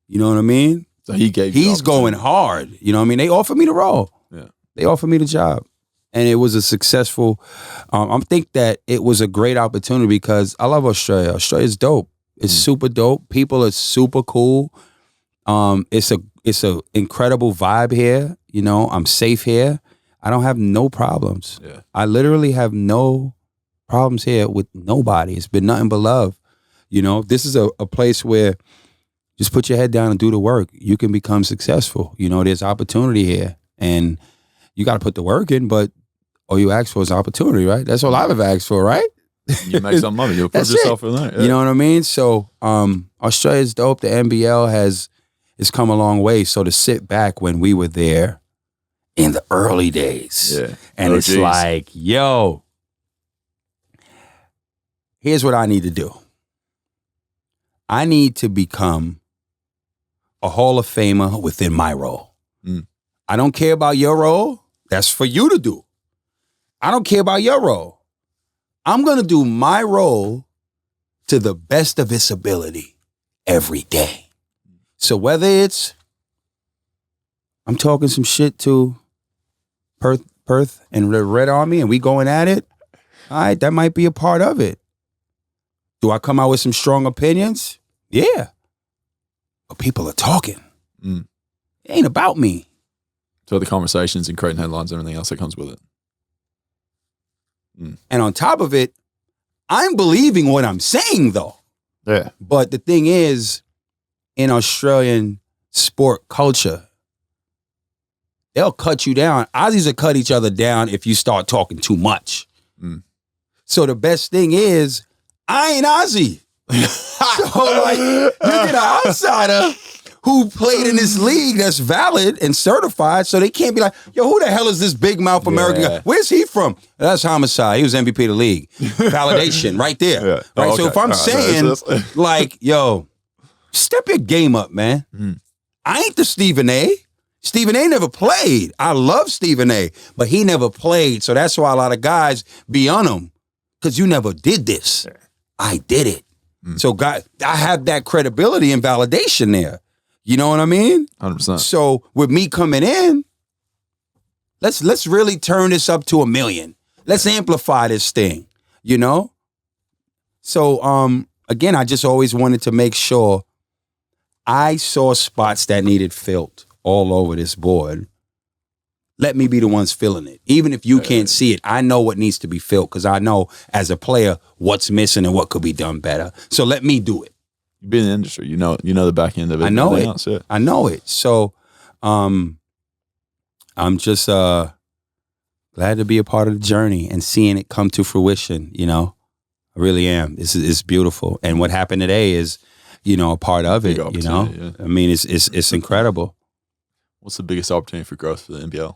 You know what I mean? So he's going hard. You know what I mean? They offered me the role. Yeah. They offered me the job. And it was a successful, I think that it was a great opportunity because I love Australia. Australia's dope. It's super dope. People are super cool. It's a incredible vibe here. You know, I'm safe here. I don't have no problems. Yeah. I literally have no problems here with nobody. It's been nothing but love. You know, this is a place where just put your head down and do the work. You can become successful. You know, there's opportunity here, and you got to put the work in, but all you ask for is opportunity, right? That's all I've ever asked for, right? You make some money. You'll prove yourself in that. Yeah. You know what I mean? So Australia's dope. The NBL has come a long way. So to sit back when we were there in the early days, and it's like, yo, here's what I need to do. I need to become a Hall of Famer within my role. I don't care about your role. That's for you to do. I don't care about your role. I'm going to do my role to the best of its ability every day. So whether it's I'm talking some shit to Perth and the Red Army and we going at it, all right, that might be a part of it. Do I come out with some strong opinions? Yeah. But people are talking. It ain't about me. So the conversations and creating headlines and everything else that comes with it. And on top of it, I'm believing what I'm saying, though. Yeah. But the thing is, in Australian sport culture, they'll cut you down. Aussies will cut each other down if you start talking too much. So the best thing is, I ain't Aussie. So like, you get an outsider who played in this league that's valid and certified, so they can't be like, yo, who the hell is this big mouth American guy? Where's he from? That's Homicide. He was MVP of the league. Validation right there. Yeah. Right. Oh, okay. So if I'm saying, like, yo, step your game up, man. I ain't the Stephen A. Stephen A never played. I love Stephen A, but he never played. So that's why a lot of guys be on him. Because you never did this. I did it. So God, I have that credibility and validation there. You know what I mean? 100%. So with me coming in, let's really turn this up to 1 million. Let's amplify this thing, you know? So again, I just always wanted to make sure I saw spots that needed filled all over this board. Let me be the ones filling it. Even if you can't see it, I know what needs to be filled because I know as a player what's missing and what could be done better. So let me do it. You've been in the industry. You know the back end of it. I know it. Else, yeah. I know it. So I'm just glad to be a part of the journey and seeing it come to fruition, you know. I really am. It's beautiful. And what happened today is, you know, a part of it, you know. Yeah. I mean, it's incredible. What's the biggest opportunity for growth for the NBL?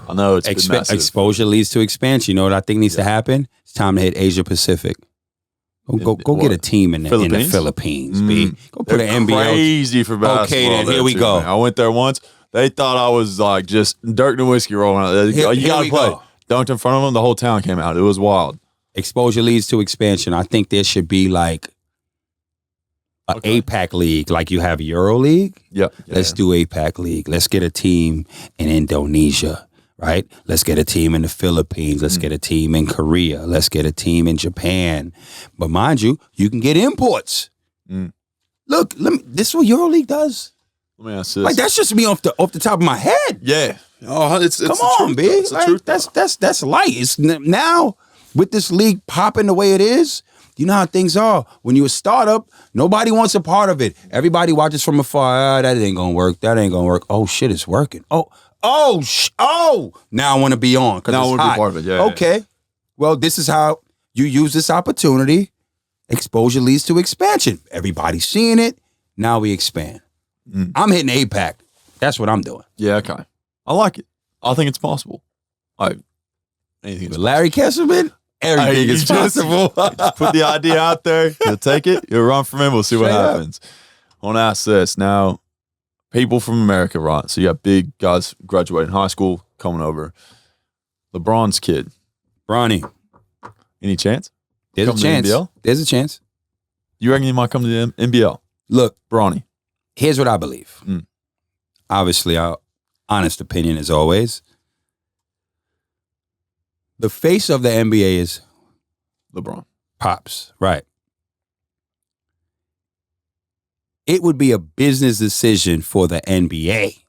I know it's been massive. Exposure leads to expansion. You know what I think needs to happen? It's time to hit Asia Pacific. Go get a team in the Philippines, B. Go put an NBL. Crazy for basketball. Okay, then here we go. Man. I went there once. They thought I was like just Dirk Nowitzki rolling out. You got to play. Dunked in front of them. The whole town came out. It was wild. Exposure leads to expansion. I think there should be like an APAC league, like you have Euro League. Yeah. Let's do APAC league. Let's get a team in Indonesia, right? Let's get a team in the Philippines. Let's get a team in Korea. Let's get a team in Japan. But mind you, you can get imports. Look, this is what Euro League does. Let me ask this. Like that's just me off the top of my head. Yeah. Oh, it's come on, big. It's the truth. That's light. It's now with this league popping the way it is. You know how things are. When you're a startup, nobody wants a part of it. Everybody watches from afar. That ain't gonna work. That ain't gonna work. Oh shit, it's working. Oh. Now I want to be on because now it's I want to be part of it. Yeah. Okay. Yeah. Well, this is how you use this opportunity. Exposure leads to expansion. Everybody's seeing it. Now we expand. I'm hitting APAC. That's what I'm doing. Yeah. Okay. I like it. I think it's possible. Anything. But Larry Kesselman. Everything is possible. Just put the idea out there. You'll take it. You'll run from it. We'll see what happens. I want to ask this now. People from America, right? So you got big guys graduating high school coming over. LeBron's kid, Bronny. Any chance? There's a chance. The NBL? There's a chance. You reckon he might come to the NBL? Look, Bronny. Here's what I believe. Obviously, our honest opinion as always. The face of the NBA is LeBron. Pops, right. It would be a business decision for the NBA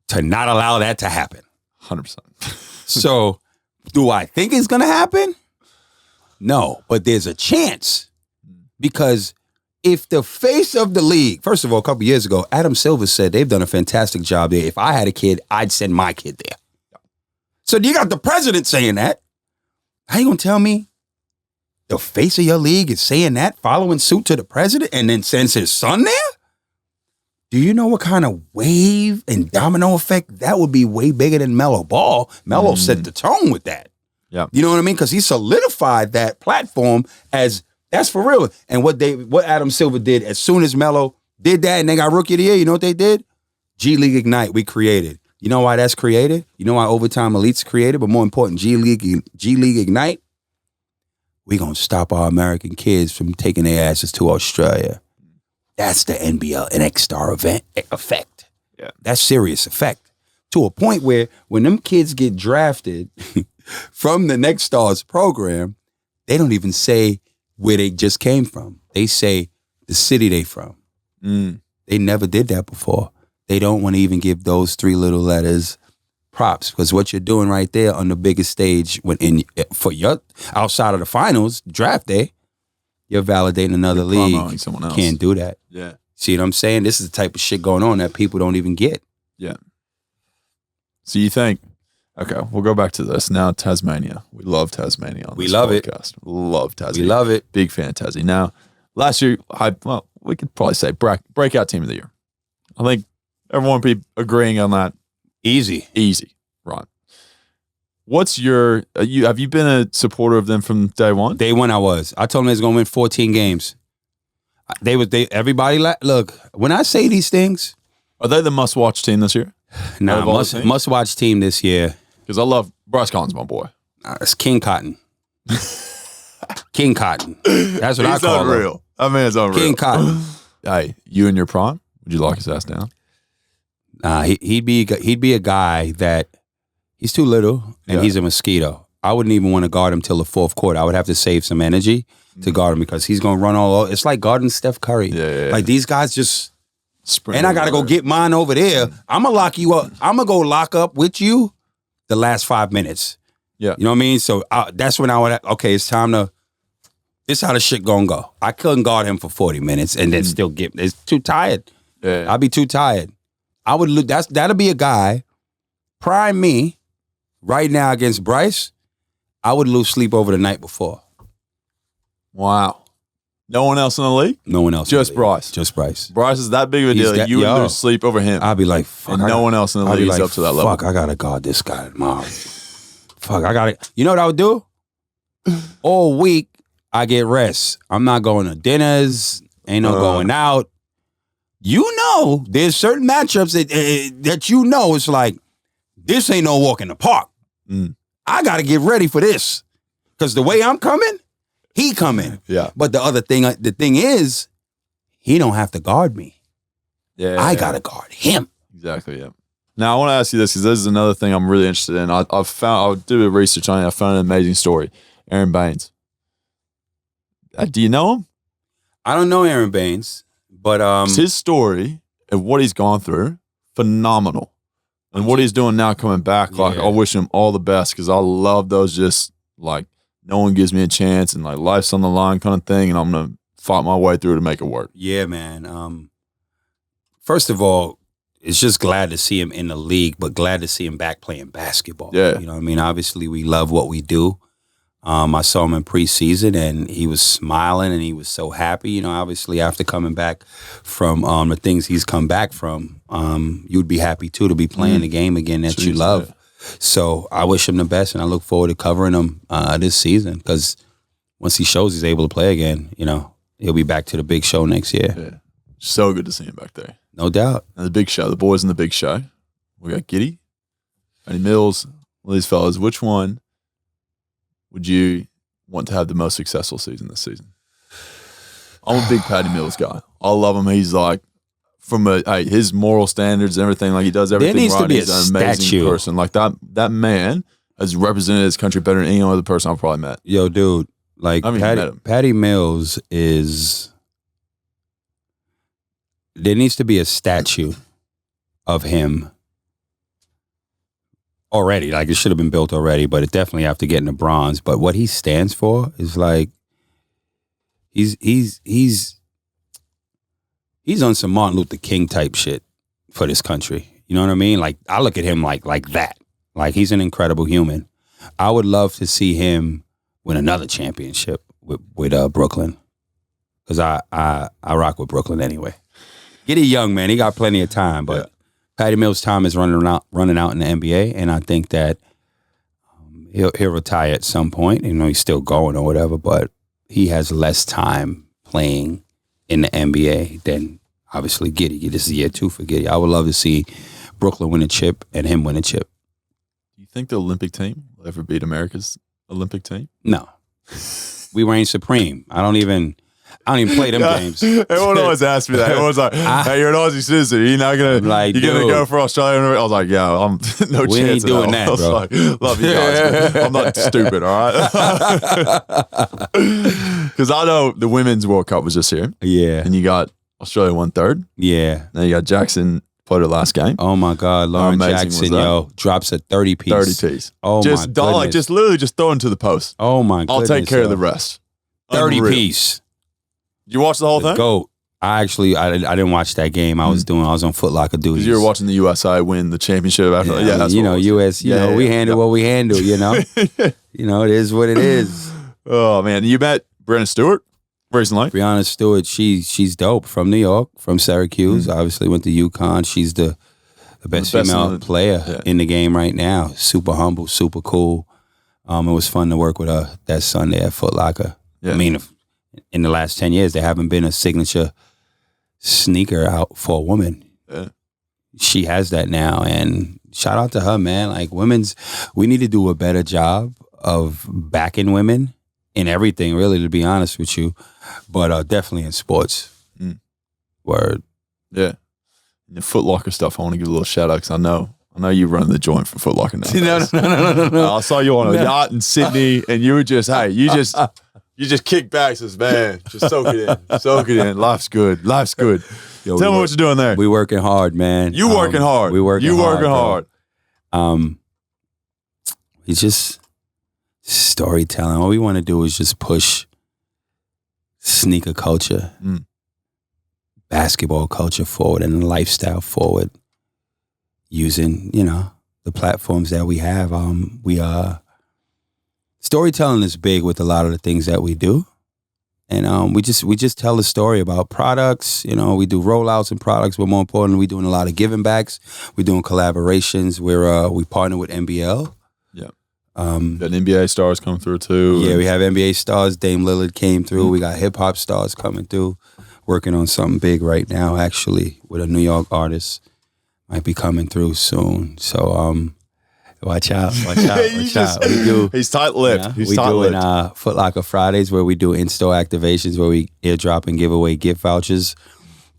to not allow that to happen. 100%. So, do I think it's going to happen? No, but there's a chance. Because if the face of the league, first of all, a couple years ago, Adam Silver said they've done a fantastic job there. If I had a kid, I'd send my kid there. So you got the president saying that. How you going to tell me the face of your league is saying that, following suit to the president, and then sends his son there? Do you know what kind of wave and domino effect that would be? Way bigger than Melo Ball. Melo set the tone with that. Yeah. You know what I mean? Because he solidified that platform as that's for real. And what Adam Silver did as soon as Melo did that and they got Rookie of the Year, you know what they did? G League Ignite, we created. You know why that's created? You know why Overtime Elite's created? But more important, G League Ignite, we going to stop our American kids from taking their asses to Australia. That's the NBL and X-Star effect. Yeah. That's serious effect. To a point where when them kids get drafted from the Next Stars program, they don't even say where they just came from. They say the city they from. They never did that before. They don't want to even give those three little letters props because what you're doing right there on the biggest stage for your outside of the finals draft day, you're validating another league. Someone else. Can't do that. Yeah. See what I'm saying? This is the type of shit going on that people don't even get. Yeah. So you think? Okay, we'll go back to this now. Tasmania. We love Tasmania. On we this love podcast. it. Love Tasmania. We love it. Big fan of Tassie. Now, last year, we could probably say breakout team of the year. I think everyone would be agreeing on that. Easy. Right. What's your? Have you been a supporter of them from day one? Day one, I was. I told them they was gonna win 14 games. Everybody. Look, when I say these things, are they the must-watch team this year? Nah, must-watch team this year. Because I love Bryce Collins, my boy. It's King Cotton. King Cotton. That's what I call him. Unreal. I mean, it's unreal. King Cotton. Hey, you in your prime? Would you lock his ass down? He'd be a guy that he's too little and he's a mosquito. I wouldn't even want to guard him till the fourth quarter. I would have to save some energy to guard him because he's gonna run all. It's like guarding Steph Curry. Yeah. Like these guys just. Sprint and I gotta go get mine over there. I'm gonna lock you up. I'm gonna go lock up with you the last 5 minutes. Yeah, you know what I mean. So that's when I would. Okay, it's time to. This how the shit gonna go. I couldn't guard him for 40 minutes and then still get. It's too tired. Yeah, I'd be too tired. I would. That'll be a guy. Prime me, right now against Bryce. I would lose sleep over the night before. Wow. No one else in the league? No one else. Just Bryce. Just Bryce. Bryce is that big of a deal. You would lose sleep over him. I'd be like, fuck. And no one else in the league is up to that level. Fuck, I gotta guard this guy tomorrow. Fuck, I gotta. You know what I would do? All week, I get rest. I'm not going to dinners. Ain't no going out. You know, there's certain matchups that you know it's like, this ain't no walk in the park. I gotta get ready for this. Because the way I'm coming, he coming. Yeah. But the thing is, he don't have to guard me. Yeah. I gotta guard him. Exactly, yeah. Now I want to ask you this because this is another thing I'm really interested in. I did a research on it. I found an amazing story. Aaron Baines. Do you know him? I don't know Aaron Baines, but his story and what he's gone through, phenomenal. And what he's doing now coming back, like I wish him all the best because I love those just like no one gives me a chance and like life's on the line kind of thing, and I'm gonna fight my way through to make it work. Yeah, man. First of all, it's just glad to see him in the league, but glad to see him back playing basketball. Yeah. You know what I mean? Obviously, we love what we do. I saw him in preseason, and he was smiling, and he was so happy. You know, obviously, after coming back from the things he's come back from, you'd be happy, too, to be playing the game again that you love. Yeah. So I wish him the best, and I look forward to covering him this season because once he shows he's able to play again, you know, he'll be back to the big show next year. Yeah. So good to see him back there. No doubt. And the big show, the boys in the big show. We got Giddy, Patty Mills, all these fellas. Which one would you want to have the most successful season this season? I'm a big Patty Mills guy. I love him. He's like, from his moral standards and everything, like he does everything there needs right. To be He's an amazing statue. Person. Like that man has represented his country better than any other person I've probably met. Yo, dude, like Patty Mills is. There needs to be a statue of him already. Like it should have been built already, but it definitely have to get in the bronze. But what he stands for is like he's on some Martin Luther King type shit for this country. You know what I mean? Like I look at him like that. Like he's an incredible human. I would love to see him win another championship with Brooklyn, because I rock with Brooklyn anyway. Get it young, man. He got plenty of time, but Patty Mills' time is running out in the NBA, and I think that he'll retire at some point. You know, he's still going or whatever, but he has less time playing in the NBA than obviously Giddy. This is year 2 for Giddy. I would love to see Brooklyn win a chip and him win a chip. Do you think the Olympic team will ever beat America's Olympic team? No. We reign supreme. I don't even play them games. Everyone always asks me that. Everyone's like, "Hey, you're an Aussie citizen. You're not gonna like, you're gonna go for Australia?" I was like, "Yeah, I'm no we chance." Ain't doing that, I was bro. like, "Love you guys. But I'm not stupid, all right?" Because I know the Women's World Cup was just here. Yeah, and you got Australia won third. Yeah, then you got Jackson played her last game. Oh my God, Lauren Jackson, yo, drops a 30 piece. 30 piece. Oh just my goodness. Like just literally just throw into the post. Oh my goodness. I'll take care of the rest. 30 Unreal. piece. You watched the whole thing? GOAT. I didn't watch that game. I was on Foot Locker duties. You were watching the USA win the championship after. Yeah, that's you know, US. You know, we handle what we handle. You know, you know, it is what it is. Oh man, you met Brennan Stewart. recently. Breonna Stewart, she's dope, from New York, from Syracuse. Obviously went to UConn. She's the best female player in the game right now. Super humble, super cool. It was fun to work with her that Sunday at Foot Locker. Yeah. I mean, in the last 10 years, there haven't been a signature sneaker out for a woman. Yeah. She has that now, and shout out to her, man. Like, we need to do a better job of backing women in everything, really, to be honest with you, but definitely in sports. Word. Yeah. The Foot Locker stuff, I want to give a little shout out because I know you run the joint for Foot Locker now. No. I saw you on a yacht in Sydney, and you were just, you just kick back, says, man, just soak it in. Life's good. Yo, Tell me what you're doing there. We working hard, man. You working hard. We working you hard. working hard. It's just storytelling. All we want to do is just push sneaker culture, basketball culture forward, and lifestyle forward using, the platforms that we have. Storytelling is big with a lot of the things that we do. And we just tell a story about products. We do rollouts and products, but more importantly, we're doing a lot of giving backs. We're doing collaborations. We partner with NBL. Yeah. Got NBA stars come through too. Yeah, we have NBA stars. Dame Lillard came through. We got hip hop stars coming through. Working on something big right now, actually, with a New York artist. Might be coming through soon. So watch out. He's tight-lipped. We doing Foot Locker Fridays, where we do in-store activations where we airdrop and give away gift vouchers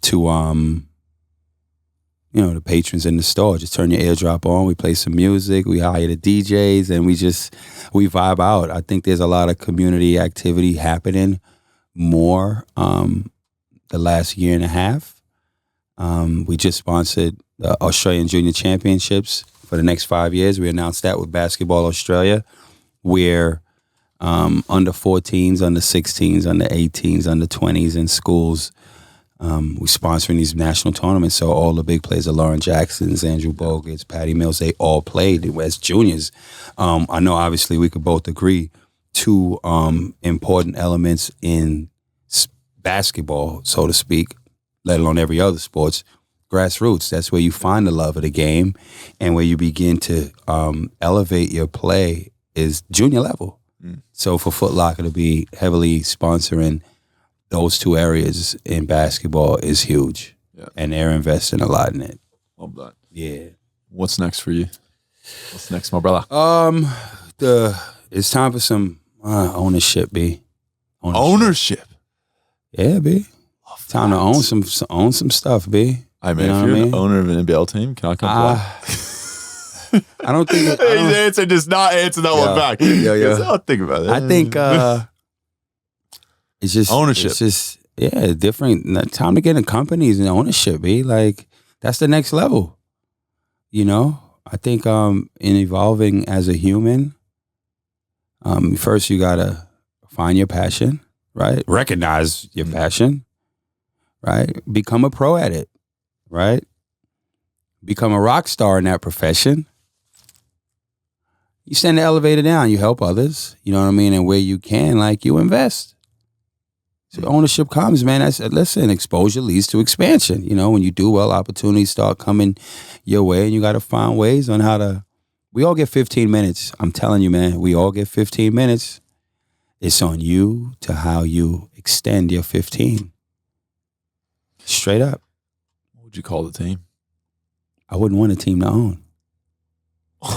to the patrons in the store. Just turn your airdrop on. We play some music. We hire the DJs, and we vibe out. I think there's a lot of community activity happening more the last year and a half. We just sponsored the Australian Junior Championships for the next 5 years. We announced that with Basketball Australia, where under 14s, under 16s, under 18s, under 20s in schools, we're sponsoring these national tournaments. So all the big players, Lauren Jacksons, Andrew Bogut's, Patty Mills, they all played as juniors. I know obviously we could both agree two important elements in basketball, so to speak, let alone every other sports. Grassroots, that's where you find the love of the game, and where you begin to elevate your play is junior level. So for Foot Locker to be heavily sponsoring those two areas in basketball is huge. Yeah. And they're investing a lot in it. Love that. Yeah. What's next for you? What's next, my brother? It's time for some ownership, B. Ownership? Yeah, B. Time to own some stuff, B. Hey, man, if you're the owner of an NBL team, can I come play? I don't think... His answer does not answer that one back. I'll think about it. I think it's just... ownership. It's just, different. Time to get in companies and ownership, B. Like, that's the next level. I think in evolving as a human, first you got to find your passion, right? Recognize your passion, right? Become a pro at it. Right? Become a rock star in that profession. You send the elevator down, you help others, you know what I mean? And where you can, you invest. So ownership comes, man. Listen, exposure leads to expansion. When you do well, opportunities start coming your way, and you got to find ways on how to. We all get 15 minutes. I'm telling you, man, we all get 15 minutes. It's on you to how you extend your 15. Straight up. What would you call the team? I wouldn't want a team to own. He's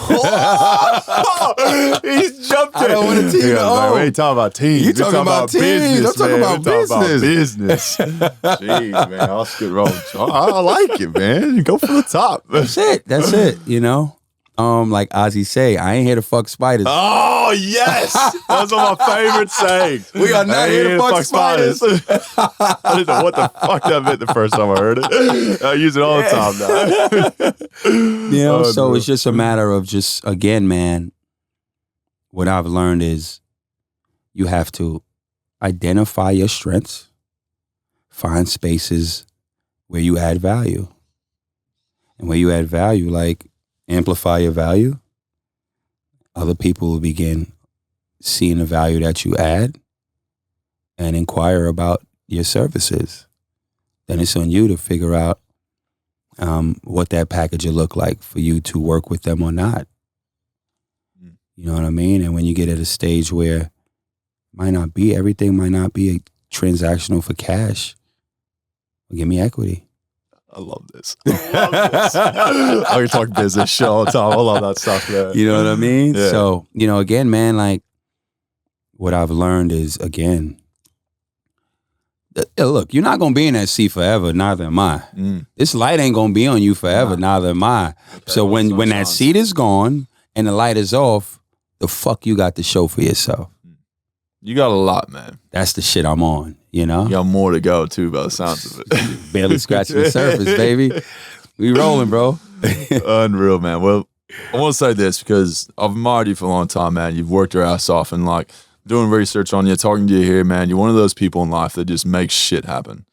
jumped in. I don't want a team to own. We ain't talking about teams. You talking about teams. I'm talking about business. Jeez, man. I'll skip wrong. I like it, man. Go for the top. That's it. Like Ozzy say, I ain't here to fuck spiders. Oh, yes. That's one of my favorite sayings. We are not here to fuck spiders. I didn't know what the fuck that meant the first time I heard it. I use it all the time now. So it's just a matter of again, man, what I've learned is you have to identify your strengths, find spaces where you add value. And where you add value, amplify your value, other people will begin seeing the value that you add, and inquire about your services. Then it's on you to figure out what that package will look like for you to work with them or not. You know what I mean? And when you get at a stage where everything might not be transactional for cash, well, give me equity. I love this. I can talk business show all the time. I love that stuff, man. You know what I mean? Yeah. So, again, man, like what I've learned is, again, look, you're not going to be in that seat forever, neither am I. This light ain't going to be on you forever, neither am I. So when that seat is gone and the light is off, the fuck you got to show for yourself? You got a lot, man. That's the shit I'm on, You got more to go, too, by the sounds of it. Barely scratching the surface, baby. We rolling, bro. Unreal, man. Well, I want to say this because I've admired you for a long time, man. You've worked your ass off and, like, doing research on you, talking to you here, man. You're one of those people in life that just makes shit happen.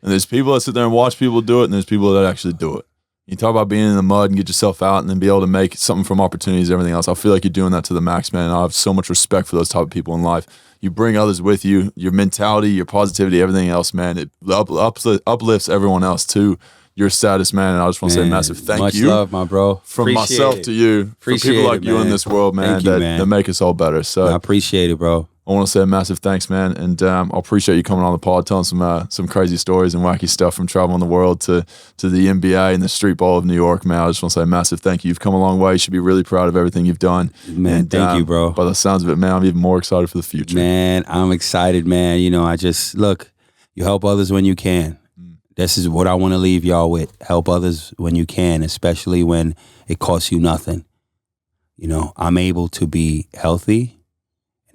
And there's people that sit there and watch people do it, and there's people that actually do it. You talk about being in the mud and get yourself out and then be able to make something from opportunities and everything else. I feel like you're doing that to the max, man. I have so much respect for those type of people in life. You bring others with you, your mentality, your positivity, everything else, man. It uplifts everyone else to your status, man. And I just want to say a massive thank you. Much love, my bro. From Appreciate myself it. to you, from people like you in this world, man, that make us all better. So I appreciate it, bro. I want to say a massive thanks, man, and I appreciate you coming on the pod, telling some crazy stories and wacky stuff from traveling the world to the NBA and the streetball of New York, man. I just want to say a massive thank you. You've come a long way. You should be really proud of everything you've done. Man, and, thank you, bro. By the sounds of it, man, I'm even more excited for the future. Man, I'm excited, man. I just, look, you help others when you can. This is what I want to leave y'all with. Help others when you can, especially when it costs you nothing. I'm able to be healthy,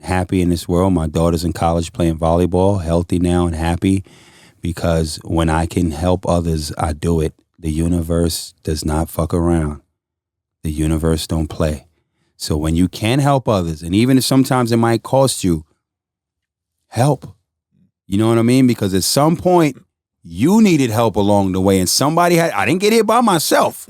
happy in this world. My daughter's in college playing volleyball, healthy now and happy, because when I can help others, I do it. The universe does not fuck around. The universe don't play. So when you can help others, and even if sometimes it might cost you, help. You know what I mean? Because at some point, you needed help along the way, and I didn't get here by myself.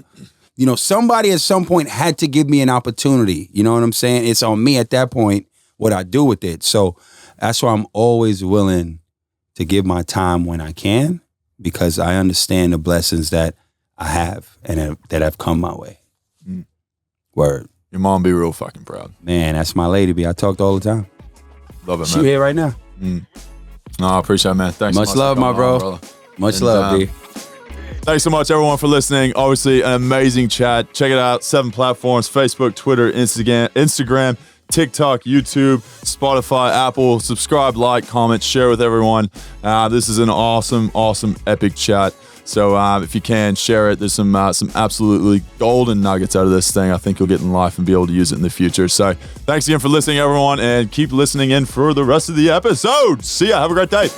Somebody at some point had to give me an opportunity. You know what I'm saying? It's on me at that point what I do with it. So that's why I'm always willing to give my time when I can, because I understand the blessings that I have and that have come my way. Word. Your mom be real fucking proud. Man, that's my lady, B. I talked all the time. Love it, She man. here right now. No, I appreciate it, man. Thanks so much. Much love, my bro. brother. Much love, B. Thanks so much, everyone, for listening. Obviously, an amazing chat. Check it out. 7 platforms: Facebook, Twitter, Instagram, TikTok, YouTube, Spotify, Apple. Subscribe, like, comment, share with everyone. This is an awesome, epic chat. So if you can, share it. There's some absolutely golden nuggets out of this thing I think you'll get in life and be able to use it in the future. So thanks again for listening, everyone, and keep listening in for the rest of the episode. See ya. Have a great day.